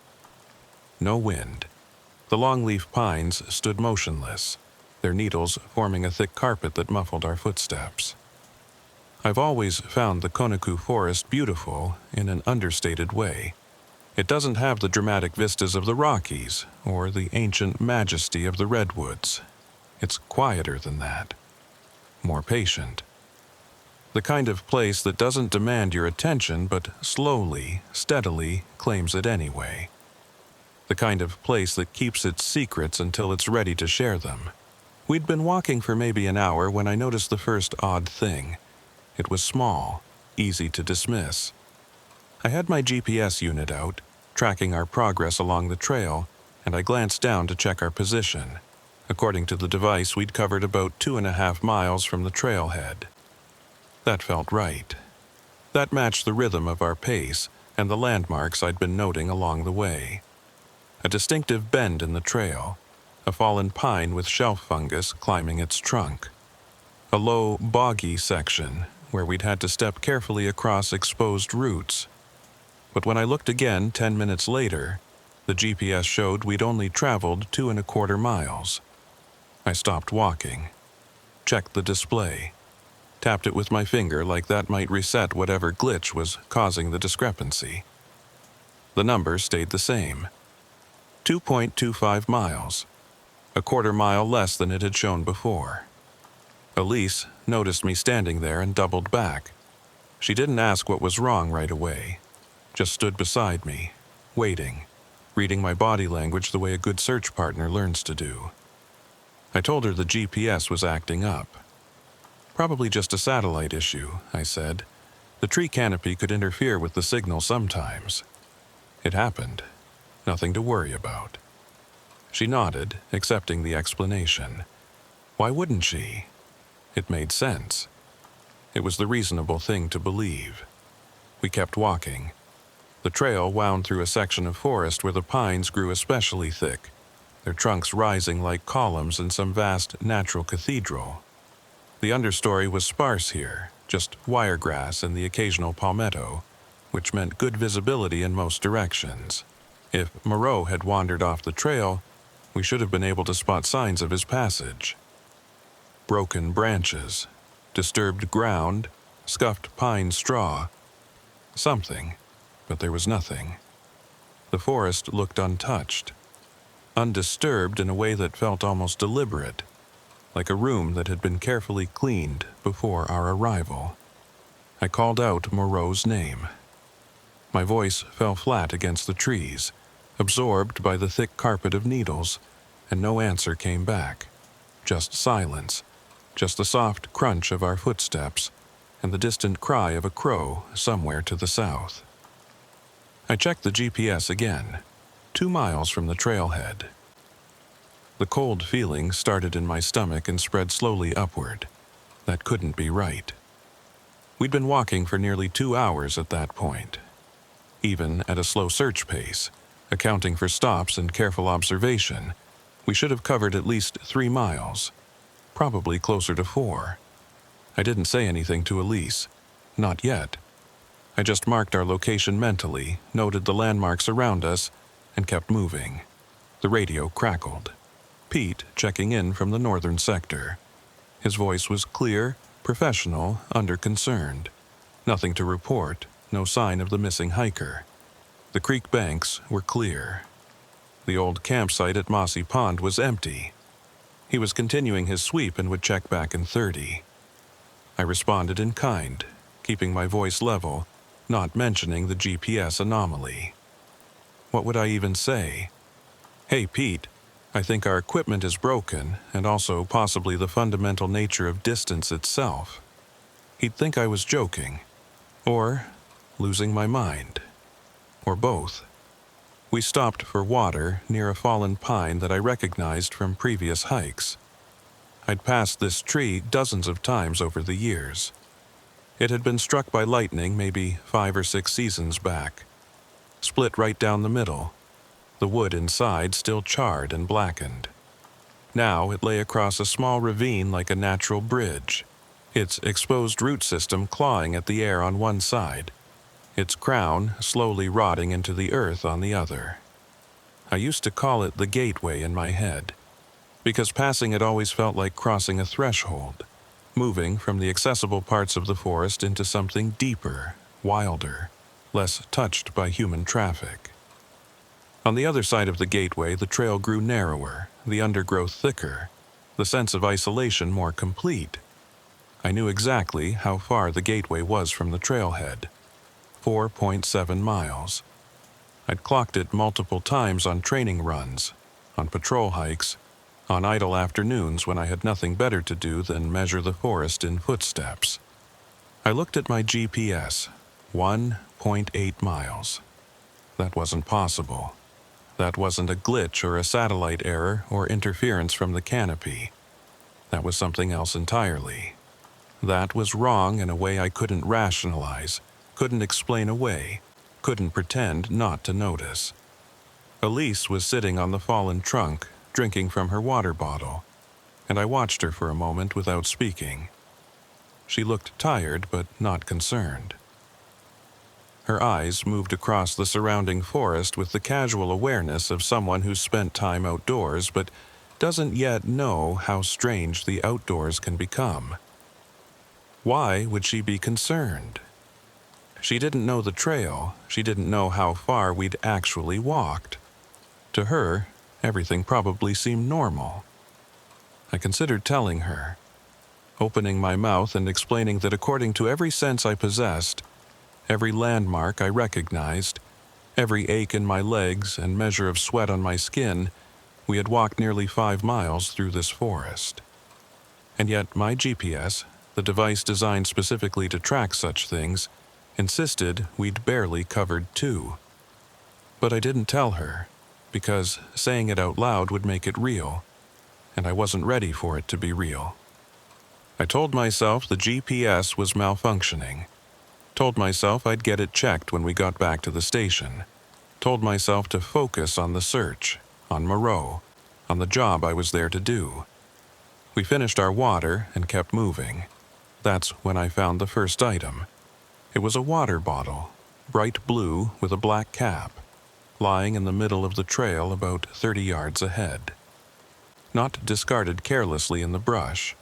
No wind. The longleaf pines stood motionless, their needles forming a thick carpet that muffled our footsteps. I've always found the Conecuh Forest beautiful in an understated way. It doesn't have the dramatic vistas of the Rockies or the ancient majesty of the redwoods. It's quieter than that, more patient. The kind of place that doesn't demand your attention but slowly, steadily claims it anyway. The kind of place that keeps its secrets until it's ready to share them. We'd been walking for maybe an hour when I noticed the first odd thing. It was small, easy to dismiss. I had my GPS unit out, tracking our progress along the trail, and I glanced down to check our position. According to the device, we'd covered about 2.5 miles from the trailhead. That felt right. That matched the rhythm of our pace and the landmarks I'd been noting along the way. A distinctive bend in the trail, a fallen pine with shelf fungus climbing its trunk, a low, boggy section where we'd had to step carefully across exposed roots. But when I looked again 10 minutes later, the GPS showed we'd only traveled 2.25 miles. I stopped walking, checked the display, tapped it with my finger like that might reset whatever glitch was causing the discrepancy. The number stayed the same. 2.25 miles, a 1/4 mile less than it had shown before. Elise noticed me standing there and doubled back. She didn't ask what was wrong right away, just stood beside me, waiting, reading my body language the way a good search partner learns to do. I told her the GPS was acting up. Probably just a satellite issue, I said. The tree canopy could interfere with the signal sometimes. It happened. Nothing to worry about. She nodded, accepting the explanation. Why wouldn't she? It made sense. It was the reasonable thing to believe. We kept walking. The trail wound through a section of forest where the pines grew especially thick, their trunks rising like columns in some vast natural cathedral. The understory was sparse here, just wiregrass and the occasional palmetto, which meant good visibility in most directions. If Moreau had wandered off the trail, we should have been able to spot signs of his passage. Broken branches, disturbed ground, scuffed pine straw. Something, but there was nothing. The forest looked untouched, undisturbed in a way that felt almost deliberate, like a room that had been carefully cleaned before our arrival. I called out Moreau's name. My voice fell flat against the trees, absorbed by the thick carpet of needles, and no answer came back. Just silence, just the soft crunch of our footsteps, and the distant cry of a crow somewhere to the south. I checked the GPS again, 2 miles from the trailhead. The cold feeling started in my stomach and spread slowly upward. That couldn't be right. We'd been walking for nearly 2 hours at that point. Even at a slow search pace, accounting for stops and careful observation, we should have covered at least 3 miles, probably closer to 4. I didn't say anything to Elise, not yet. I just marked our location mentally, noted the landmarks around us, and kept moving. The radio crackled. Pete checking in from the northern sector. His voice was clear, professional, under-concerned. Nothing to report, no sign of the missing hiker. The creek banks were clear. The old campsite at Mossy Pond was empty. He was continuing his sweep and would check back in 30. I responded in kind, keeping my voice level, not mentioning the GPS anomaly. What would I even say? Hey, Pete, I think our equipment is broken, and also possibly the fundamental nature of distance itself. He'd think I was joking, or losing my mind, or both. We stopped for water near a fallen pine that I recognized from previous hikes. I'd passed this tree dozens of times over the years. It had been struck by lightning maybe 5 or 6 seasons back. Split right down the middle, the wood inside still charred and blackened. Now it lay across a small ravine like a natural bridge, its exposed root system clawing at the air on one side, its crown slowly rotting into the earth on the other. I used to call it the gateway in my head, because passing it always felt like crossing a threshold, moving from the accessible parts of the forest into something deeper, wilder, less touched by human traffic. On the other side of the gateway, the trail grew narrower, the undergrowth thicker, the sense of isolation more complete. I knew exactly how far the gateway was from the trailhead. 4.7 miles. I'd clocked it multiple times on training runs, on patrol hikes, on idle afternoons when I had nothing better to do than measure the forest in footsteps. I looked at my GPS. 1.8 miles. That wasn't possible. That wasn't a glitch or a satellite error or interference from the canopy. That was something else entirely. That was wrong in a way I couldn't rationalize, couldn't explain away, couldn't pretend not to notice. Elise was sitting on the fallen trunk, drinking from her water bottle, and I watched her for a moment without speaking. She looked tired but not concerned. Her eyes moved across the surrounding forest with the casual awareness of someone who's spent time outdoors but doesn't yet know how strange the outdoors can become. Why would she be concerned? She didn't know the trail. She didn't know how far we'd actually walked. To her, everything probably seemed normal. I considered telling her, opening my mouth and explaining that according to every sense I possessed, every landmark I recognized, every ache in my legs and measure of sweat on my skin, we had walked nearly 5 miles through this forest. And yet my GPS, the device designed specifically to track such things, insisted we'd barely covered 2. But I didn't tell her, because saying it out loud would make it real, and I wasn't ready for it to be real. I told myself the GPS was malfunctioning. Told myself I'd get it checked when we got back to the station. Told myself to focus on the search, on Moreau, on the job I was there to do. We finished our water and kept moving. That's when I found the first item. It was a water bottle, bright blue with a black cap, lying in the middle of the trail about 30 yards ahead. Not discarded carelessly in the brush,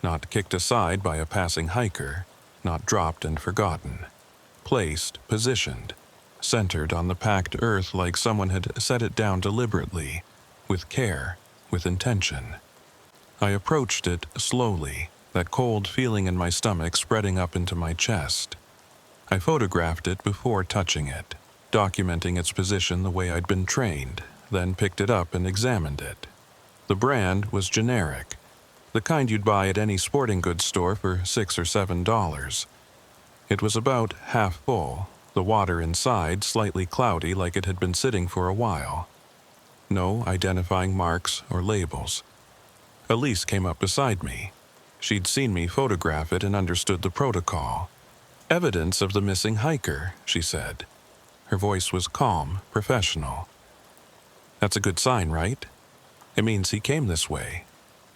not kicked aside by a passing hiker, not dropped and forgotten. Placed, positioned, centered on the packed earth like someone had set it down deliberately, with care, with intention. I approached it slowly, that cold feeling in my stomach spreading up into my chest. I photographed it before touching it, documenting its position the way I'd been trained, then picked it up and examined it. The brand was generic, the kind you'd buy at any sporting goods store for $6 or $7. It was about half full, the water inside slightly cloudy like it had been sitting for a while. No identifying marks or labels. Elise came up beside me. She'd seen me photograph it and understood the protocol. Evidence of the missing hiker, she said. Her voice was calm, professional. That's a good sign, right? It means he came this way.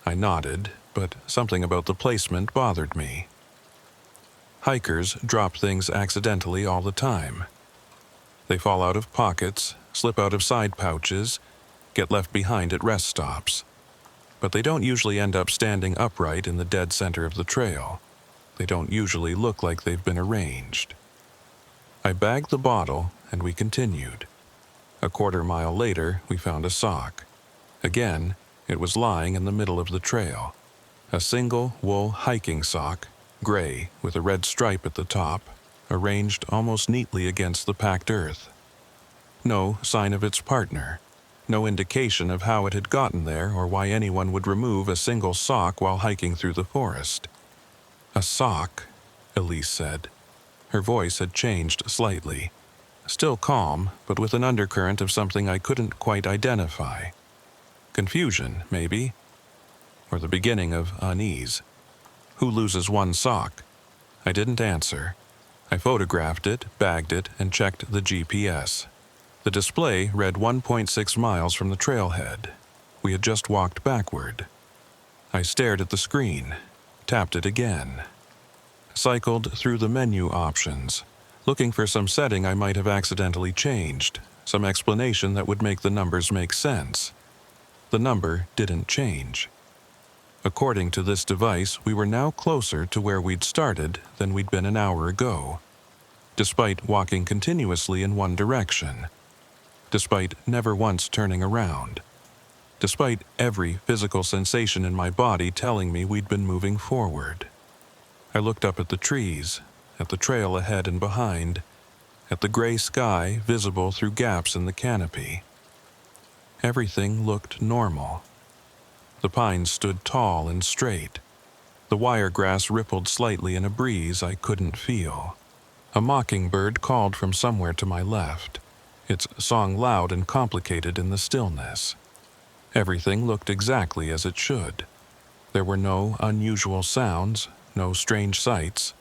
I nodded, but something about the placement bothered me. Hikers drop things accidentally all the time. They fall out of pockets, slip out of side pouches, get left behind at rest stops. But they don't usually end up standing upright in the dead center of the trail. They don't usually look like they've been arranged. I bagged the bottle, and we continued. A quarter mile later, we found a sock. Again, it was lying in the middle of the trail. A single wool hiking sock, gray with a red stripe at the top, arranged almost neatly against the packed earth. No sign of its partner. No indication of how it had gotten there or why anyone would remove a single sock while hiking through the forest. A sock, Elise said. Her voice had changed slightly. Still calm, but with an undercurrent of something I couldn't quite identify. Confusion, maybe? Or the beginning of unease. Who loses one sock? I didn't answer. I photographed it, bagged it, and checked the GPS. The display read 1.6 miles from the trailhead. We had just walked backward. I stared at the screen, tapped it again. Cycled through the menu options, looking for some setting I might have accidentally changed, some explanation that would make the numbers make sense. The number didn't change. According to this device, we were now closer to where we'd started than we'd been an hour ago, despite walking continuously in one direction, despite never once turning around, despite every physical sensation in my body telling me we'd been moving forward. I looked up at the trees, at the trail ahead and behind, at the gray sky visible through gaps in the canopy. Everything looked normal. The pines stood tall and straight. The wiregrass rippled slightly in a breeze I couldn't feel. A mockingbird called from somewhere to my left, its song loud and complicated in the stillness. Everything looked exactly as it should. There were no unusual sounds, no strange sights,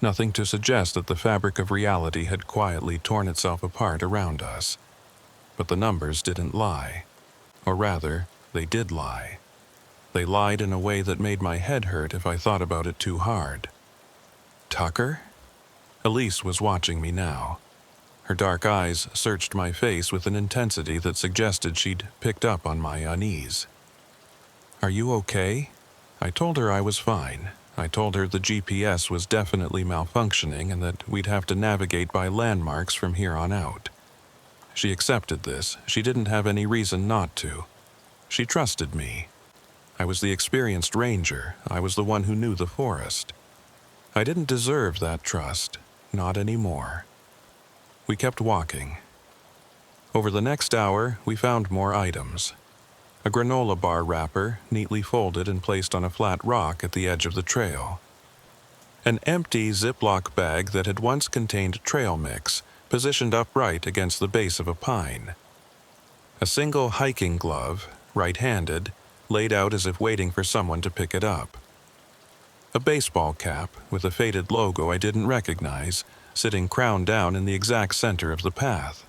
nothing to suggest that the fabric of reality had quietly torn itself apart around us. But the numbers didn't lie. Or rather, they did lie. They lied in a way that made my head hurt if I thought about it too hard. Tucker? Elise was watching me now. Her dark eyes searched my face with an intensity that suggested she'd picked up on my unease. Are you okay? I told her I was fine. I told her the GPS was definitely malfunctioning and that we'd have to navigate by landmarks from here on out. She accepted this. She didn't have any reason not to. She trusted me. I was the experienced ranger. I was the one who knew the forest. I didn't deserve that trust. Not anymore. We kept walking. Over the next hour, we found more items. A granola bar wrapper, neatly folded and placed on a flat rock at the edge of the trail. An empty Ziploc bag that had once contained trail mix, positioned upright against the base of a pine. A single hiking glove, right-handed, laid out as if waiting for someone to pick it up. A baseball cap with a faded logo I didn't recognize, sitting crown down in the exact center of the path.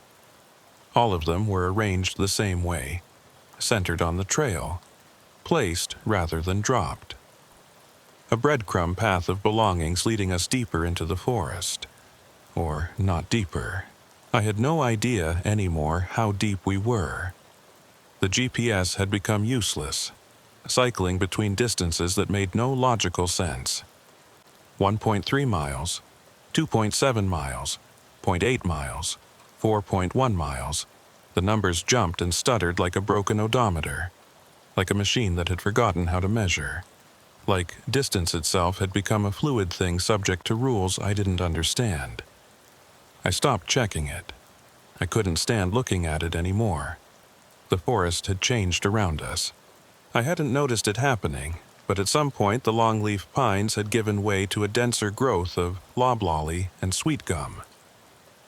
All of them were arranged the same way, centered on the trail, placed rather than dropped. A breadcrumb path of belongings leading us deeper into the forest. Or not deeper. I had no idea anymore how deep we were. The GPS had become useless, cycling between distances that made no logical sense. 1.3 miles, 2.7 miles, 0.8 miles, 4.1 miles. The numbers jumped and stuttered like a broken odometer, like a machine that had forgotten how to measure, like distance itself had become a fluid thing subject to rules I didn't understand. I stopped checking it. I couldn't stand looking at it anymore. The forest had changed around us. I hadn't noticed it happening, but at some point the longleaf pines had given way to a denser growth of loblolly and sweet gum.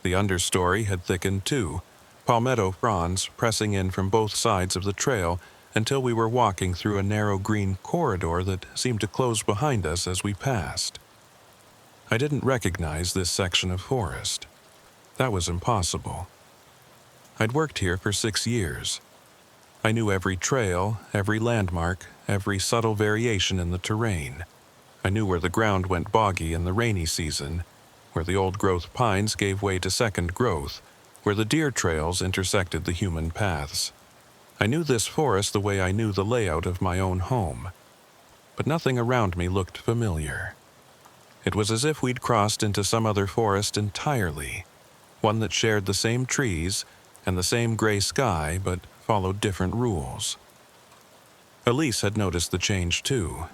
The understory had thickened too, palmetto fronds pressing in from both sides of the trail until we were walking through a narrow green corridor that seemed to close behind us as we passed. I didn't recognize this section of forest. That was impossible. I'd worked here for 6 years. I knew every trail, every landmark, every subtle variation in the terrain. I knew where the ground went boggy in the rainy season, where the old-growth pines gave way to second growth, where the deer trails intersected the human paths. I knew this forest the way I knew the layout of my own home. But nothing around me looked familiar. It was as if we'd crossed into some other forest entirely, one that shared the same trees and the same gray sky but followed different rules. Elise had noticed the change too.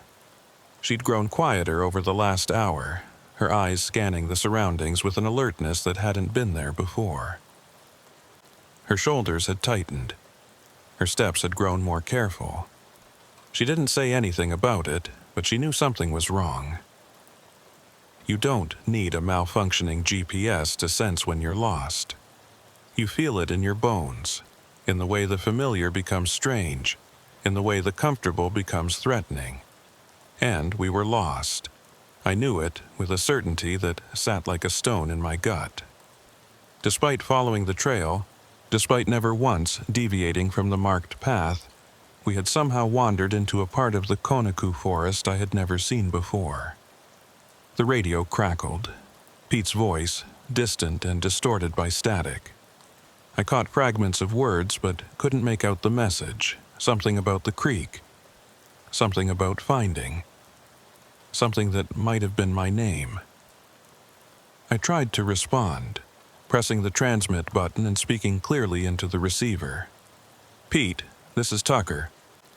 She'd grown quieter over the last hour, her eyes scanning the surroundings with an alertness that hadn't been there before. Her shoulders had tightened. Her steps had grown more careful. She didn't say anything about it, but she knew something was wrong. You don't need a malfunctioning GPS to sense when you're lost. You feel it in your bones, in the way the familiar becomes strange, in the way the comfortable becomes threatening. And we were lost. I knew it with a certainty that sat like a stone in my gut. Despite following the trail, despite never once deviating from the marked path, we had somehow wandered into a part of the Conacu forest I had never seen before. The radio crackled, Pete's voice, distant and distorted by static. I caught fragments of words but couldn't make out the message, something about the creek, something about finding, something that might have been my name. I tried to respond, pressing the transmit button and speaking clearly into the receiver. "Pete, this is Tucker.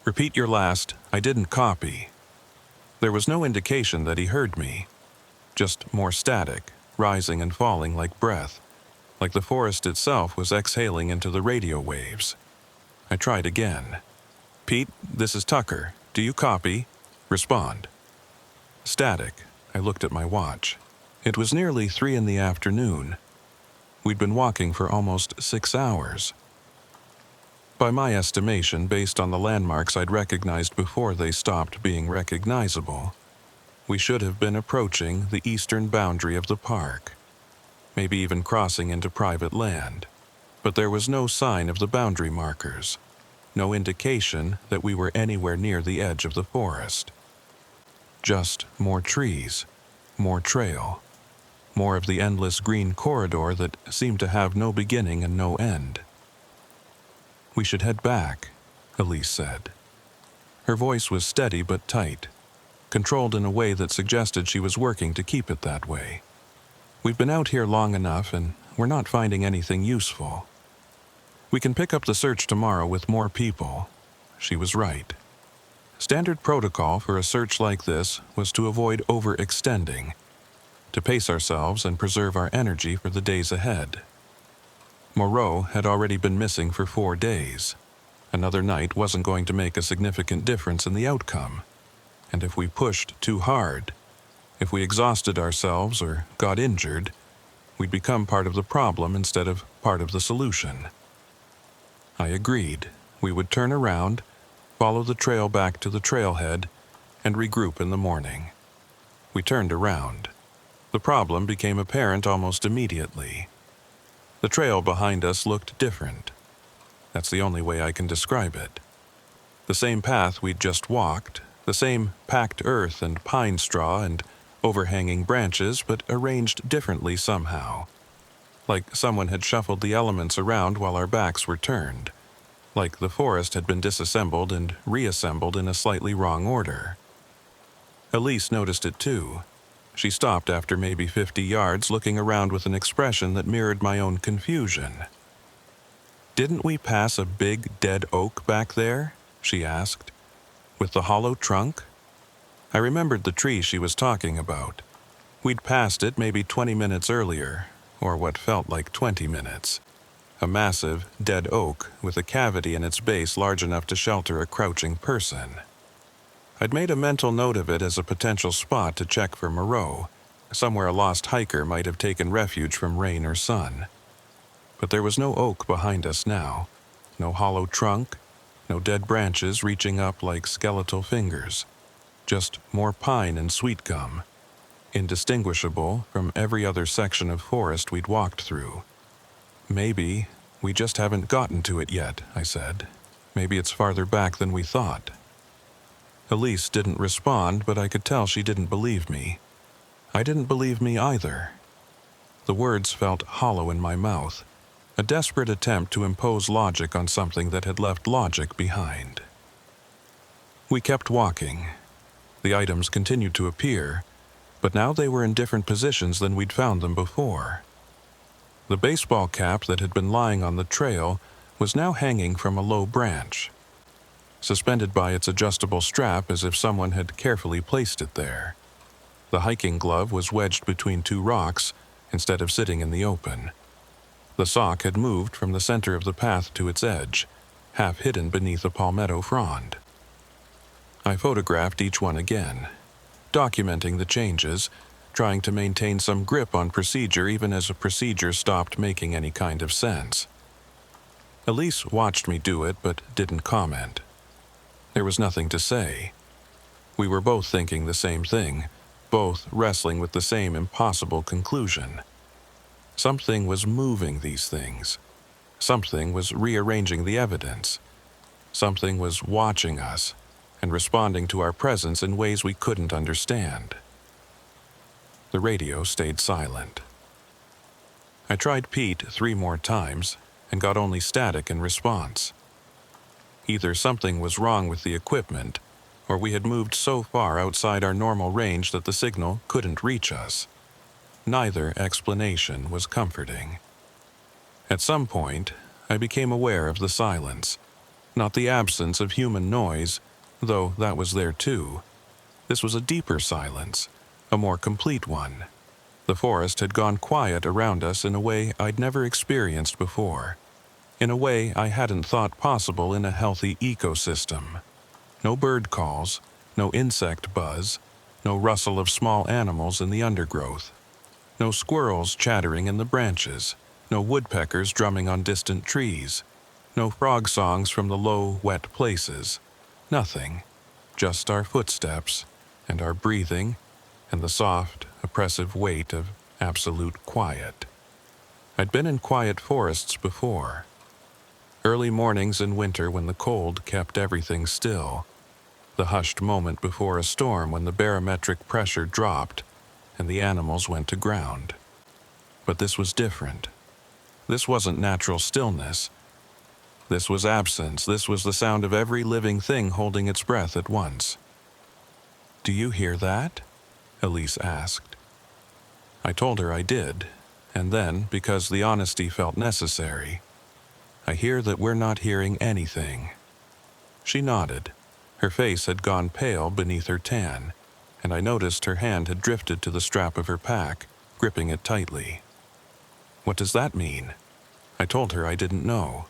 Repeat your last, I didn't copy." There was no indication that he heard me. Just more static, rising and falling like breath, like the forest itself was exhaling into the radio waves. I tried again. "Pete, this is Tucker. Do you copy? Respond." Static. I looked at my watch. It was nearly 3 in the afternoon. We'd been walking for almost 6 hours. By my estimation, based on the landmarks I'd recognized before they stopped being recognizable, we should have been approaching the eastern boundary of the park, maybe even crossing into private land. But there was no sign of the boundary markers, no indication that we were anywhere near the edge of the forest. Just more trees, more trail, more of the endless green corridor that seemed to have no beginning and no end. "We should head back," Elise said. Her voice was steady but tight, controlled in a way that suggested she was working to keep it that way. "We've been out here long enough and we're not finding anything useful. We can pick up the search tomorrow with more people." She was right. Standard protocol for a search like this was to avoid overextending, to pace ourselves and preserve our energy for the days ahead. Moreau had already been missing for 4 days. Another night wasn't going to make a significant difference in the outcome. And if we pushed too hard, if we exhausted ourselves or got injured, we'd become part of the problem instead of part of the solution. I agreed. We would turn around, follow the trail back to the trailhead, and regroup in the morning. We turned around. The problem became apparent almost immediately. The trail behind us looked different. That's the only way I can describe it. The same path we'd just walked, the same packed earth and pine straw and overhanging branches, but arranged differently somehow. Like someone had shuffled the elements around while our backs were turned. Like the forest had been disassembled and reassembled in a slightly wrong order. Elise noticed it too. She stopped after maybe 50 yards, looking around with an expression that mirrored my own confusion. "Didn't we pass a big dead oak back there?" she asked. "With the hollow trunk?" I remembered the tree she was talking about. We'd passed it maybe 20 minutes earlier, or what felt like 20 minutes. A massive, dead oak with a cavity in its base large enough to shelter a crouching person. I'd made a mental note of it as a potential spot to check for Moreau, somewhere a lost hiker might have taken refuge from rain or sun. But there was no oak behind us now, no hollow trunk, no dead branches reaching up like skeletal fingers, just more pine and sweet gum, indistinguishable from every other section of forest we'd walked through. "Maybe we just haven't gotten to it yet," I said. "Maybe it's farther back than we thought." Elise didn't respond, but I could tell she didn't believe me. I didn't believe me either. The words felt hollow in my mouth, a desperate attempt to impose logic on something that had left logic behind. We kept walking. The items continued to appear, but now they were in different positions than we'd found them before. The baseball cap that had been lying on the trail was now hanging from a low branch, suspended by its adjustable strap as if someone had carefully placed it there. The hiking glove was wedged between 2 rocks instead of sitting in the open. The sock had moved from the center of the path to its edge, half hidden beneath a palmetto frond. I photographed each one again, documenting the changes, trying to maintain some grip on procedure even as a procedure stopped making any kind of sense. Elise watched me do it but didn't comment. There was nothing to say. We were both thinking the same thing, both wrestling with the same impossible conclusion. Something was moving these things. Something was rearranging the evidence. Something was watching us and responding to our presence in ways we couldn't understand. The radio stayed silent. I tried Pete 3 more times and got only static in response. Either something was wrong with the equipment, or we had moved so far outside our normal range that the signal couldn't reach us. Neither explanation was comforting. At some point, I became aware of the silence, not the absence of human noise, though that was there too. This was a deeper silence, a more complete one. The forest had gone quiet around us in a way I'd never experienced before, in a way I hadn't thought possible in a healthy ecosystem. No bird calls, no insect buzz, no rustle of small animals in the undergrowth, no squirrels chattering in the branches, no woodpeckers drumming on distant trees, no frog songs from the low, wet places. Nothing, just our footsteps and our breathing and the soft, oppressive weight of absolute quiet. I'd been in quiet forests before. Early mornings in winter when the cold kept everything still. The hushed moment before a storm when the barometric pressure dropped and the animals went to ground. But this was different. This wasn't natural stillness. This was absence. This was the sound of every living thing holding its breath at once. "Do you hear that?" Elise asked. I told her I did, and then, because the honesty felt necessary, "I hear that we're not hearing anything." She nodded. Her face had gone pale beneath her tan, and I noticed her hand had drifted to the strap of her pack, gripping it tightly. "What does that mean?" I told her I didn't know.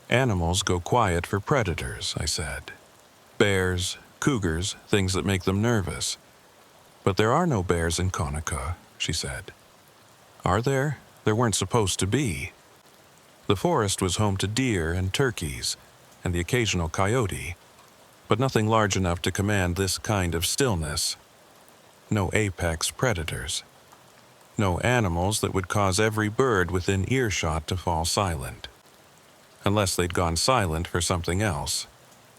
"Animals go quiet for predators," I said. "Bears, cougars, things that make them nervous." "But there are no bears in Conaca," she said. "Are there? There weren't supposed to be." The forest was home to deer and turkeys, and the occasional coyote, but nothing large enough to command this kind of stillness. No apex predators. No animals that would cause every bird within earshot to fall silent. Unless they'd gone silent for something else.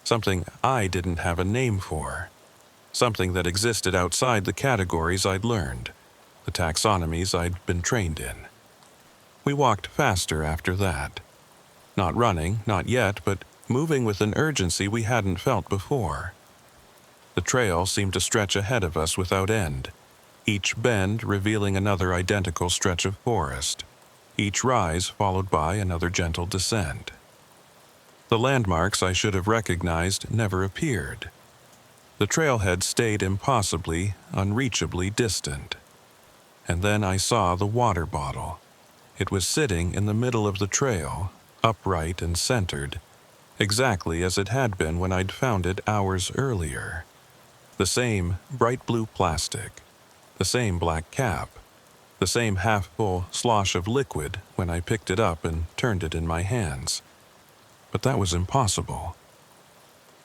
Something I didn't have a name for. Something that existed outside the categories I'd learned, the taxonomies I'd been trained in. We walked faster after that. Not running, not yet, but moving with an urgency we hadn't felt before. The trail seemed to stretch ahead of us without end, each bend revealing another identical stretch of forest, each rise followed by another gentle descent. The landmarks I should have recognized never appeared. The trailhead stayed impossibly, unreachably distant. And then I saw the water bottle. It was sitting in the middle of the trail, upright and centered, exactly as it had been when I'd found it hours earlier. The same bright blue plastic, the same black cap, the same half-full slosh of liquid when I picked it up and turned it in my hands. But that was impossible.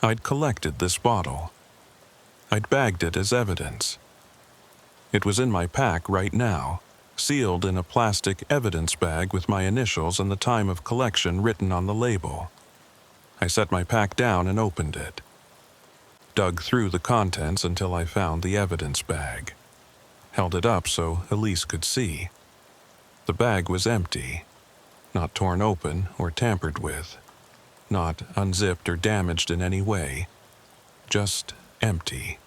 I'd collected this bottle. I'd bagged it as evidence. It was in my pack right now, sealed in a plastic evidence bag with my initials and the time of collection written on the label. I set my pack down and opened it. Dug through the contents until I found the evidence bag. Held it up so Elise could see. The bag was empty, not torn open or tampered with, not unzipped or damaged in any way, just empty,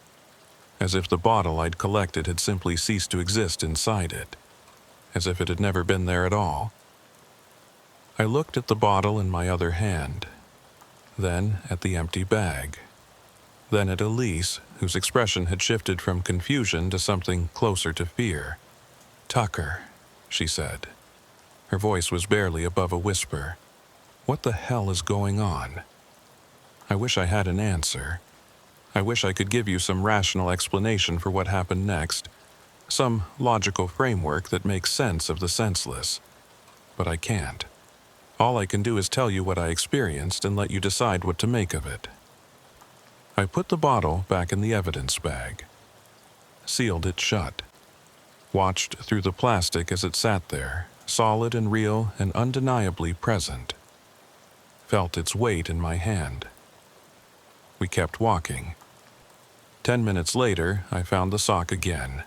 as if the bottle I'd collected had simply ceased to exist inside it, as if it had never been there at all. I looked at the bottle in my other hand, then at the empty bag, then at Elise, whose expression had shifted from confusion to something closer to fear. "Tucker," she said. Her voice was barely above a whisper. "What the hell is going on?" I wish I had an answer. I wish I could give you some rational explanation for what happened next, some logical framework that makes sense of the senseless. But I can't. All I can do is tell you what I experienced and let you decide what to make of it. I put the bottle back in the evidence bag, sealed it shut, watched through the plastic as it sat there, solid and real and undeniably present, felt its weight in my hand. We kept walking. 10 minutes later, I found the sock again.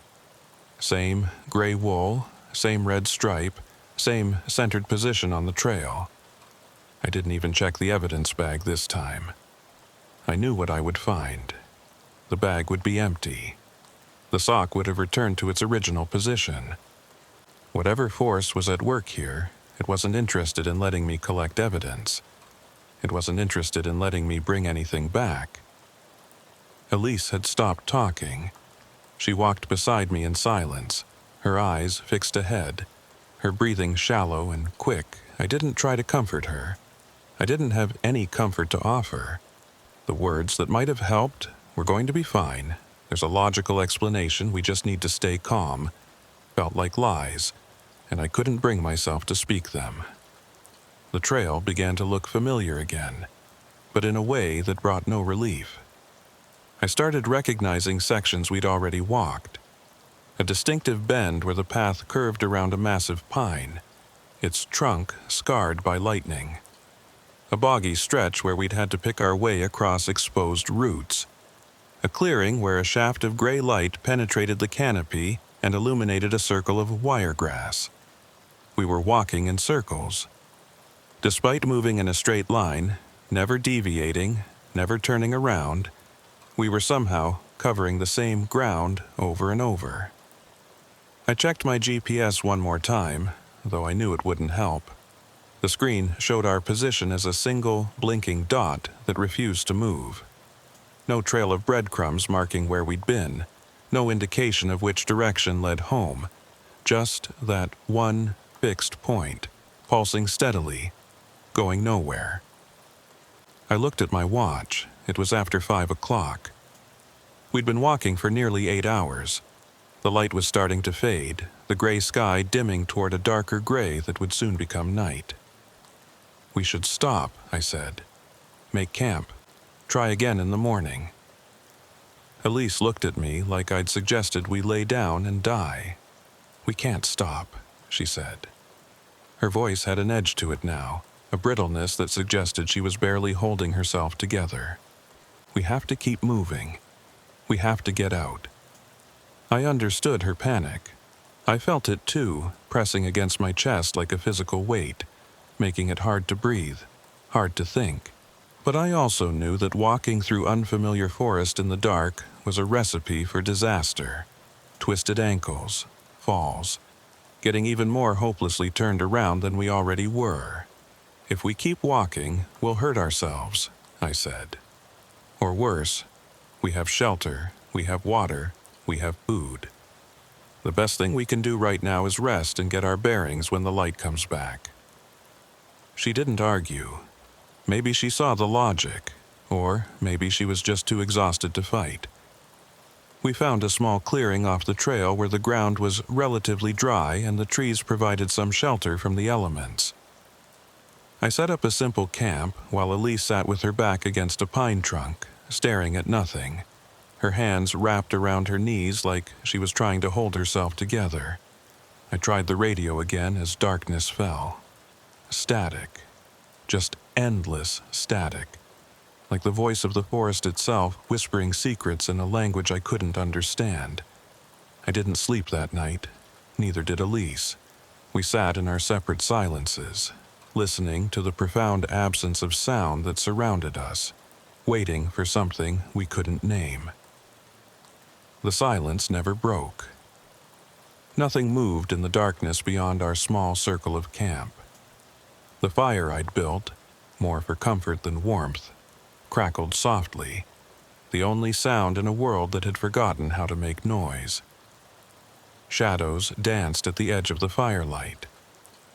Same gray wool, same red stripe, same centered position on the trail. I didn't even check the evidence bag this time. I knew what I would find. The bag would be empty. The sock would have returned to its original position. Whatever force was at work here, it wasn't interested in letting me collect evidence. It wasn't interested in letting me bring anything back. Elise had stopped talking. She walked beside me in silence, her eyes fixed ahead, her breathing shallow and quick. I didn't try to comfort her. I didn't have any comfort to offer. The words that might have helped, "We're going to be fine. There's a logical explanation. We just need to stay calm," felt like lies, and I couldn't bring myself to speak them. The trail began to look familiar again, but in a way that brought no relief. I started recognizing sections we'd already walked. A distinctive bend where the path curved around a massive pine, its trunk scarred by lightning. A boggy stretch where we'd had to pick our way across exposed roots. A clearing where a shaft of gray light penetrated the canopy and illuminated a circle of wiregrass. We were walking in circles. Despite moving in a straight line, never deviating, never turning around, we were somehow covering the same ground over and over. I checked my GPS one more time, though I knew it wouldn't help. The screen showed our position as a single, blinking dot that refused to move. No trail of breadcrumbs marking where we'd been, no indication of which direction led home, just that one fixed point, pulsing steadily, going nowhere. I looked at my watch. It was after 5 o'clock. We'd been walking for nearly 8 hours. The light was starting to fade, the gray sky dimming toward a darker gray that would soon become night. "We should stop," I said. "Make camp. Try again in the morning." Elise looked at me like I'd suggested we lay down and die. "We can't stop," she said. Her voice had an edge to it now, a brittleness that suggested she was barely holding herself together. "We have to keep moving. We have to get out." I understood her panic. I felt it too, pressing against my chest like a physical weight, making it hard to breathe, hard to think. But I also knew that walking through unfamiliar forest in the dark was a recipe for disaster. Twisted ankles, falls, getting even more hopelessly turned around than we already were. "If we keep walking, we'll hurt ourselves," I said. "Or worse, we have shelter, we have water, we have food. The best thing we can do right now is rest and get our bearings when the light comes back." She didn't argue. Maybe she saw the logic, or maybe she was just too exhausted to fight. We found a small clearing off the trail where the ground was relatively dry and the trees provided some shelter from the elements. I set up a simple camp while Elise sat with her back against a pine trunk, staring at nothing, her hands wrapped around her knees like she was trying to hold herself together. I tried the radio again as darkness fell. Static. Just endless static. Like the voice of the forest itself whispering secrets in a language I couldn't understand. I didn't sleep that night. Neither did Elise. We sat in our separate silences, listening to the profound absence of sound that surrounded us, waiting for something we couldn't name. The silence never broke. Nothing moved in the darkness beyond our small circle of camp. The fire I'd built, more for comfort than warmth, crackled softly, the only sound in a world that had forgotten how to make noise. Shadows danced at the edge of the firelight,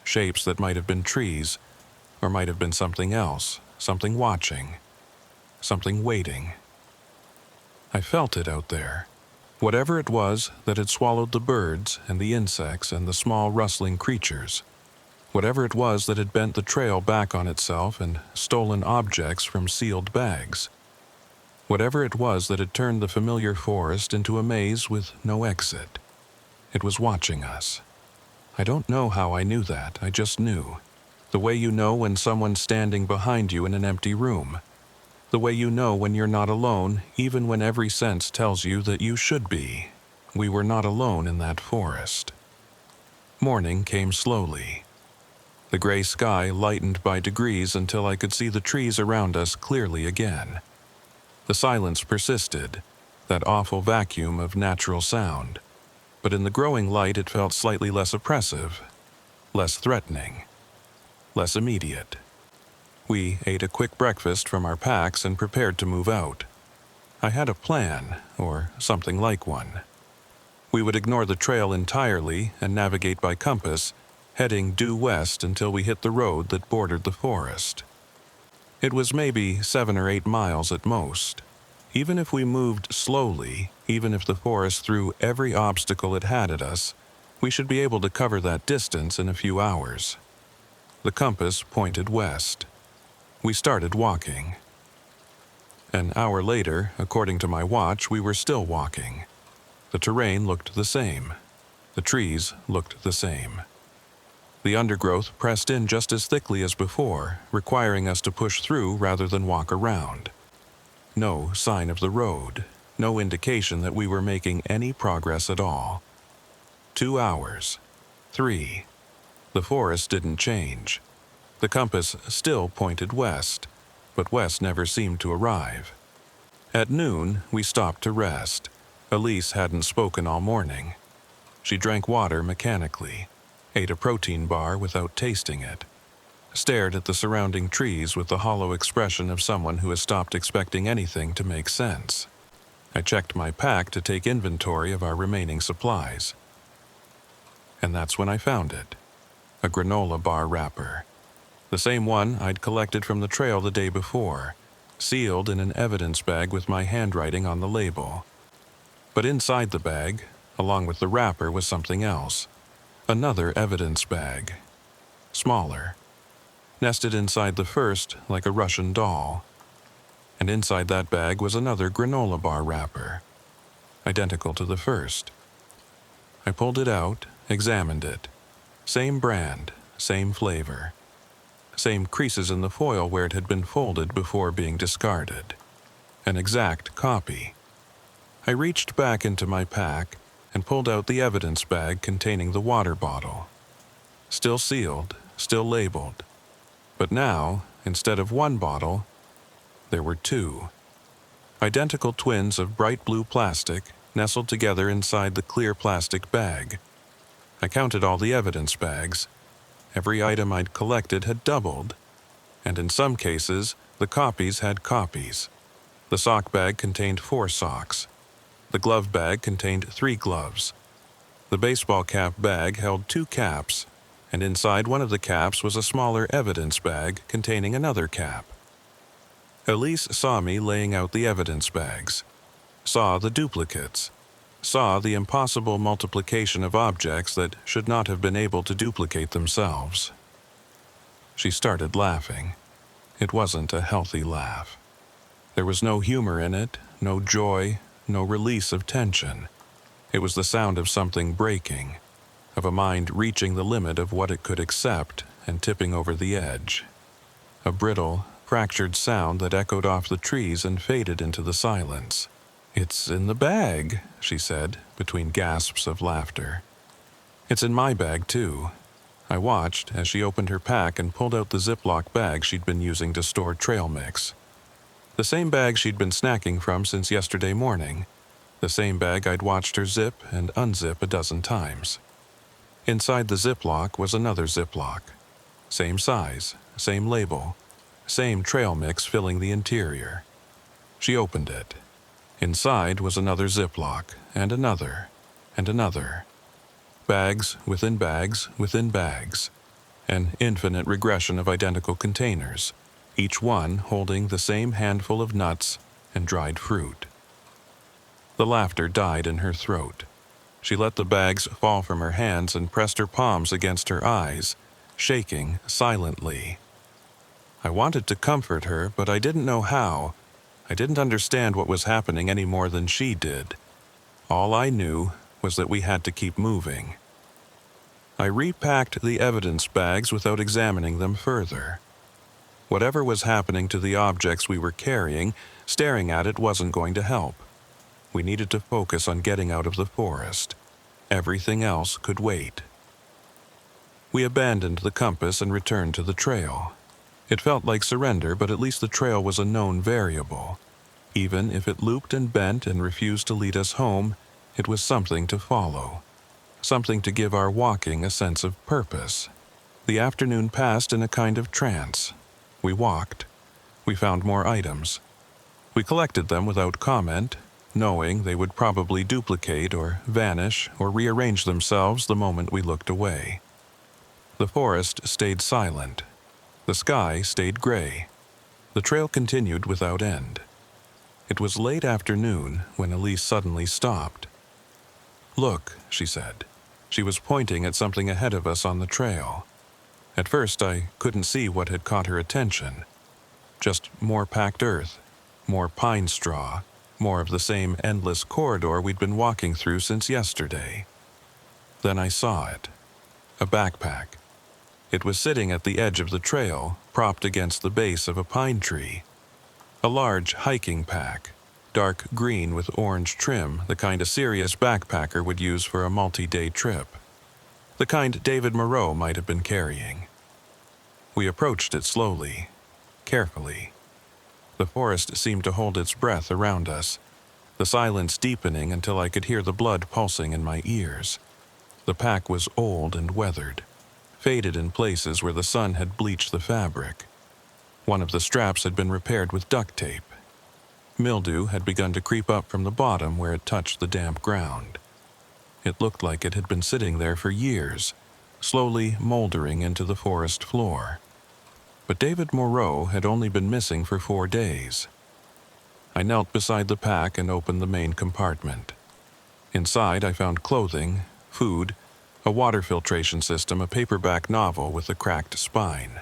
shapes that might have been trees, or might have been something else, something watching, something waiting. I felt it out there. Whatever it was that had swallowed the birds and the insects and the small rustling creatures. Whatever it was that had bent the trail back on itself and stolen objects from sealed bags. Whatever it was that had turned the familiar forest into a maze with no exit. It was watching us. I don't know how I knew that, I just knew. The way you know when someone's standing behind you in an empty room. The way you know when you're not alone, even when every sense tells you that you should be. We were not alone in that forest. Morning came slowly. The gray sky lightened by degrees until I could see the trees around us clearly again. The silence persisted, that awful vacuum of natural sound. But in the growing light it felt slightly less oppressive, less threatening, less immediate. We ate a quick breakfast from our packs and prepared to move out. I had a plan, or something like one. We would ignore the trail entirely and navigate by compass, heading due west until we hit the road that bordered the forest. It was maybe 7 or 8 miles at most. Even if we moved slowly, even if the forest threw every obstacle it had at us, we should be able to cover that distance in a few hours. The compass pointed west. We started walking. An hour later, according to my watch, we were still walking. The terrain looked the same. The trees looked the same. The undergrowth pressed in just as thickly as before, requiring us to push through rather than walk around. No sign of the road, no indication that we were making any progress at all. 2 hours. 3. The forest didn't change. The compass still pointed west, but west never seemed to arrive. At noon, we stopped to rest. Elise hadn't spoken all morning. She drank water mechanically, ate a protein bar without tasting it, stared at the surrounding trees with the hollow expression of someone who has stopped expecting anything to make sense. I checked my pack to take inventory of our remaining supplies. And that's when I found it. A granola bar wrapper. The same one I'd collected from the trail the day before, sealed in an evidence bag with my handwriting on the label. But inside the bag, along with the wrapper, was something else. Another evidence bag. Smaller. Nested inside the first like a Russian doll. And inside that bag was another granola bar wrapper, identical to the first. I pulled it out, examined it. Same brand, same flavor. Same creases in the foil where it had been folded before being discarded. An exact copy. I reached back into my pack and pulled out the evidence bag containing the water bottle. Still sealed, still labeled. But now, instead of one bottle, there were 2. Identical twins of bright blue plastic nestled together inside the clear plastic bag. I counted all the evidence bags. Every item I'd collected had doubled, and in some cases, the copies had copies. The sock bag contained 4 socks. The glove bag contained 3 gloves. The baseball cap bag held 2 caps, and inside one of the caps was a smaller evidence bag containing another cap. Elise saw me laying out the evidence bags, saw the duplicates, saw the impossible multiplication of objects that should not have been able to duplicate themselves. She started laughing. It wasn't a healthy laugh. There was no humor in it, no joy, no release of tension. It was the sound of something breaking, of a mind reaching the limit of what it could accept and tipping over the edge. A brittle, fractured sound that echoed off the trees and faded into the silence. "It's in the bag," she said, between gasps of laughter. "It's in my bag, too." I watched as she opened her pack and pulled out the Ziploc bag she'd been using to store trail mix. The same bag she'd been snacking from since yesterday morning. The same bag I'd watched her zip and unzip a dozen times. Inside the Ziploc was another Ziploc. Same size, same label, same trail mix filling the interior. She opened it. Inside was another Ziploc, and another, and another. Bags within bags within bags. An infinite regression of identical containers, each one holding the same handful of nuts and dried fruit. The laughter died in her throat. She let the bags fall from her hands and pressed her palms against her eyes, shaking silently. I wanted to comfort her, but I didn't know how. I didn't understand what was happening any more than she did. All I knew was that we had to keep moving. I repacked the evidence bags without examining them further. Whatever was happening to the objects we were carrying, staring at it wasn't going to help. We needed to focus on getting out of the forest. Everything else could wait. We abandoned the compass and returned to the trail. It felt like surrender, but at least the trail was a known variable. Even if it looped and bent and refused to lead us home, it was something to follow. Something to give our walking a sense of purpose. The afternoon passed in a kind of trance. We walked. We found more items. We collected them without comment, knowing they would probably duplicate or vanish or rearrange themselves the moment we looked away. The forest stayed silent. The sky stayed gray. The trail continued without end. It was late afternoon when Elise suddenly stopped. "Look," she said. She was pointing at something ahead of us on the trail. At first, I couldn't see what had caught her attention. Just more packed earth, more pine straw, more of the same endless corridor we'd been walking through since yesterday. Then I saw it. A backpack. It was sitting at the edge of the trail, propped against the base of a pine tree. A large hiking pack, dark green with orange trim, the kind a serious backpacker would use for a multi-day trip. The kind David Moreau might have been carrying. We approached it slowly, carefully. The forest seemed to hold its breath around us, the silence deepening until I could hear the blood pulsing in my ears. The pack was old and weathered, faded in places where the sun had bleached the fabric. One of the straps had been repaired with duct tape. Mildew had begun to creep up from the bottom where it touched the damp ground. It looked like it had been sitting there for years, slowly moldering into the forest floor. But David Moreau had only been missing for 4 days. I knelt beside the pack and opened the main compartment. Inside, I found clothing, food, a water filtration system, a paperback novel with a cracked spine.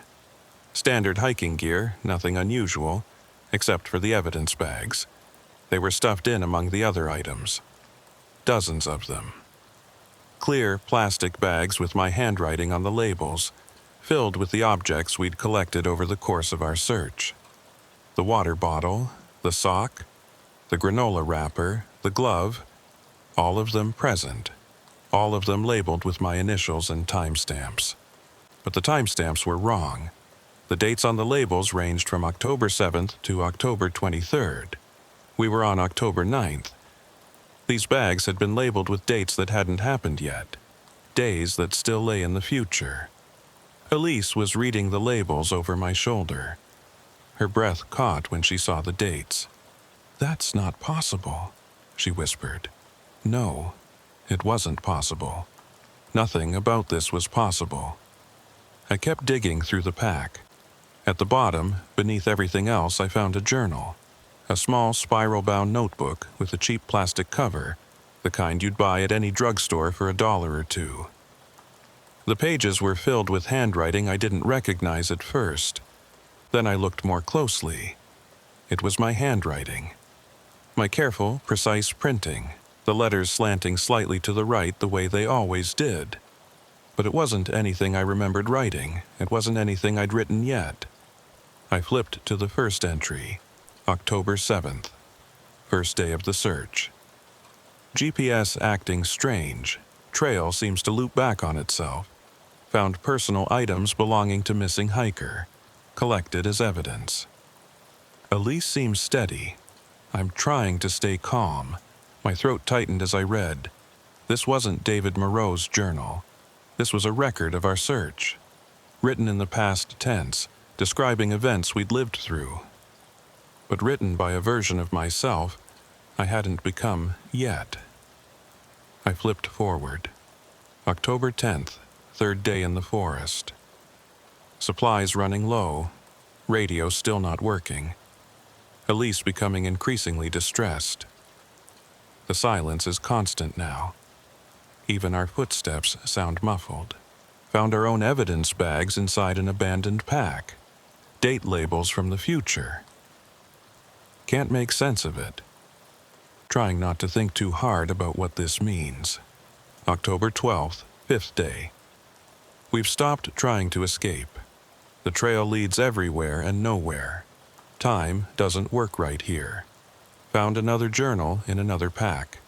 Standard hiking gear, nothing unusual, except for the evidence bags. They were stuffed in among the other items. Dozens of them. Clear plastic bags with my handwriting on the labels, filled with the objects we'd collected over the course of our search. The water bottle, the sock, the granola wrapper, the glove, all of them present, all of them labeled with my initials and timestamps. But the timestamps were wrong. The dates on the labels ranged from October 7th to October 23rd. We were on October 9th. These bags had been labeled with dates that hadn't happened yet, days that still lay in the future. Elise was reading the labels over my shoulder. Her breath caught when she saw the dates. "That's not possible," she whispered. No, it wasn't possible. Nothing about this was possible. I kept digging through the pack. At the bottom, beneath everything else, I found a journal. A small spiral-bound notebook with a cheap plastic cover, the kind you'd buy at any drugstore for $1 or $2. The pages were filled with handwriting I didn't recognize at first. Then I looked more closely. It was my handwriting. My careful, precise printing, the letters slanting slightly to the right the way they always did. But it wasn't anything I remembered writing. It wasn't anything I'd written yet. I flipped to the first entry, October 7th, first day of the search. GPS acting strange. Trail seems to loop back on itself. Found personal items belonging to missing hiker. Collected as evidence. Elise seems steady. I'm trying to stay calm. My throat tightened as I read. This wasn't David Moreau's journal. This was a record of our search. Written in the past tense, describing events we'd lived through. But written by a version of myself I hadn't become yet. I flipped forward. October 10th, third day in the forest. Supplies running low, radio still not working. Elise becoming increasingly distressed. The silence is constant now. Even our footsteps sound muffled. Found our own evidence bags inside an abandoned pack. Date labels from the future. Can't make sense of it. Trying not to think too hard about what this means. October 12th, 5th day. We've stopped trying to escape. The trail leads everywhere and nowhere. Time doesn't work right here. Found another journal in another pack.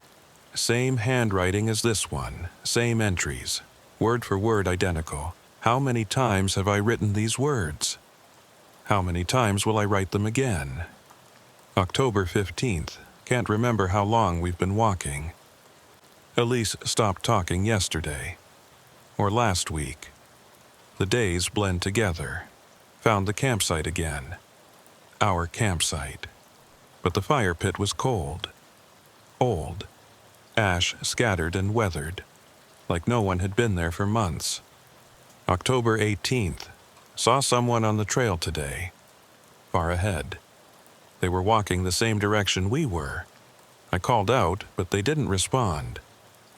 Same handwriting as this one, same entries, word for word identical. How many times have I written these words? How many times will I write them again? October 15th. Can't remember how long we've been walking. Elise stopped talking yesterday. Or last week. The days blend together. Found the campsite again. Our campsite. But the fire pit was cold. old, ash scattered and weathered, like no one had been there for months. October 18th. Saw someone on the trail today, far ahead. They were walking the same direction we were. I called out, but they didn't respond.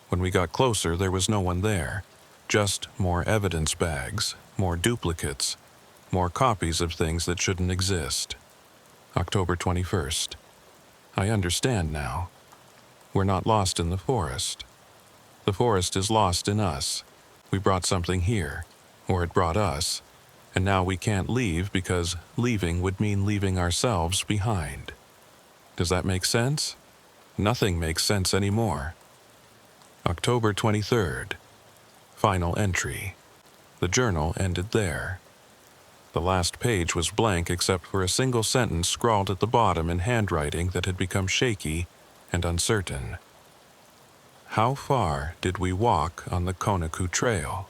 When we got closer, there was no one there. Just more evidence bags, more duplicates, more copies of things that shouldn't exist. October 21st. I understand now. We're not lost in the forest. The forest is lost in us. We brought something here, or it brought us, and now we can't leave because leaving would mean leaving ourselves behind. Does that make sense? Nothing makes sense anymore. October 23rd. Final entry. The journal ended there. The last page was blank except for a single sentence scrawled at the bottom in handwriting that had become shaky and uncertain. How far did we walk on the Konaku Trail?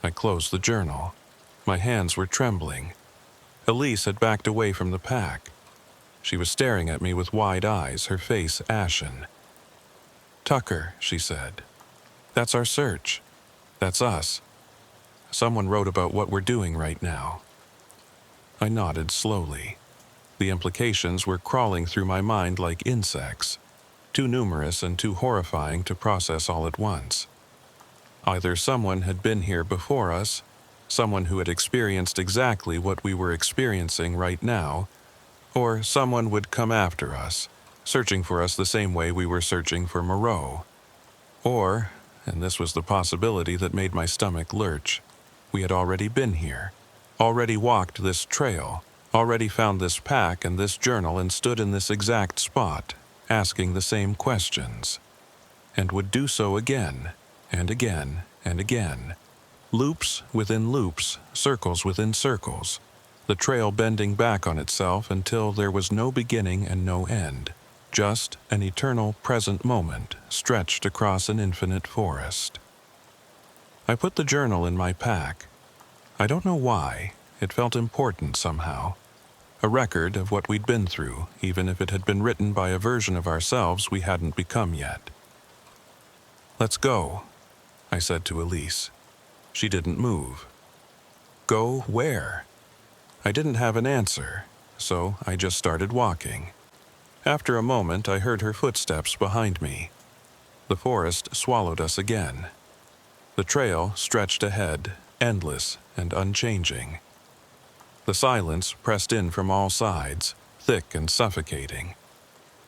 I closed the journal. My hands were trembling. Elise had backed away from the pack. She was staring at me with wide eyes, her face ashen. "Tucker," she said. "That's our search. That's us. Someone wrote about what we're doing right now." I nodded slowly. The implications were crawling through my mind like insects, too numerous and too horrifying to process all at once. Either someone had been here before us, someone who had experienced exactly what we were experiencing right now, or someone would come after us, searching for us the same way we were searching for Moreau. Or, and this was the possibility that made my stomach lurch, we had already been here, already walked this trail, already found this pack and this journal and stood in this exact spot, asking the same questions, and would do so again, and again, and again. Loops within loops, circles within circles, the trail bending back on itself until there was no beginning and no end, just an eternal present moment stretched across an infinite forest. I put the journal in my pack. I don't know why, it felt important somehow. A record of what we'd been through, even if it had been written by a version of ourselves we hadn't become yet. "Let's go," I said to Elise. She didn't move. Go where? I didn't have an answer, so I just started walking. After a moment, I heard her footsteps behind me. The forest swallowed us again. The trail stretched ahead, endless and unchanging. The silence pressed in from all sides, thick and suffocating.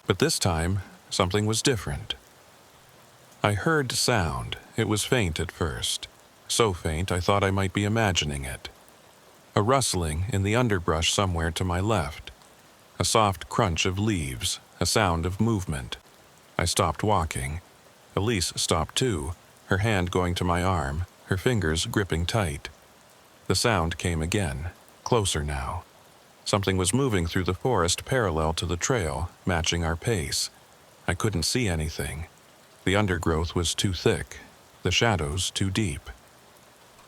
But this time, something was different. I heard sound. It was faint at first. So faint I thought I might be imagining it. A rustling in the underbrush somewhere to my left. A soft crunch of leaves, a sound of movement. I stopped walking. Elise stopped too, her hand going to my arm, her fingers gripping tight. The sound came again, closer now. Something was moving through the forest parallel to the trail, matching our pace. I couldn't see anything. The undergrowth was too thick, the shadows too deep.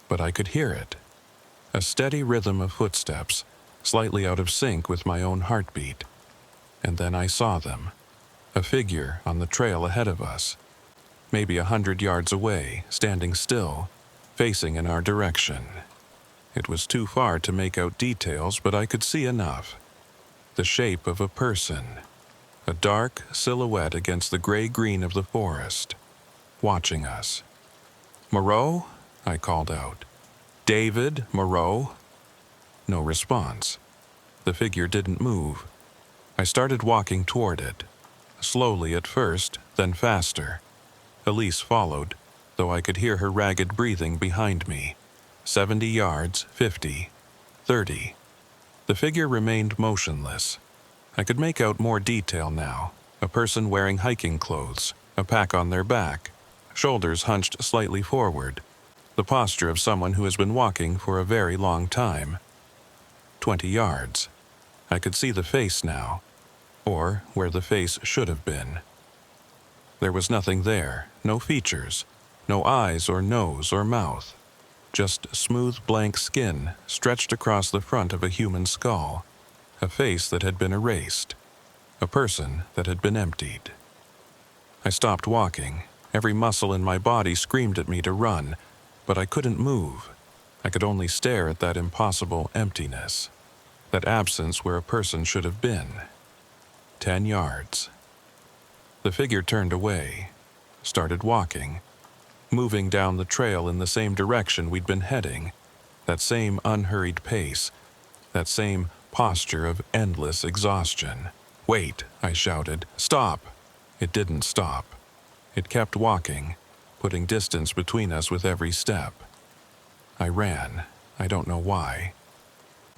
But I could hear it. A steady rhythm of footsteps, slightly out of sync with my own heartbeat. And then I saw them. A figure on the trail ahead of us. Maybe 100 yards away, standing still, facing in our direction. It was too far to make out details, but I could see enough. The shape of a person. A dark silhouette against the gray-green of the forest. Watching us. "Moreau?" I called out. "David Moreau?" No response. The figure didn't move. I started walking toward it. Slowly at first, then faster. Elise followed, though I could hear her ragged breathing behind me. 70 yards, 50, 30. The figure remained motionless. I could make out more detail now. A person wearing hiking clothes, a pack on their back, shoulders hunched slightly forward. The posture of someone who has been walking for a very long time. 20 yards. I could see the face now, or where the face should have been. There was nothing there, no features, no eyes or nose or mouth. Just smooth blank skin stretched across the front of a human skull. A face that had been erased. A person that had been emptied. I stopped walking. Every muscle in my body screamed at me to run, but I couldn't move. I could only stare at that impossible emptiness, that absence where a person should have been. 10 yards. The figure turned away, started walking, moving down the trail in the same direction we'd been heading, that same unhurried pace, that same posture of endless exhaustion. "Wait," I shouted. "Stop!" It didn't stop. It kept walking, putting distance between us with every step. I ran. I don't know why.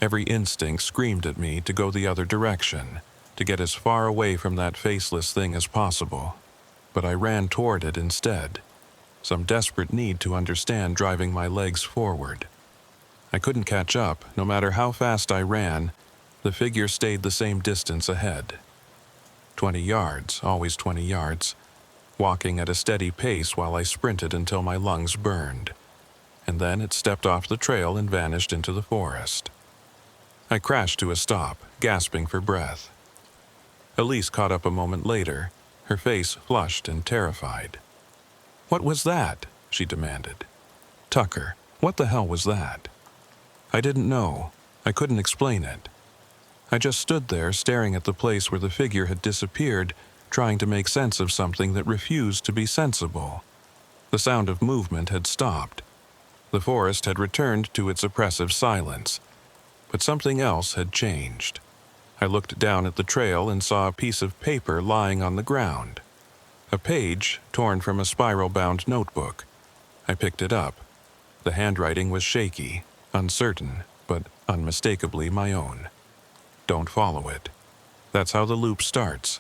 Every instinct screamed at me to go the other direction, to get as far away from that faceless thing as possible. But I ran toward it instead, some desperate need to understand driving my legs forward. I couldn't catch up. No matter how fast I ran, the figure stayed the same distance ahead. 20 yards, always 20 yards, walking at a steady pace while I sprinted until my lungs burned. And then it stepped off the trail and vanished into the forest. I crashed to a stop, gasping for breath. Elise caught up a moment later, her face flushed and terrified. "What was that?" she demanded. "Tucker, what the hell was that?" I didn't know. I couldn't explain it. I just stood there staring at the place where the figure had disappeared, trying to make sense of something that refused to be sensible. The sound of movement had stopped. The forest had returned to its oppressive silence. But something else had changed. I looked down at the trail and saw a piece of paper lying on the ground. A page torn from a spiral-bound notebook. I picked it up. The handwriting was shaky, uncertain, but unmistakably my own. "Don't follow it." That's how the loop starts.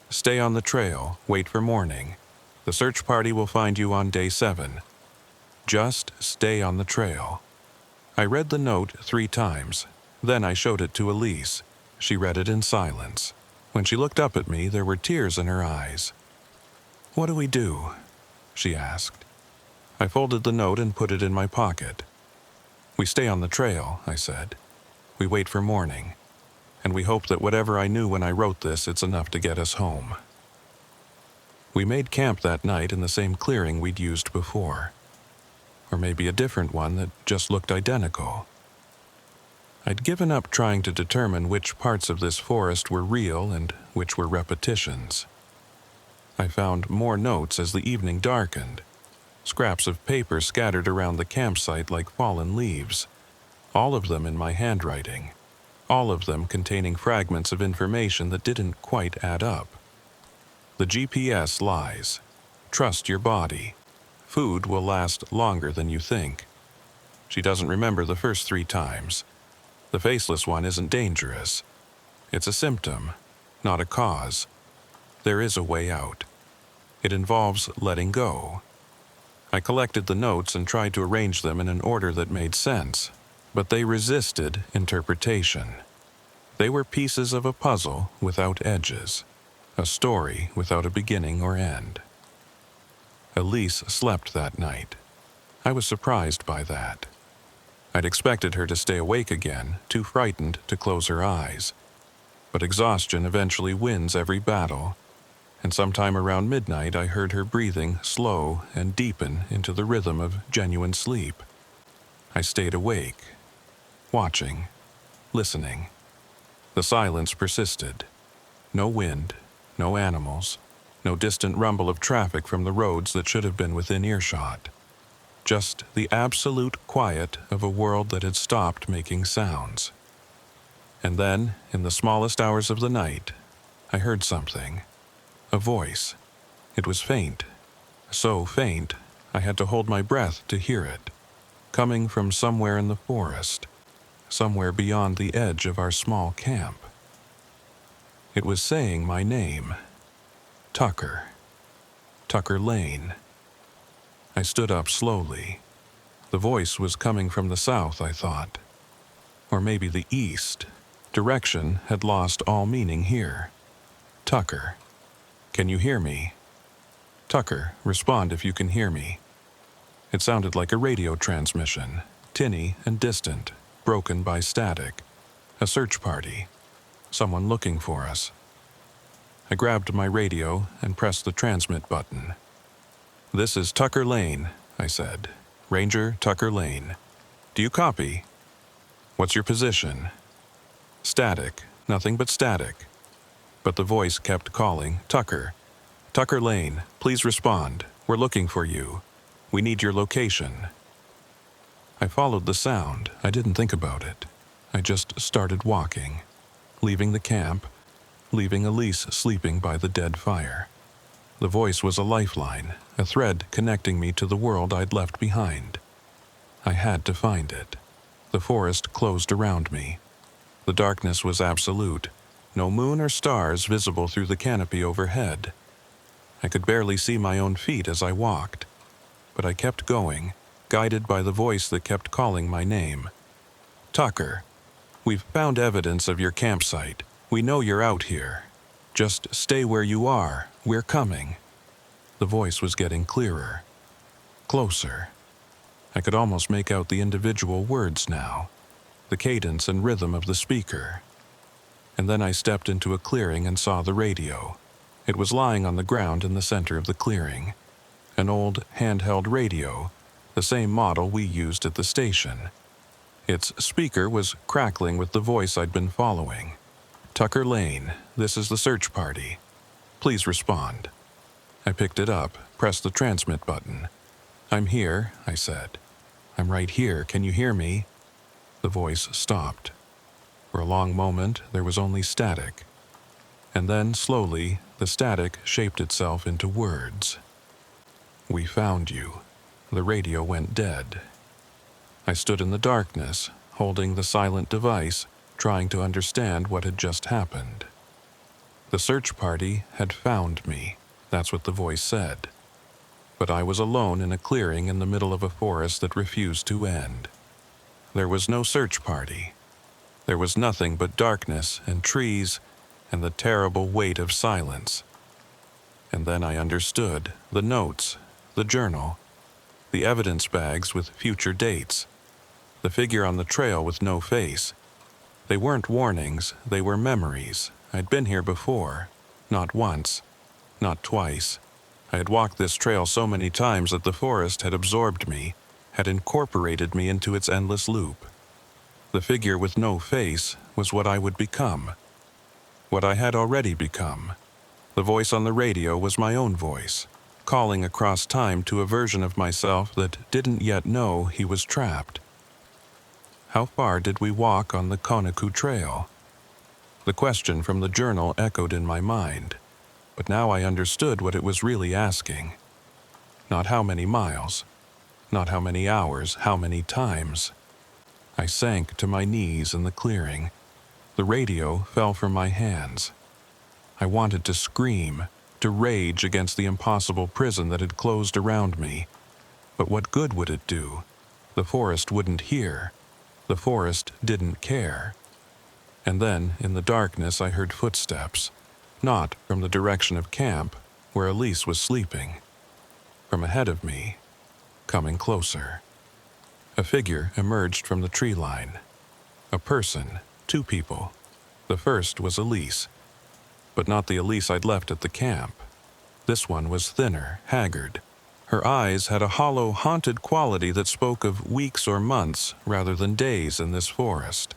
Stay on the trail, wait for morning. The search party will find you on day 7. Just stay on the trail. I read the note 3 times. Then I showed it to Elise. She read it in silence. When she looked up at me, there were tears in her eyes. "What do we do?" she asked. I folded the note and put it in my pocket. "We stay on the trail," I said. "We wait for morning. And we hope that whatever I knew when I wrote this, it's enough to get us home." We made camp that night in the same clearing we'd used before. Or maybe a different one that just looked identical. I'd given up trying to determine which parts of this forest were real and which were repetitions. I found more notes as the evening darkened, scraps of paper scattered around the campsite like fallen leaves, all of them in my handwriting, all of them containing fragments of information that didn't quite add up. The GPS lies. Trust your body. Food will last longer than you think. She doesn't remember the first 3 times. The faceless one isn't dangerous. It's a symptom, not a cause. There is a way out. It involves letting go. I collected the notes and tried to arrange them in an order that made sense, but they resisted interpretation. They were pieces of a puzzle without edges, a story without a beginning or end. Elise slept that night. I was surprised by that. I'd expected her to stay awake again, too frightened to close her eyes. But exhaustion eventually wins every battle, and sometime around midnight I heard her breathing slow and deepen into the rhythm of genuine sleep. I stayed awake, watching, listening. The silence persisted. No wind, no animals, no distant rumble of traffic from the roads that should have been within earshot. Just the absolute quiet of a world that had stopped making sounds. And then, in the smallest hours of the night, I heard something. A voice. It was faint. So faint, I had to hold my breath to hear it. Coming from somewhere in the forest. Somewhere beyond the edge of our small camp. It was saying my name. Tucker. Tucker Lane. I stood up slowly. The voice was coming from the south, I thought. Or maybe the east. Direction had lost all meaning here. Tucker. Can you hear me? Tucker, respond if you can hear me. It sounded like a radio transmission, tinny and distant, broken by static. A search party. Someone looking for us. I grabbed my radio and pressed the transmit button. "This is Tucker Lane," I said. "Ranger Tucker Lane. Do you copy? What's your position?" Static, nothing but static. But the voice kept calling, "Tucker. Tucker Lane, please respond. We're looking for you. We need your location." I followed the sound. I didn't think about it. I just started walking, leaving the camp, leaving Elise sleeping by the dead fire. The voice was a lifeline, a thread connecting me to the world I'd left behind. I had to find it. The forest closed around me. The darkness was absolute. No moon or stars visible through the canopy overhead. I could barely see my own feet as I walked, but I kept going, guided by the voice that kept calling my name. "Tucker, we've found evidence of your campsite. We know you're out here. Just stay where you are. We're coming." The voice was getting clearer, closer. I could almost make out the individual words now, the cadence and rhythm of the speaker. And then I stepped into a clearing and saw the radio. It was lying on the ground in the center of the clearing. An old handheld radio, the same model we used at the station. Its speaker was crackling with the voice I'd been following. "Tucker Lane, this is the search party. Please respond." I picked it up, pressed the transmit button. "I'm here," I said. "I'm right here. Can you hear me?" The voice stopped. For a long moment, there was only static. And then, slowly, the static shaped itself into words. "We found you." The radio went dead. I stood in the darkness, holding the silent device, trying to understand what had just happened. The search party had found me. That's what the voice said. But I was alone in a clearing in the middle of a forest that refused to end. There was no search party. There was nothing but darkness and trees and the terrible weight of silence. And then I understood the notes, the journal, the evidence bags with future dates, the figure on the trail with no face. They weren't warnings, they were memories. I'd been here before, not once, not twice. I had walked this trail so many times that the forest had absorbed me, had incorporated me into its endless loop. The figure with no face was what I would become, what I had already become. The voice on the radio was my own voice, calling across time to a version of myself that didn't yet know he was trapped. How far did we walk on the Conacu Trail? The question from the journal echoed in my mind, but now I understood what it was really asking. Not how many miles, not how many hours, how many times. I sank to my knees in the clearing. The radio fell from my hands. I wanted to scream, to rage against the impossible prison that had closed around me. But what good would it do? The forest wouldn't hear. The forest didn't care. And then, in the darkness, I heard footsteps, not from the direction of camp, where Elise was sleeping. From ahead of me, coming closer. A figure emerged from the tree line. A person, two people. The first was Elise, but not the Elise I'd left at the camp. This one was thinner, haggard. Her eyes had a hollow, haunted quality that spoke of weeks or months rather than days in this forest.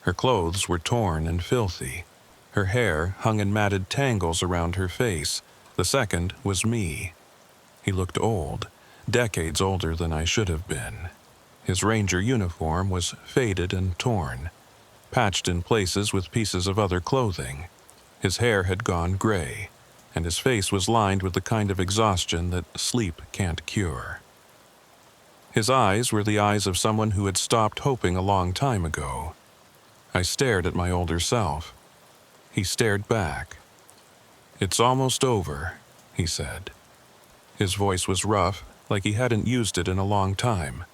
Her clothes were torn and filthy. Her hair hung in matted tangles around her face. The second was me. He looked old, decades older than I should have been. His ranger uniform was faded and torn, patched in places with pieces of other clothing. His hair had gone gray, and his face was lined with the kind of exhaustion that sleep can't cure. His eyes were the eyes of someone who had stopped hoping a long time ago. I stared at my older self. He stared back. "It's almost over," he said. His voice was rough, like he hadn't used it in a long time.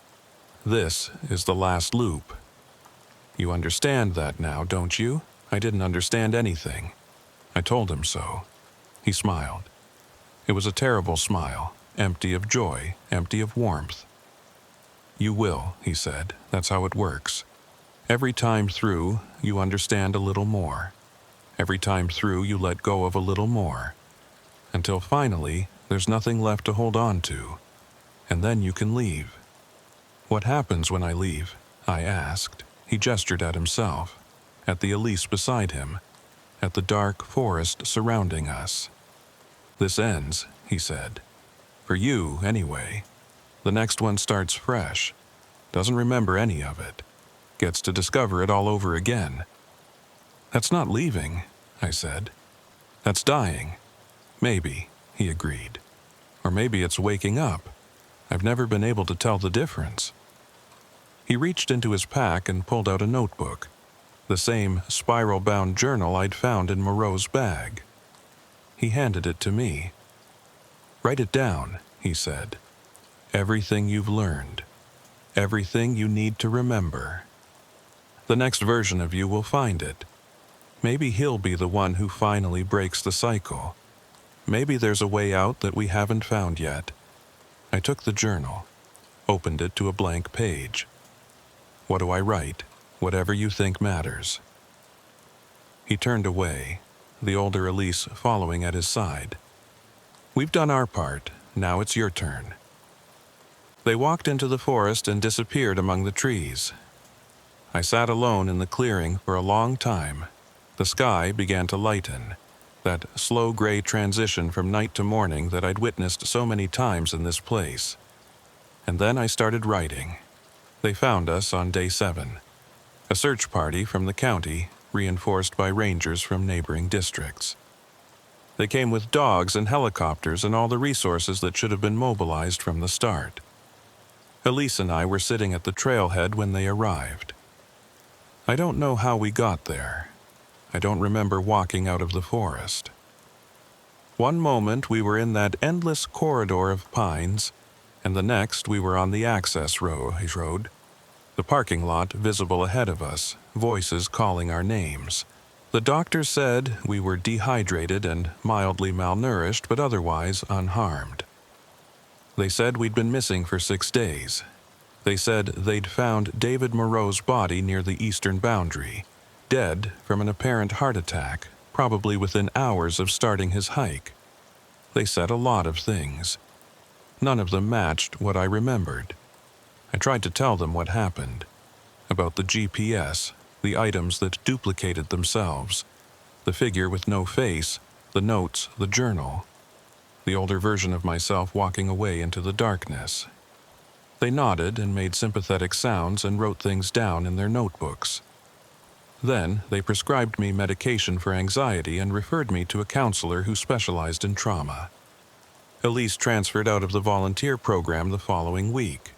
"This is the last loop. You understand that now, don't you?" I didn't understand anything. I told him so. He smiled. It was a terrible smile, empty of joy, empty of warmth. "You will," he said. "That's how it works. Every time through, you understand a little more. Every time through, you let go of a little more, until finally, there's nothing left to hold on to, and then you can leave. What happens when I leave? I asked. He gestured at himself, at the Elise beside him, at the dark forest surrounding us. This ends, he said. For you, anyway. The next one starts fresh, doesn't remember any of it, gets to discover it all over again. That's not leaving, I said. That's dying. Maybe, he agreed. Or maybe it's waking up. I've never been able to tell the difference. He reached into his pack and pulled out a notebook, the same spiral-bound journal I'd found in Moreau's bag. He handed it to me. Write it down, he said. Everything you've learned. Everything you need to remember. The next version of you will find it. Maybe he'll be the one who finally breaks the cycle. Maybe there's a way out that we haven't found yet. I took the journal, opened it to a blank page. What do I write? Whatever you think matters. He turned away, the older Elise following at his side. We've done our part, now it's your turn. They walked into the forest and disappeared among the trees. I sat alone in the clearing for a long time. The sky began to lighten, that slow gray transition from night to morning that I'd witnessed so many times in this place. And then I started writing. They found us on day 7. A search party from the county, reinforced by rangers from neighboring districts. They came with dogs and helicopters and all the resources that should have been mobilized from the start. Elise and I were sitting at the trailhead when they arrived. I don't know how we got there. I don't remember walking out of the forest. One moment we were in that endless corridor of pines, and the next we were on the access road. The parking lot visible ahead of us, voices calling our names. The doctor said we were dehydrated and mildly malnourished, but otherwise unharmed. They said we'd been missing for 6 days. They said they'd found David Moreau's body near the eastern boundary, dead from an apparent heart attack, probably within hours of starting his hike. They said a lot of things. None of them matched what I remembered. I tried to tell them what happened. About the GPS, the items that duplicated themselves, the figure with no face, the notes, the journal. The older version of myself walking away into the darkness. They nodded and made sympathetic sounds and wrote things down in their notebooks. Then they prescribed me medication for anxiety and referred me to a counselor who specialized in trauma. Elise transferred out of the volunteer program the following week.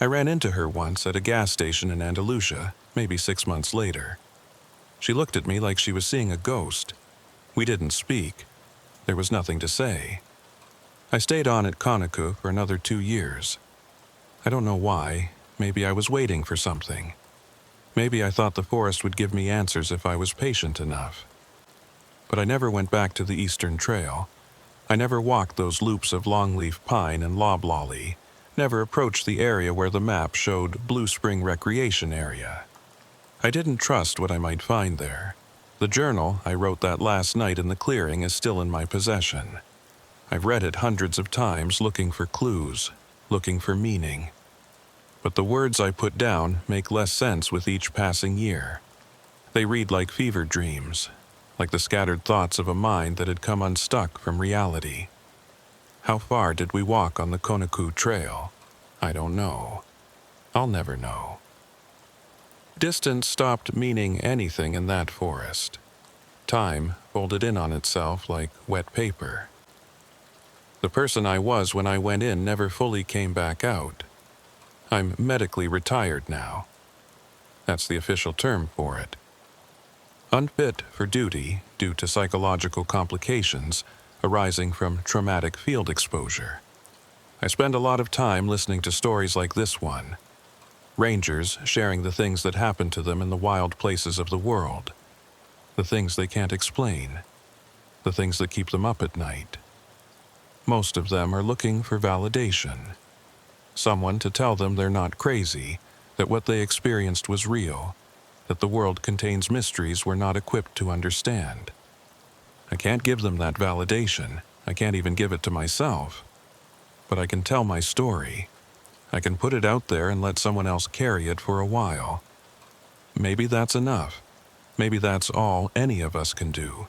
I ran into her once at a gas station in Andalusia, maybe 6 months later. She looked at me like she was seeing a ghost. We didn't speak. There was nothing to say. I stayed on at Conacook for another 2 years. I don't know why. Maybe I was waiting for something. Maybe I thought the forest would give me answers if I was patient enough. But I never went back to the Eastern Trail. I never walked those loops of longleaf pine and loblolly, never approached the area where the map showed Blue Spring Recreation Area. I didn't trust what I might find there. The journal I wrote that last night in the clearing is still in my possession. I've read it hundreds of times looking for clues, looking for meaning. But the words I put down make less sense with each passing year. They read like fever dreams, like the scattered thoughts of a mind that had come unstuck from reality. How far did we walk on the Conacook Trail? I don't know. I'll never know. Distance stopped meaning anything in that forest. Time folded in on itself like wet paper. The person I was when I went in never fully came back out. I'm medically retired now. That's the official term for it. Unfit for duty due to psychological complications arising from traumatic field exposure. I spend a lot of time listening to stories like this one. Rangers sharing the things that happen to them in the wild places of the world. The things they can't explain. The things that keep them up at night. Most of them are looking for validation. Someone to tell them they're not crazy, that what they experienced was real, that the world contains mysteries we're not equipped to understand. I can't give them that validation. I can't even give it to myself. But I can tell my story. I can put it out there and let someone else carry it for a while. Maybe that's enough. Maybe that's all any of us can do.